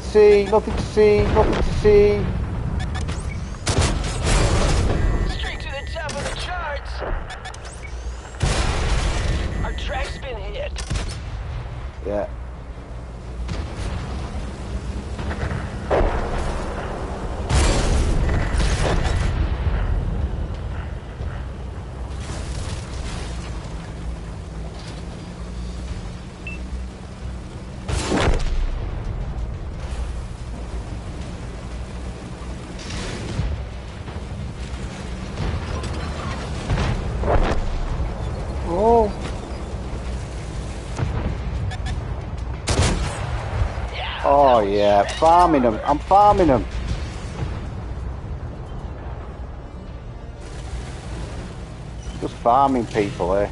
to see, nothing to see, nothing to see. Straight to the top of the charts. Our track's been hit. Yeah. Oh. Oh yeah, farming them. I'm farming them. Just farming people, eh?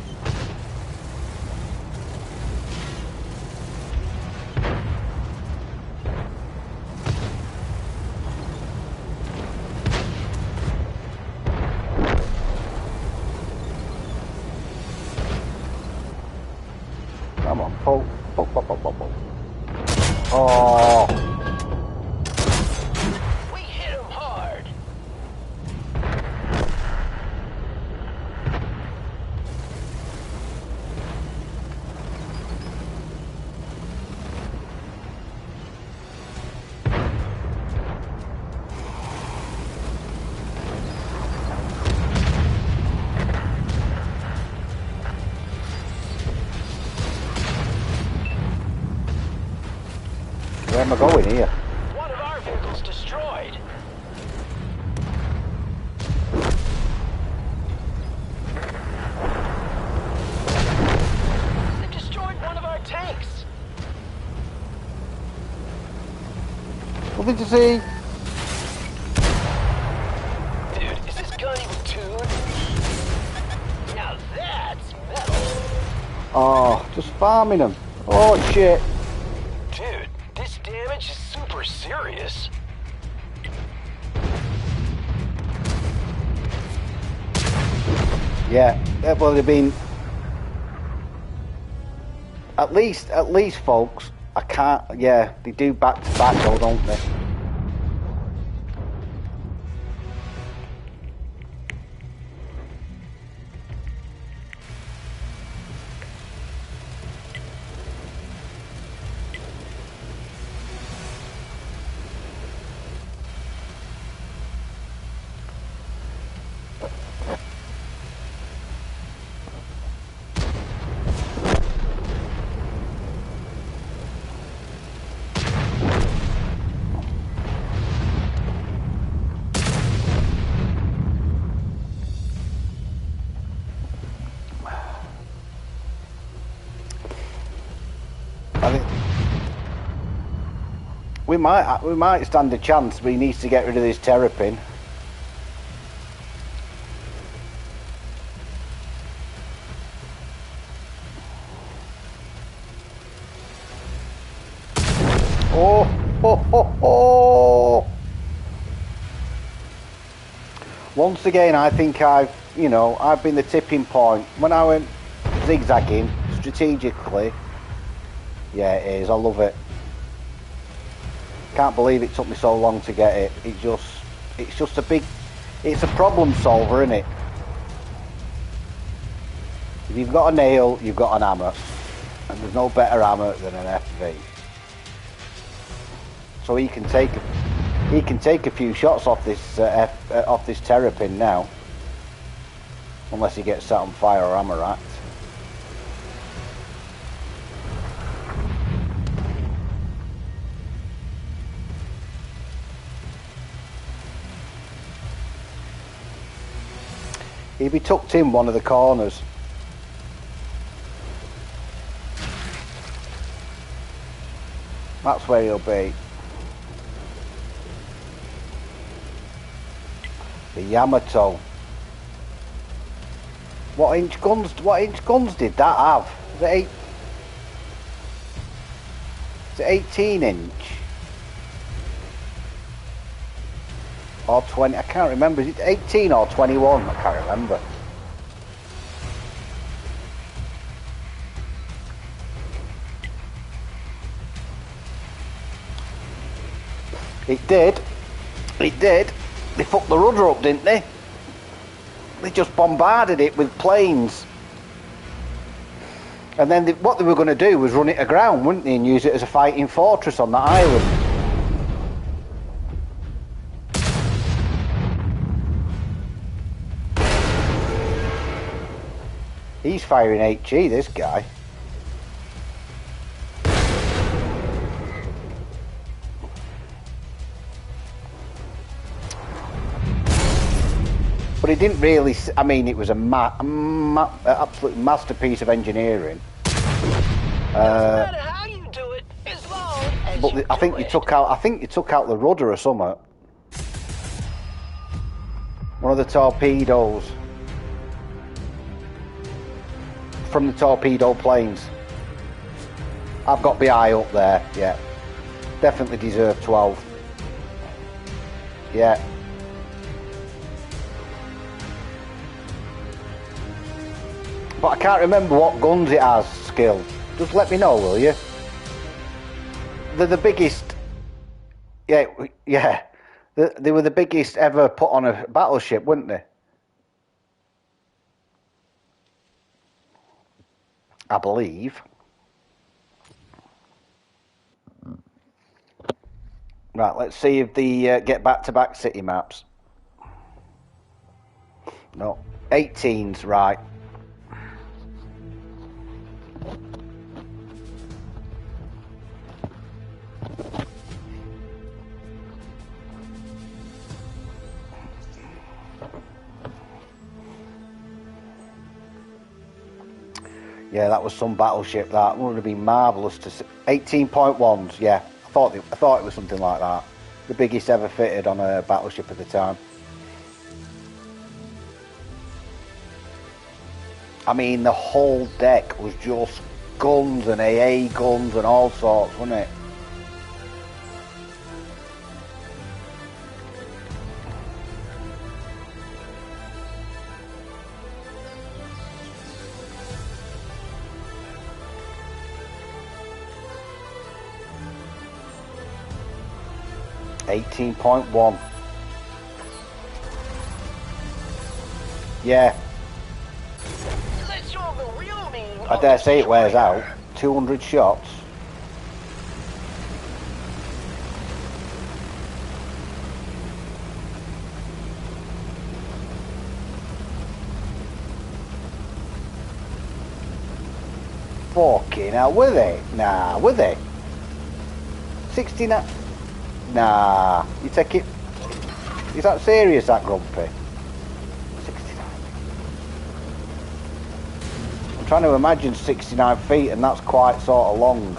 Come on, poke, poke, poke, poke, poke, poke. Oh. We hit him hard. Where am I going here? One of our vehicles destroyed. They destroyed one of our tanks. Nothing to see. Dude, is this gun even tuned? Now that's metal. Oh, just farming them. Oh shit. Dude, this damage is super serious. Yeah, well they've been. At least, folks. I can't. Yeah, they do back to back, though, don't they? I think we might stand a chance, but he needs to get rid of this terrapin. Oh, ho, ho, ho. Once again, I think I've been the tipping point. When I went zigzagging strategically, yeah, it is. I love it. Can't believe it took me so long to get it. It's just it's a problem solver, isn't it? If you've got a nail, you've got an hammer, and there's no better hammer than an FV. So he can take a few shots off this terrapin now, unless he gets set on fire or hammer racked. He'd be tucked in one of the corners. That's where he'll be. The Yamato. What inch guns did that have? Is it 18 inch? Or 20, I can't remember. Is it 18 or 21? I can't remember. It did. It did. They fucked the rudder up, didn't they? They just bombarded it with planes. And then what they were going to do was run it aground, wouldn't they, and use it as a fighting fortress on that island. He's firing HE, this guy. But it didn't really, I mean, it was an absolute masterpiece of engineering. Doesn't matter how you do it, as long as But I think you took out the rudder or something. One of the torpedoes from the torpedo planes. I've got BI up there, yeah. Definitely deserve 12. Yeah. But I can't remember what guns it has, skill. Just let me know, will you? They're the biggest... Yeah. They were the biggest ever put on a battleship, weren't they? I believe. Right, let's see if they get back-to-back city maps. No. 18's right. Yeah, that was some battleship. That would have been marvellous to see. 18.1s, yeah. I thought it was something like that. The biggest ever fitted on a battleship at the time. I mean, the whole deck was just guns and AA guns and all sorts, wasn't it? .1. Yeah. Let's show the real meaning I dare say it wears out. 200 shots. Fucking hell, were they? Nah, were they? 69. Nah, you take it. Is that serious, that Grumpy? 69. I'm trying to imagine 69 feet, and that's quite sort of long.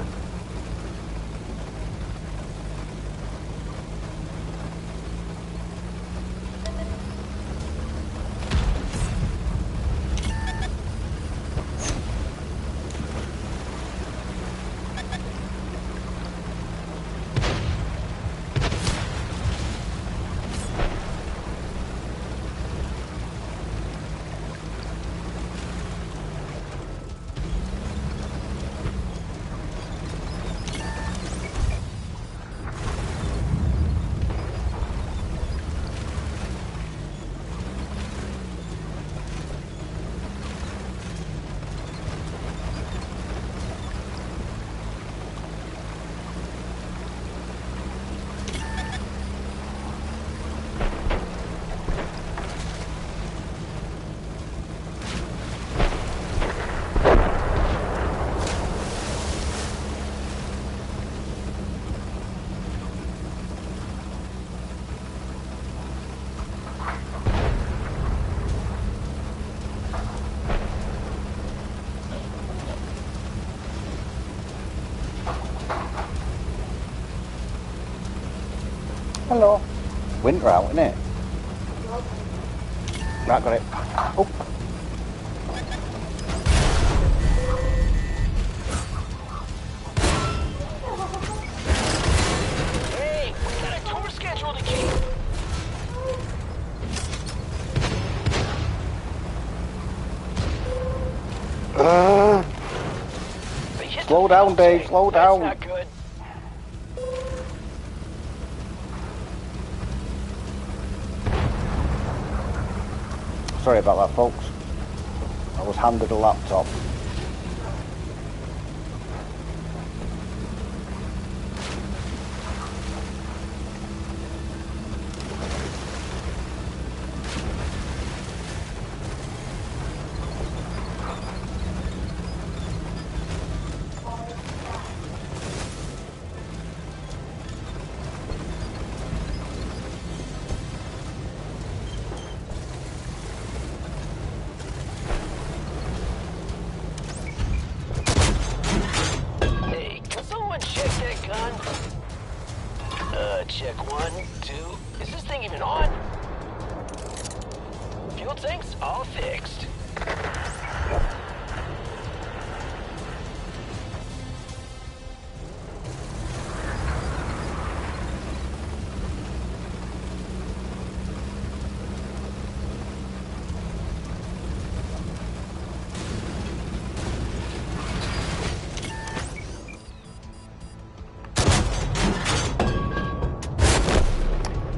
Hello. Winter out, isn't it? Right, got it. Oh. Hey, we got a tour schedule to keep. Slow down, Dave. Slow down. That's not good. Sorry about that, folks. I was handed a laptop. Hey, can someone check that gun? Check 1, 2. Is this thing even on? Fuel tanks all fixed.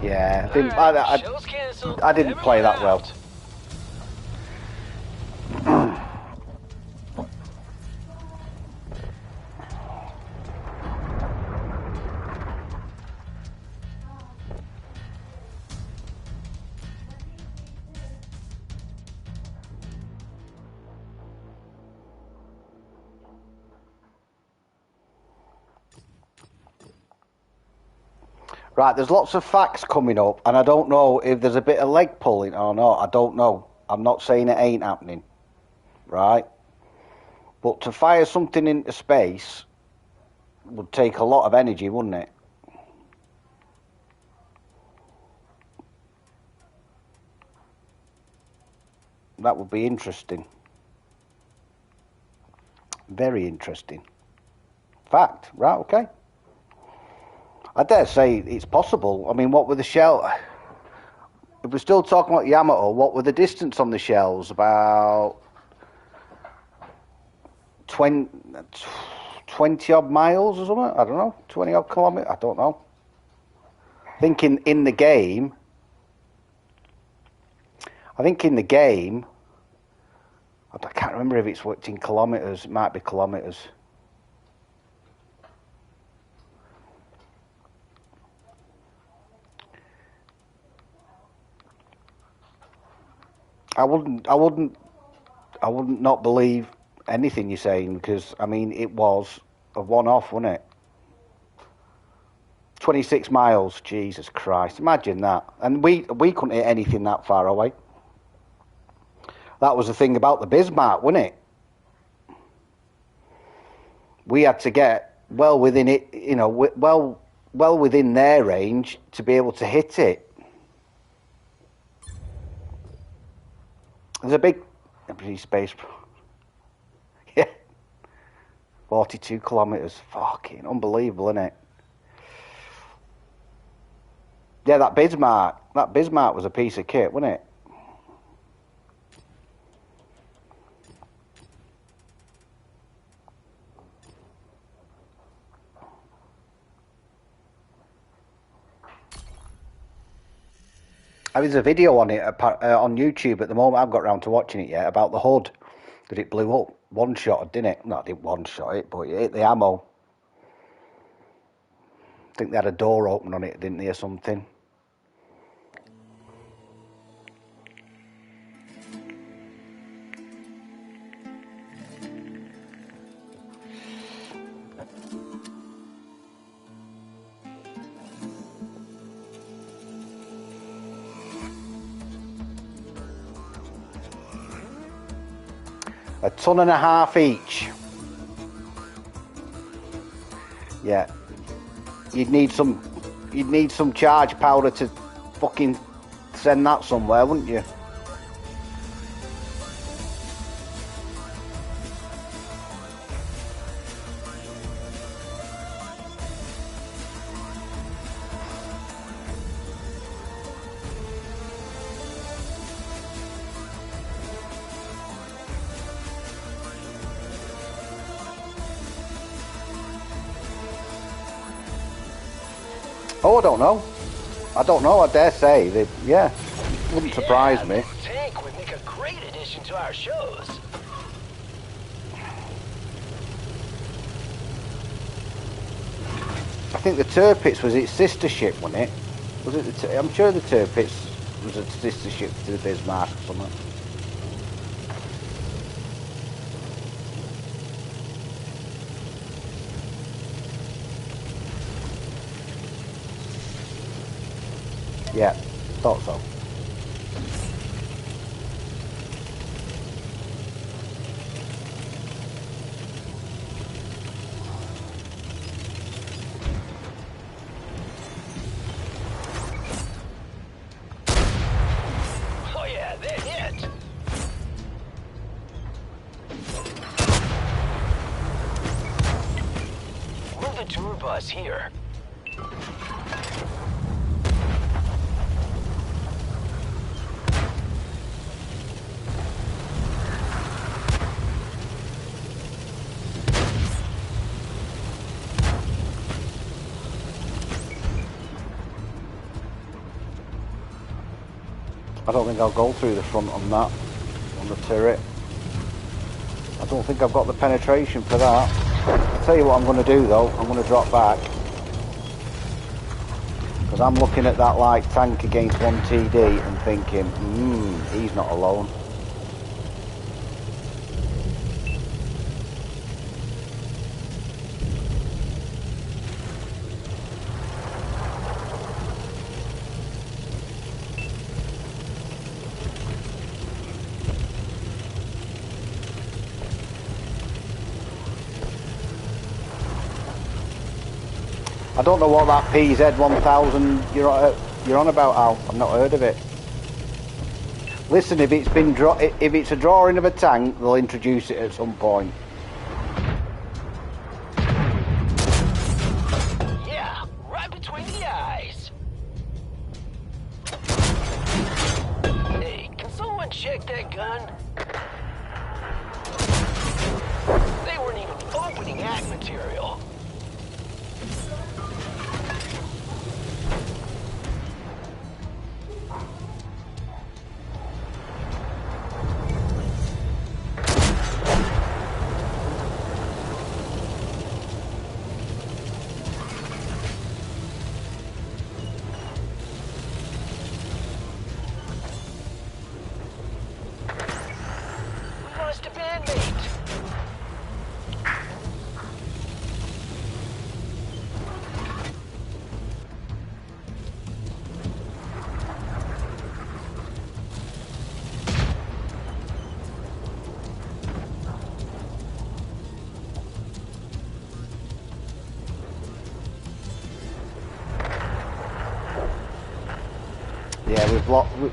Yeah, Show's canceled. I didn't play Everyone that well. out. Right, there's lots of facts coming up, and I don't know if there's a bit of leg pulling or not. I don't know. I'm not saying it ain't happening, right? But to fire something into space would take a lot of energy, wouldn't it? That would be interesting. Very interesting. Fact, right, okay. I dare say it's possible. I mean, what were the shell... If we're still talking about Yamato, what were the distance on the shells? About 20 odd miles or something? I don't know. 20 odd kilometres? I don't know. I think in the game... I can't remember if it's in kilometres. It might be kilometres. I wouldn't not believe anything you're saying, because I mean it was a one-off, wasn't it? 26 miles, Jesus Christ! Imagine that. And we couldn't hit anything that far away. That was the thing about the Bismarck, wasn't it? We had to get well within it, you know, well within their range to be able to hit it. There's a big space. Yeah. 42 kilometres. Fucking unbelievable, isn't it? Yeah, that Bismarck was a piece of kit, wasn't it? There's a video on it on YouTube at the moment. I've got round to watching it yet, about the hood, that it blew up. One shot, didn't it? No, it didn't one shot it, but it hit the ammo. I think they had a door open on it, didn't they, or something? A 1.5 tons each. Yeah. You'd need some charge powder to fucking send that somewhere, wouldn't you? Oh, I don't know. I dare say that. Yeah, wouldn't surprise me. This tank would make a to our shows. I think the Tirpitz was its sister ship, wasn't it? Was it? I'm sure the Tirpitz was a sister ship to the Bismarck or something. Yeah, thought so. Oh yeah, they hit. Move the tour bus here. I don't think I'll go through the front on that, on the turret. I don't think I've got the penetration for that. I'll tell you what I'm going to do though, I'm going to drop back. Because I'm looking at that light tank against 1TD and thinking, he's not alone. I don't know what that PZ-1000 you're on about, Al. I've not heard of it. Listen, if it's a drawing of a tank, they'll introduce it at some point. Yeah, right between the eyes. Hey, can someone check that gun? They weren't even opening act material. Lost a bandmate. Yeah,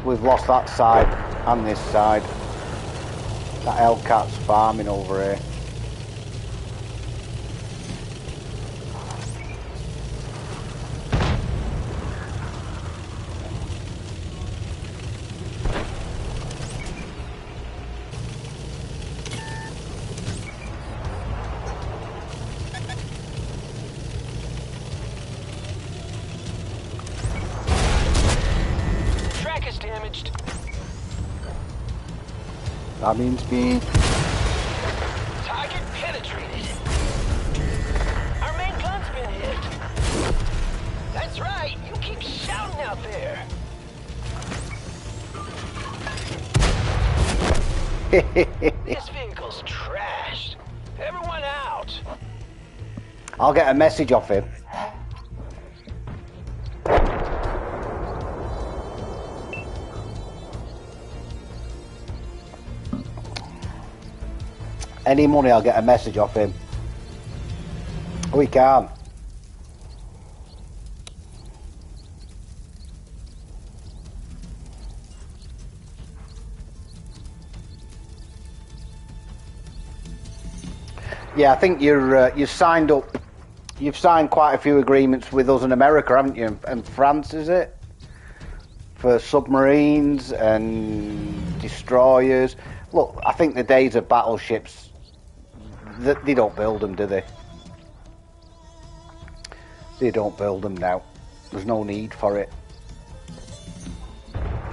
we've lost that side and this side. That Hellcat's farming over here. Track is damaged. That means speed. Target penetrated. Our main gun's been hit. That's right. You keep shouting out there. This vehicle's trashed. Everyone out. I'll get a message off him. Any money, I'll get a message off him. We can. Yeah, I think you've signed up. You've signed quite a few agreements with us in America, haven't you? And France, is it? For submarines and destroyers. Look, I think the days of battleships, they don't build them, do they? They don't build them now. There's no need for it.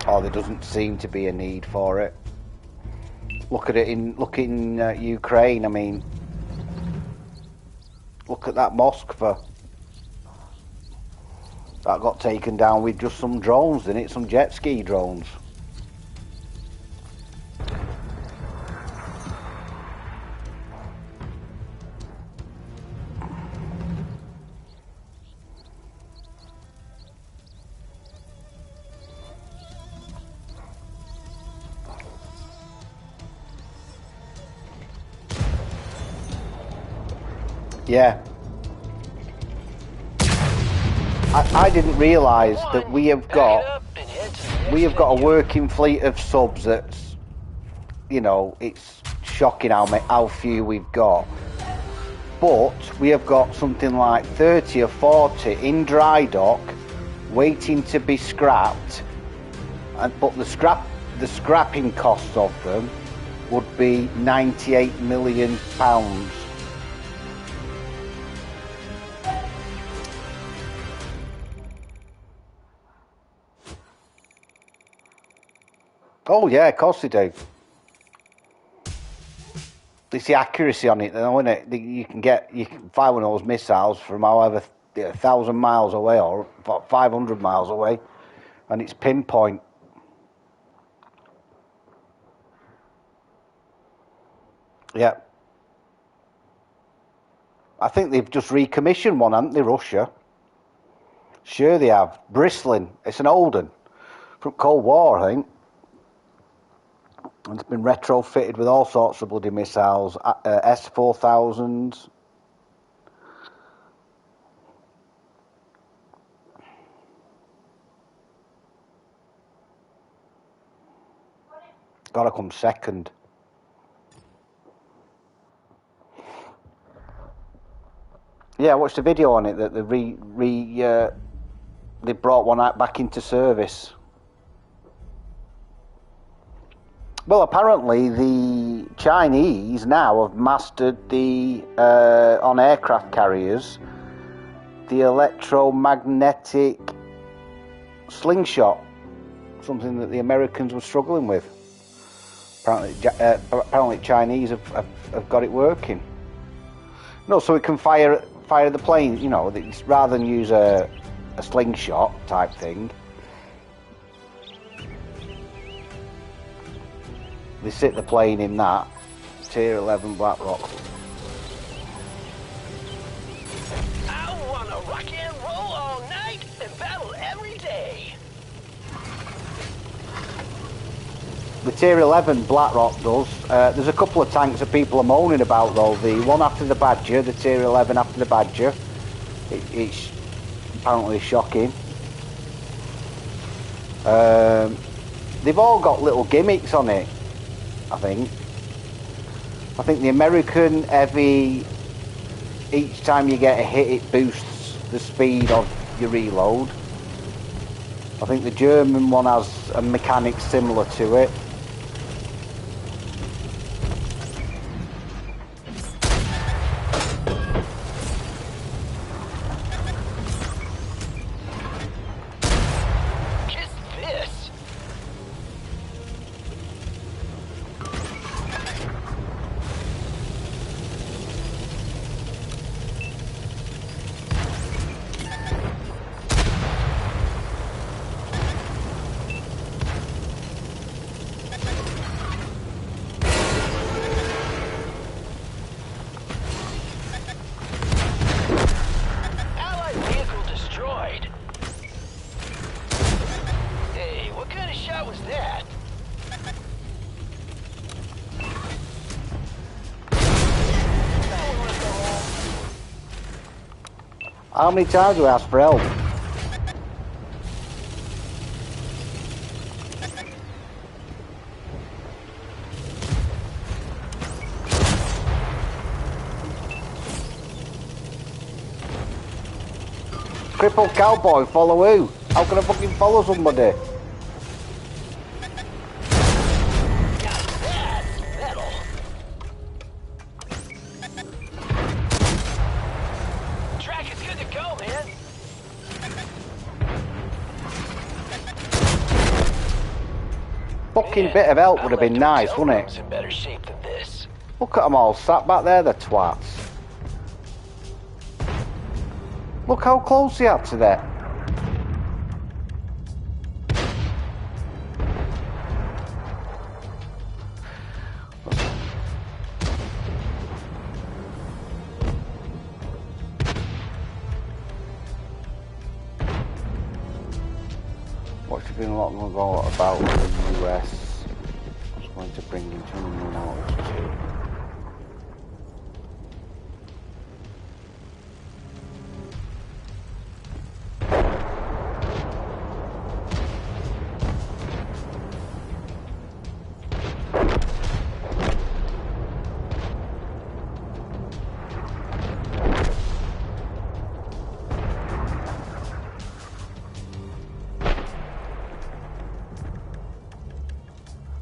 Or there doesn't seem to be a need for it. Look at it in Ukraine. I mean, look at that mosque that got taken down with just some drones in it, some jet ski drones. Yeah. I didn't realise that we have got a working fleet of subs that's, you know, it's shocking how few we've got. But we have got something like 30 or 40 in dry dock waiting to be scrapped, but the scrapping cost of them would be £98 million. Oh yeah, of course they do. It's the accuracy on it, though, isn't it? You can fire one of those missiles from however 1,000 miles away or 500 miles away, and it's pinpoint. Yeah. I think they've just recommissioned one, haven't they, Russia? Sure they have. Bristling. It's an old one from Cold War, I think. It's been retrofitted with all sorts of bloody missiles, S-4000s. Gotta come second. Yeah, I watched a video on it that they brought one out back into service. Well, apparently the Chinese now have mastered the on aircraft carriers the electromagnetic slingshot, something that the Americans were struggling with. Apparently Chinese have got it working. No, so it can fire the plane. You know, rather than use a slingshot type thing. They sit the plane in that Tier 11 Blackrock. I wanna rock and roll all night and battle every day. The Tier 11 Blackrock does. There's a couple of tanks that people are moaning about though. The one after the Badger, the Tier 11 after the Badger, it's apparently shocking. They've all got little gimmicks on it. I think the American heavy, each time you get a hit it boosts the speed of your reload. I think the German one has a mechanic similar to it. How many times do I ask for help? CrippledCowboy, follow who? How can I fucking follow somebody? fucking Man, bit of help I would have been left nice, hotel wouldn't rooms it? in better shape than this. Look at them all sat back there, the twats. Look how close they are to that. What's been a lot more about the US? I was going to bring in 2 new notice too.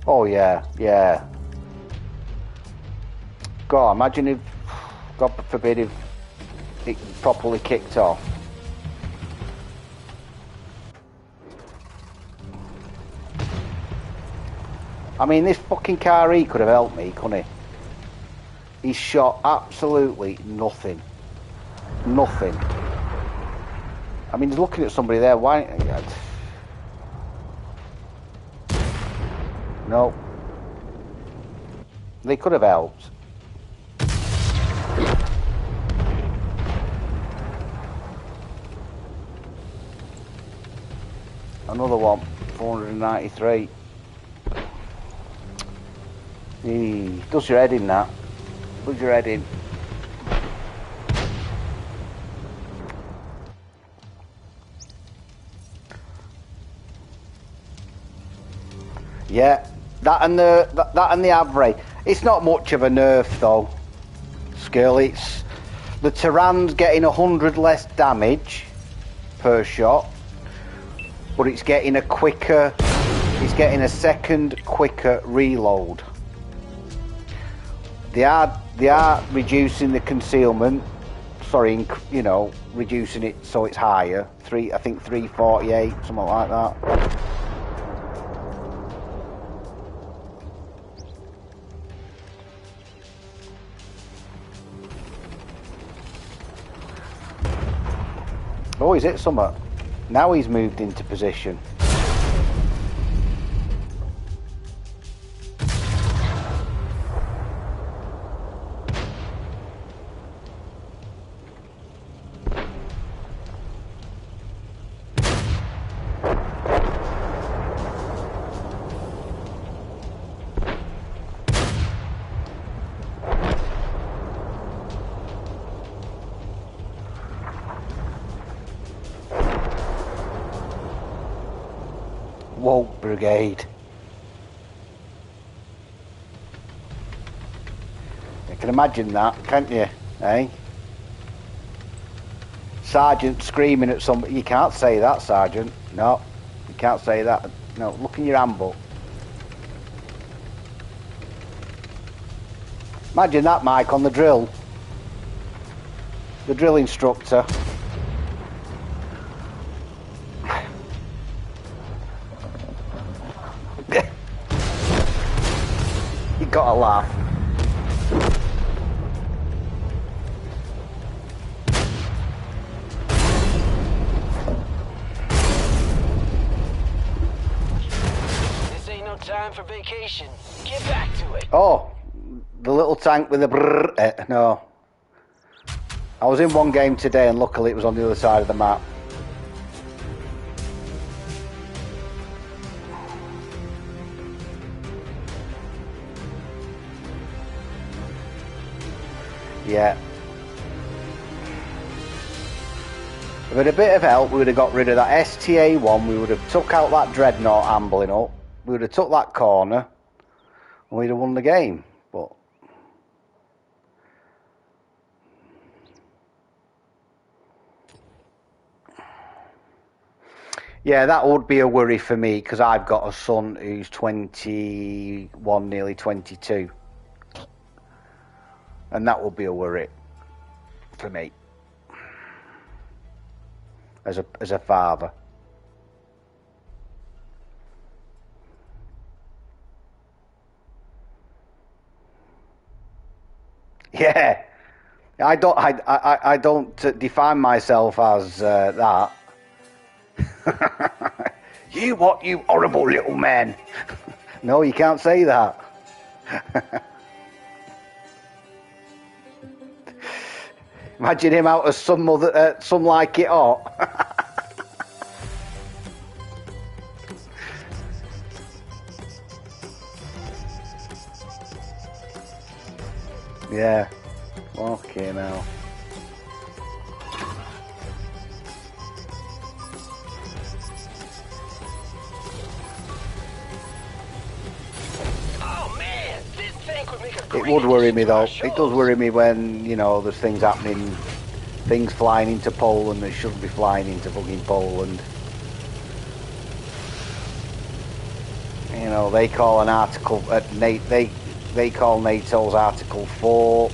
Oh yeah, yeah. God, imagine if, God forbid, if it properly kicked off. I mean, this fucking car, he could have helped me, couldn't he? He shot absolutely nothing. Nothing. I mean, he's looking at somebody there. Why? No. They could have helped. Another one, 493. Does your head in, that. Does your head in. Yeah, that and the average. It's not much of a nerf though, skill. It's the Tehran's getting 100 less damage per shot, but it's getting it's getting a second quicker reload. They are reducing the concealment. Sorry, you know, reducing it so it's higher. I think 348, something like that. Oh, he's hit something. Now he's moved into position. Woke Brigade. You can imagine that, can't you? Eh? Sergeant screaming at somebody. You can't say that, Sergeant. No, you can't say that. No, look in your handbook. Imagine that, Mike, on the drill. The drill instructor. You gotta laugh. This ain't no time for vacation. Get back to it. Oh, the little tank with the brrrr. No. I was in one game today and luckily it was on the other side of the map. Yeah. With a bit of help, we would have got rid of that STA-1. We would have took out that Dreadnought ambling up. We would have took that corner. And we'd have won the game. But yeah, that would be a worry for me because I've got a son who's 21, nearly 22. And that would be a worry for me as a, father. Yeah. I don't define myself as that. You what, you horrible little man? No, you can't say that. Imagine him out as some other, some like it hot. Yeah. Okay, now. Oh man, this tank would make a It great would worry addition me to our though. It does shows. worry me when, you know, there's things happening, things flying into Poland that shouldn't be flying into fucking Poland. You know, they call an article they call NATO's Article 4.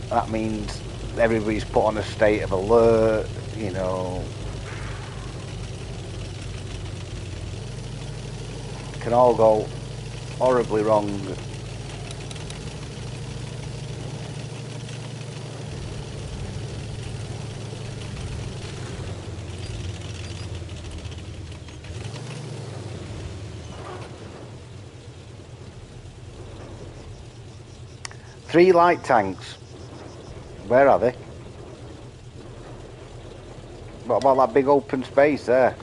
That means everybody's put on a state of alert, you know. It can all go horribly wrong. Three light tanks. Where are they? What about that big open space there?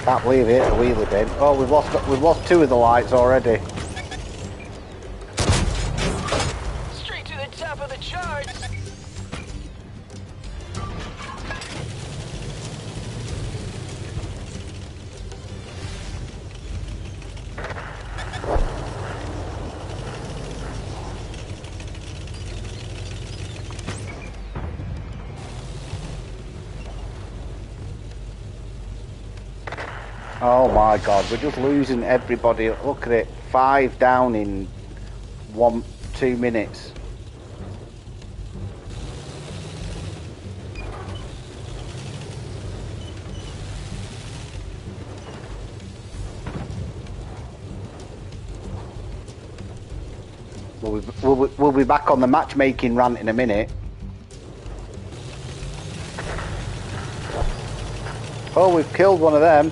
Can't believe it, the wheelie bin. Oh, we've lost two of the lights already. Straight to the top of the charts. Oh my god, we're just losing everybody. Look at it. 5 down in 2 minutes. We'll be back on the matchmaking rant in a minute. Oh, we've killed one of them.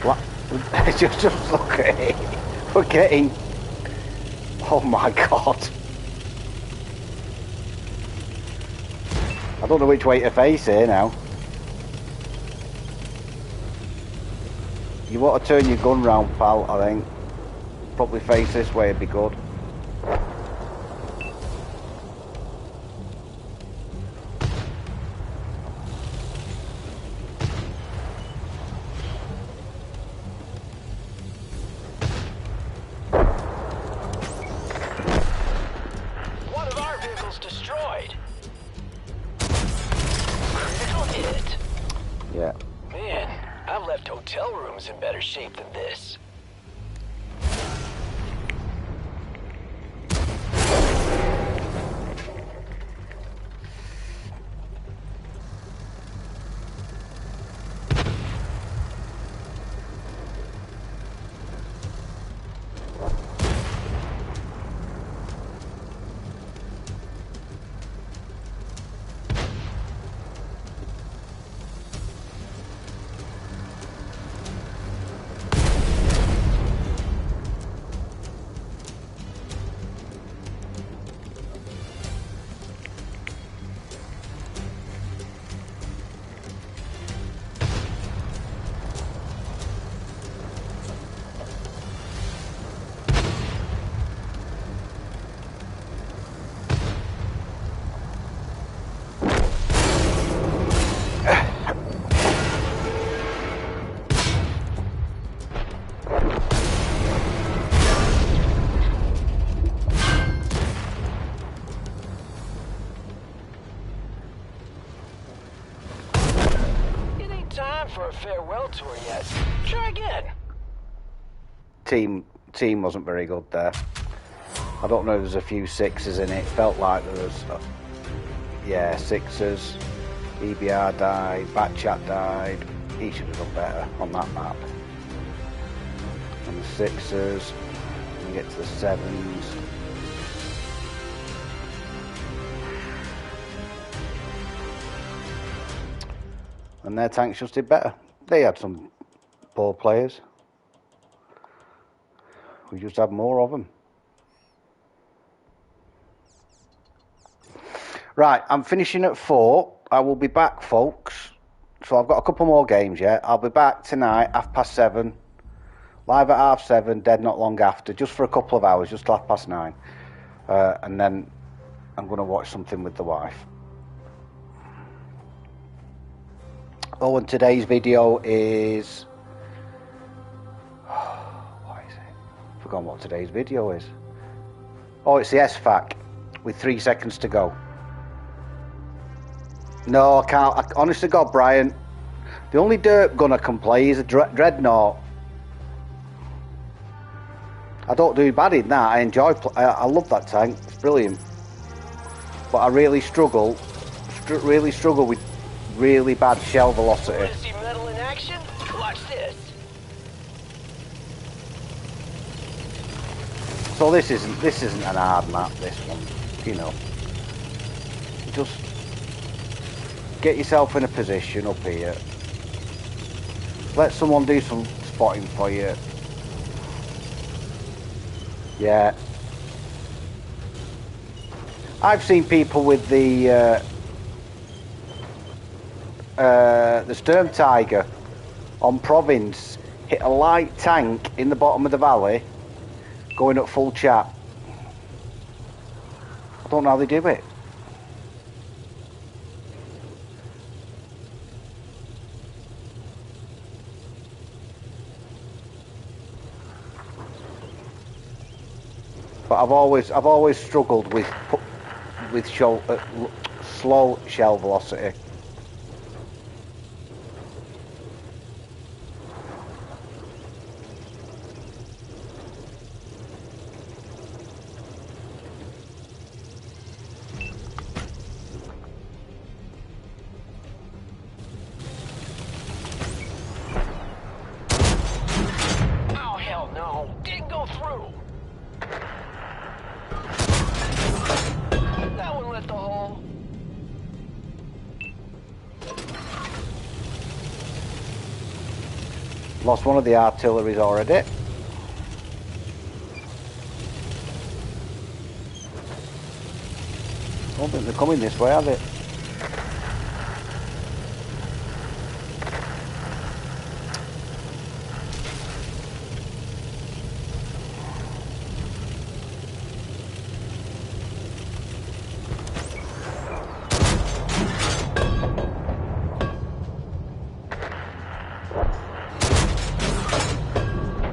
What? just look at it. We're getting... Oh my god. I don't know which way to face here now. You want to turn your gun round, pal, I think. Probably face this way would be good. One of our vehicles destroyed. Critical hit. Yeah. Man, I've left hotel rooms in better shape than this. for a farewell tour yet. Try again. Team wasn't very good there. I don't know, there's a few sixes in it. Felt like there was, yeah, sixes. EBR died, Backchat died. He should have done better on that map. And the sixes, we get to the sevens. And their tanks just did better. They had some poor players. We just had more of them. Right, I'm finishing at 4. I will be back, folks. So I've got a couple more games yet. I'll be back tonight, 7:30. Live at 7:30, dead not long after. Just for a couple of hours, just till 9:30. And then I'm going to watch something with the wife. Oh, and today's video is... what is it? I've forgotten what today's video is. Oh, it's the SFAC with 3 seconds to go. No, I can't. Honest to God, Brian, the only dirt gun I can play is a Dreadnought. I don't do bad in that. I enjoy. I love that tank. It's brilliant. But I really struggle with really bad shell velocity. Want to see metal in action? Watch this. So this isn't an hard map. This one, you know. Just get yourself in a position up here. Let someone do some spotting for you. Yeah. I've seen people with the Sturm Tiger on Province hit a light tank in the bottom of the valley going at full chat. I don't know how they do it. But I've always struggled with slow shell velocity. Oh, hell no. Didn't go through. That one lit the hole. Lost one of the artilleries already. I don't think they're coming this way, are they?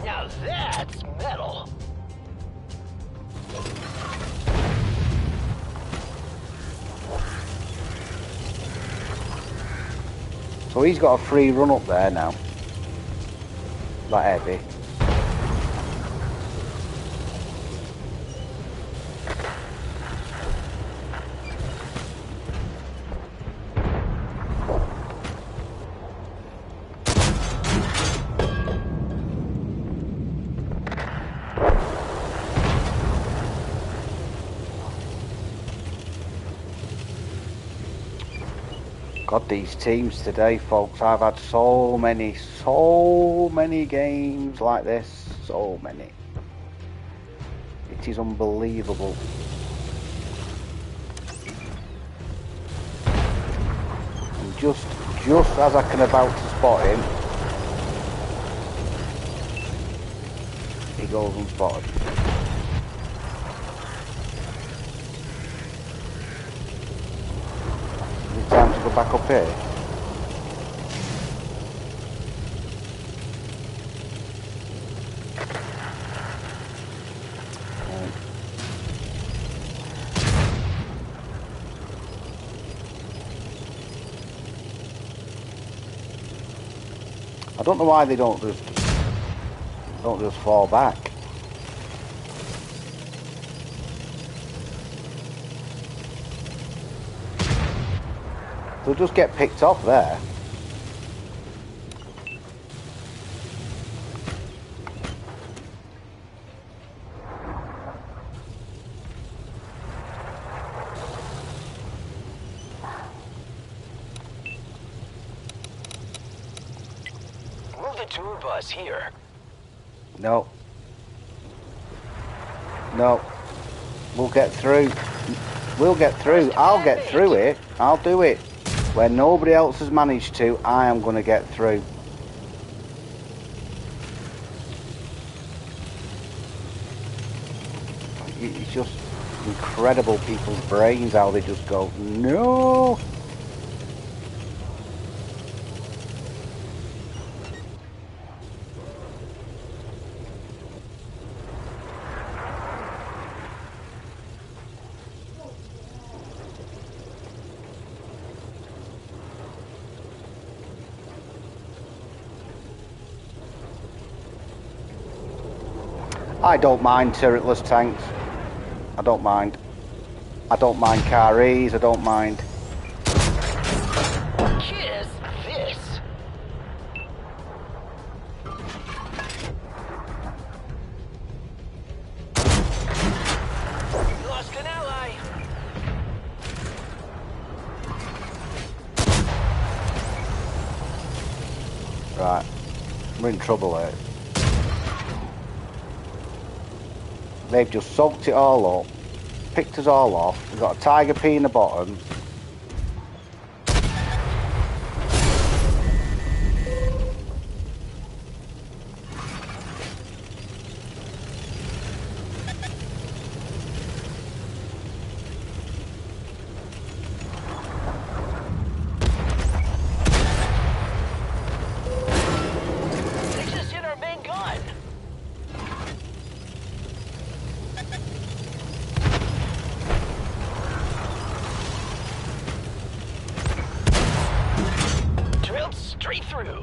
Now that's metal. So he's got a free run up there now. That heavy. God, these teams today, folks, I've had so many games like this. So many. It is unbelievable. And just as I can about to spot him, he goes unspotted. Time to go back up here. I don't know why they don't just fall back. They'll just get picked off there. Move the tour bus here. No. No. We'll get through. We'll get through. I'll get through it. I'll do it. Where nobody else has managed to, I am going to get through. It's just incredible, people's brains, how they just go, no. I don't mind turretless tanks. I don't mind. I don't mind carries. I don't mind. Kiss this. You lost an ally. Right. We're in trouble here. They've just soaked it all up, picked us all off. We've got a Tiger P in the bottom. They just hit our main gun. Drilled straight through.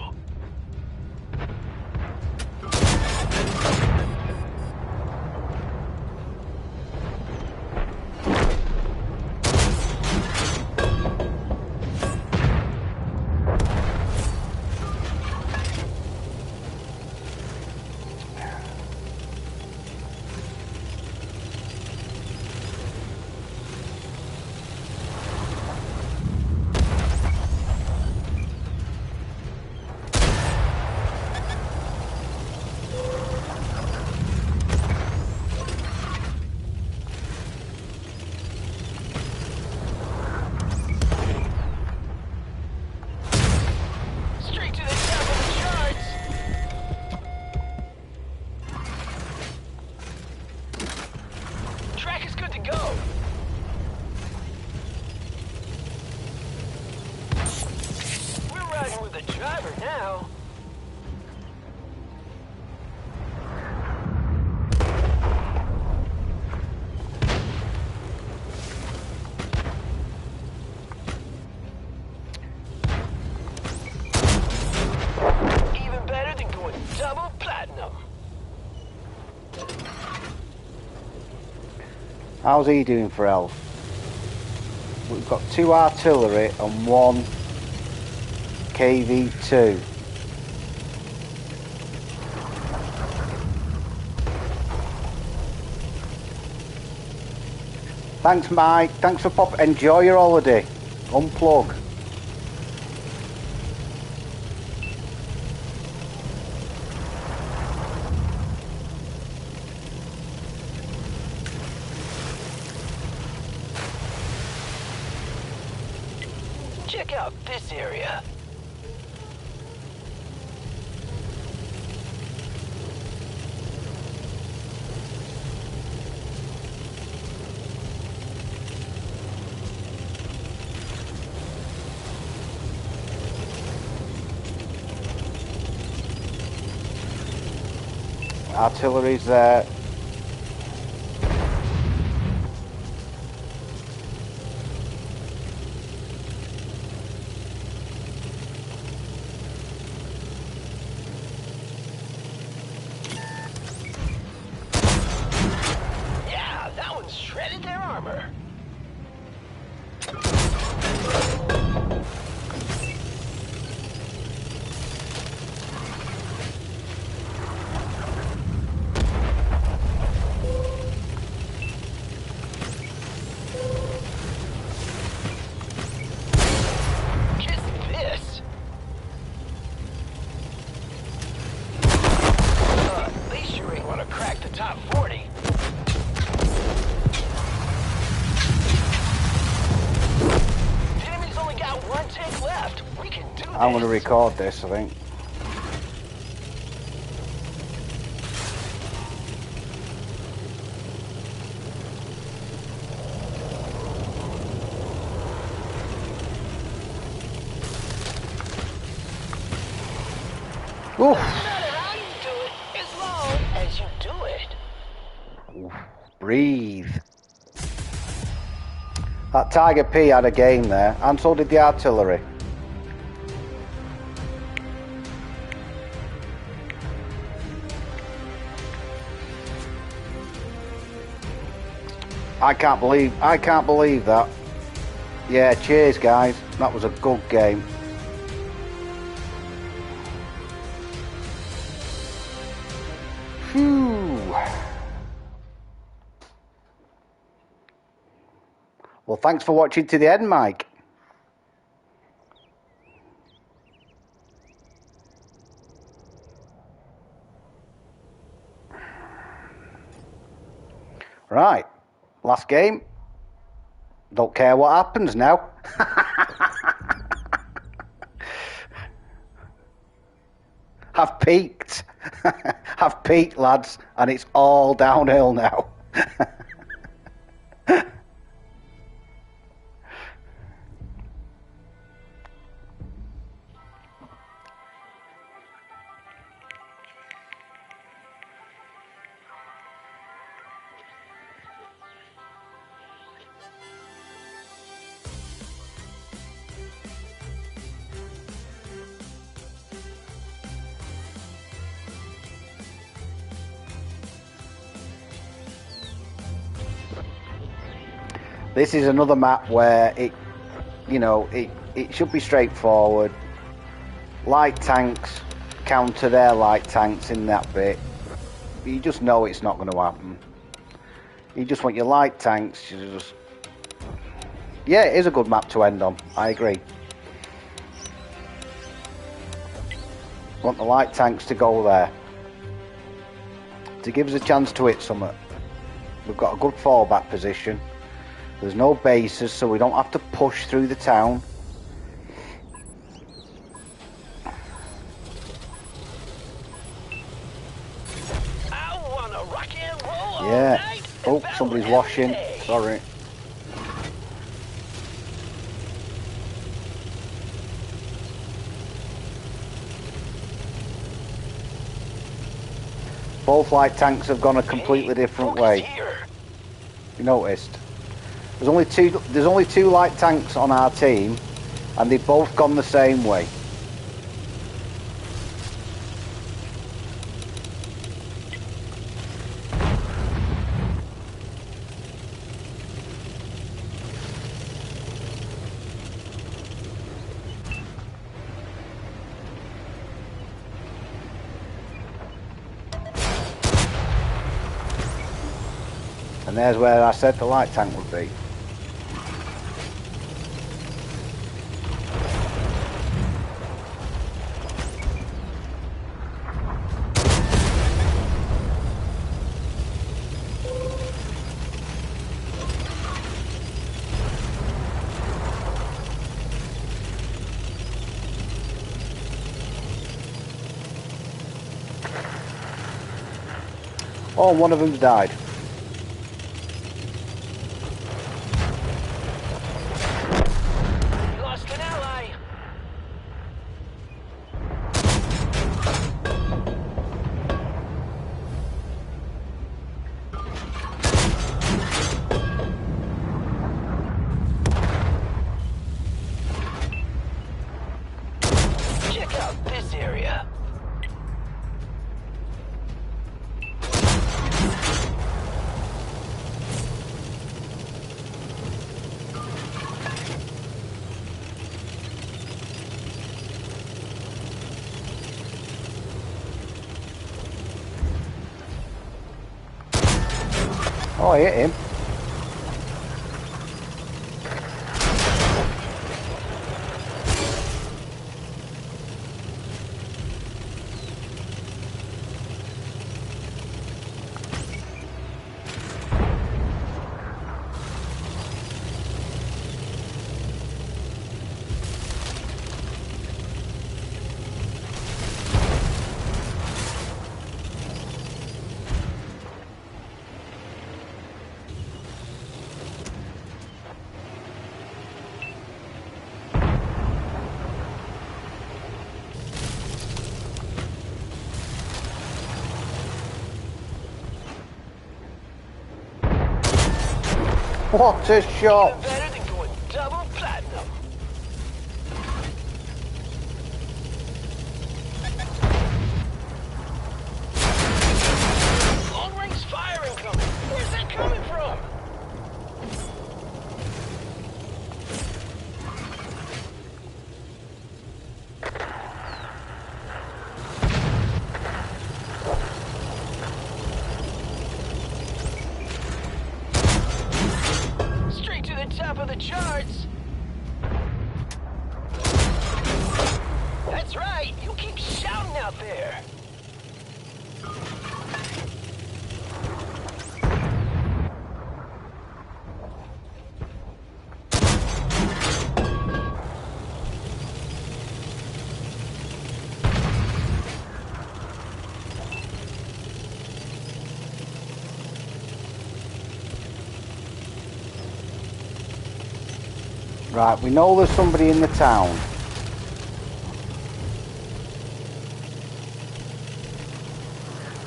Straight to the top of the charts. Track is good to go. We're riding with the driver now. Even better than going double platinum. How's he doing for health? We've got 2 artillery and 1 KV2. Thanks, Mike. Thanks for popping. Enjoy your holiday. Unplug. Check out this area. Artillery's there. I'm going to record this, I think. Oof. Doesn't matter how you do it, as long as you do it. Oof. Breathe. That Tiger P had a game there, and so did the artillery. I can't believe that. Yeah, cheers guys. That was a good game. Phew. Well, thanks for watching to the end, Mike. Right, last game. Don't care what happens now. I've peaked. I've peaked, lads, and it's all downhill now. This is another map where it should be straightforward. Light tanks counter their light tanks in that bit. You just know it's not going to happen. You just want your light tanks to just... Yeah, it is a good map to end on. I agree. Want the light tanks to go there. To give us a chance to hit something. We've got a good fallback position. There's no bases, so we don't have to push through the town. I wanna rock and roll all Yeah. night Oh, and somebody's battle washing. every day. Sorry. Both light tanks have gone a completely different Focus way. here. You noticed? There's only two light tanks on our team, and they've both gone the same way. And there's where I said the light tank would be. Oh, one of them's died. You lost an ally. Check out this area. Oh, I hit him. What a shot! Even better than going double platinum. Long-range fire incoming. Where's that coming from? Straight to the top of the charts. That's right. You keep shouting out there. Right, we know there's somebody in the town.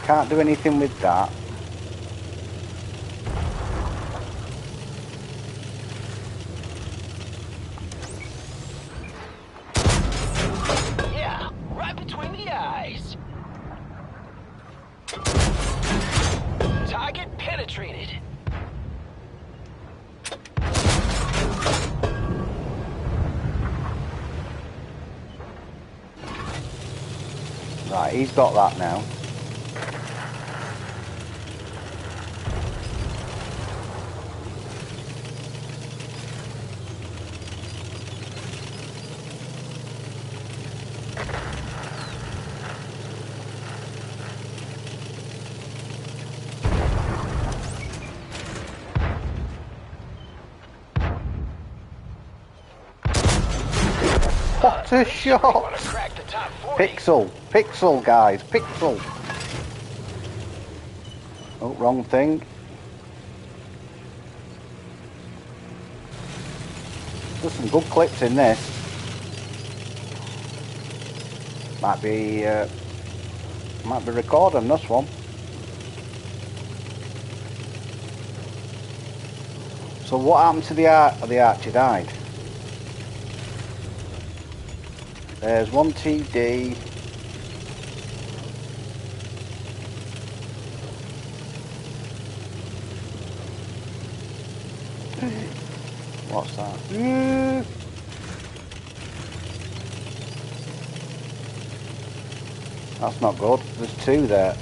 Can't do anything with that. Yeah, right between the eyes. Target penetrated. Right, he's got that now. What a shot! Wanna crack the top 40. Pixel, guys, pixel. Oh, wrong thing. There's some good clips in this. Might be recording this one. So what happened to the Archer died? There's one TD. What's that? That's not good. There's two there.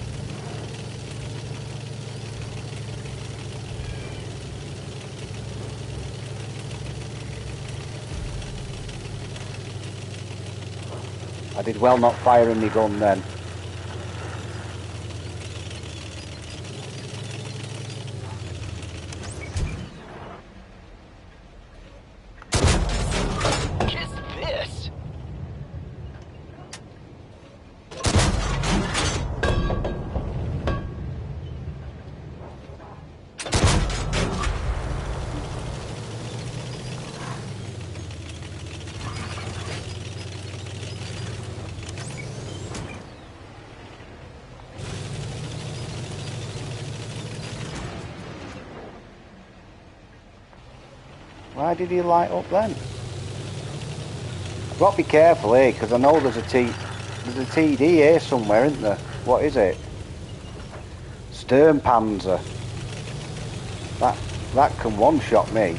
I did well not firing my gun then. Kiss this. Why did he light up then? I've got to be careful here because I know there's a TD here somewhere, isn't there? What is it? Sternpanzer. That can one-shot me.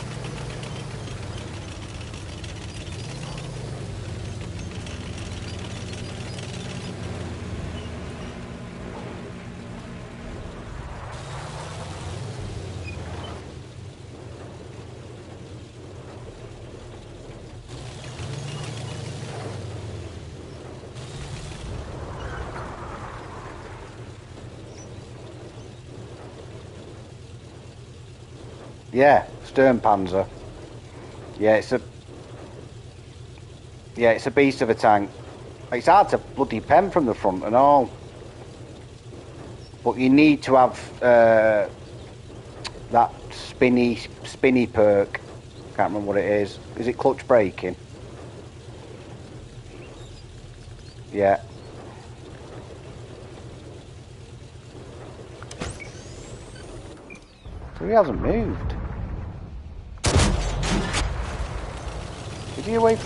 Yeah, Sternpanzer. Yeah, it's a beast of a tank. It's hard to bloody pen from the front and all. But you need to have that spinny perk. Can't remember what it is. Is it clutch braking? Yeah. So he hasn't moved. Is he away?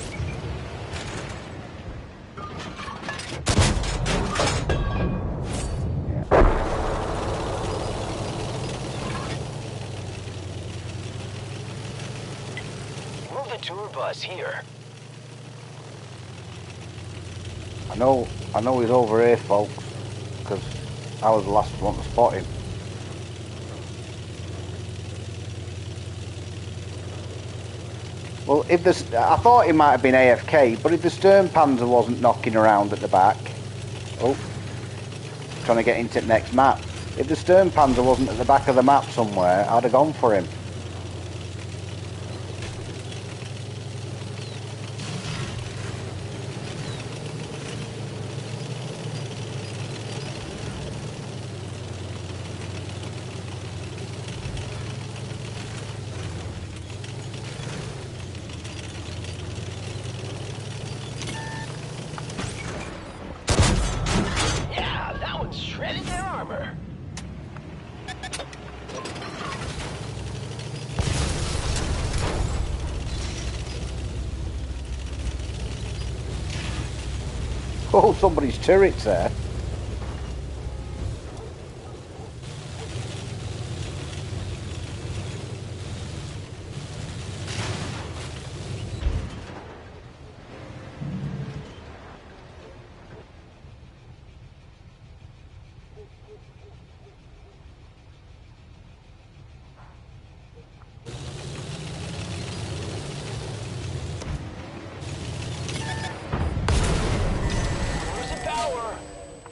Move the tour bus here. I know he's over here, folks, because I was the last one to spot him. Well, if this, I thought he might have been AFK, but if the stern panzer wasn't knocking around at the back, oh, trying to get into the next map. If the stern panzer wasn't at the back of the map somewhere, I'd have gone for him. Shredded their armor. Oh, somebody's turret's there.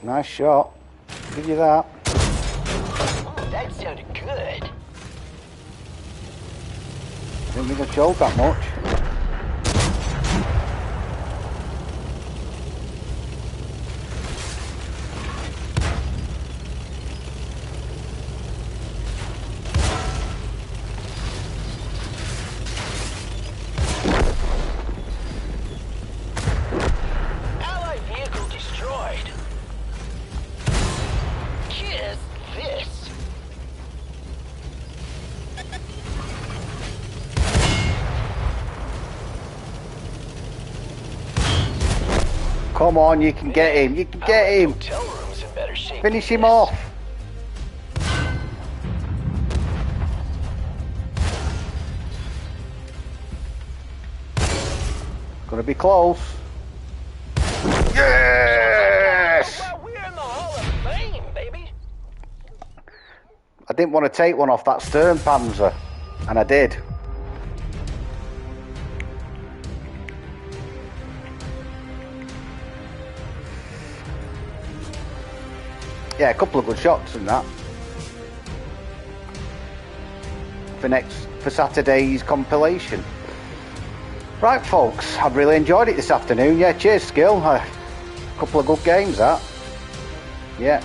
Nice shot. Give you that. That sounded good. Didn't think I showed that much. Allied vehicle destroyed. Kiss this. Come on, you can get him. You can get him. Hotel room's in better shape. Finish than him this. off. Gonna be close. Yes! Well, we're in the Hall of Fame, baby. I didn't want to take one off that stern panzer, and I did. Yeah, a couple of good shots in that. For Saturday's compilation. Right, folks, I've really enjoyed it this afternoon. Yeah, cheers, Skill. A couple of good games, that. Yeah.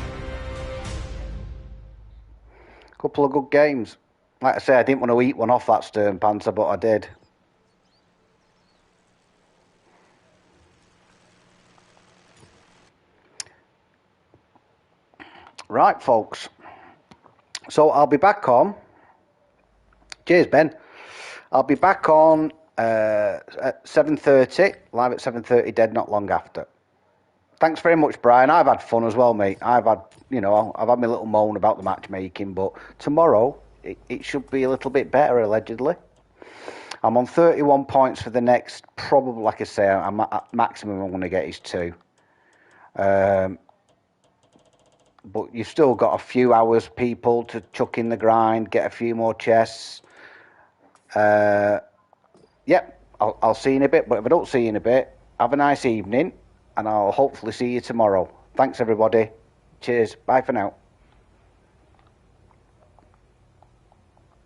Couple of good games. Like I say, I didn't want to eat one off that stern panzer, but I did. Right, folks. So I'll be back on. Cheers, Ben. I'll be back on at 7:30, live at 7:30, dead not long after. Thanks very much, Brian. I've had fun as well, mate. I've had my little moan about the matchmaking, but tomorrow it should be a little bit better, allegedly. I'm on 31 points for the next, probably, like I say, maximum I'm going to get is 2. But you've still got a few hours, people, to chuck in the grind, get a few more chests. Yep, I'll see you in a bit, but if I don't see you in a bit, have a nice evening, and I'll hopefully see you tomorrow. Thanks, everybody. Cheers. Bye for now.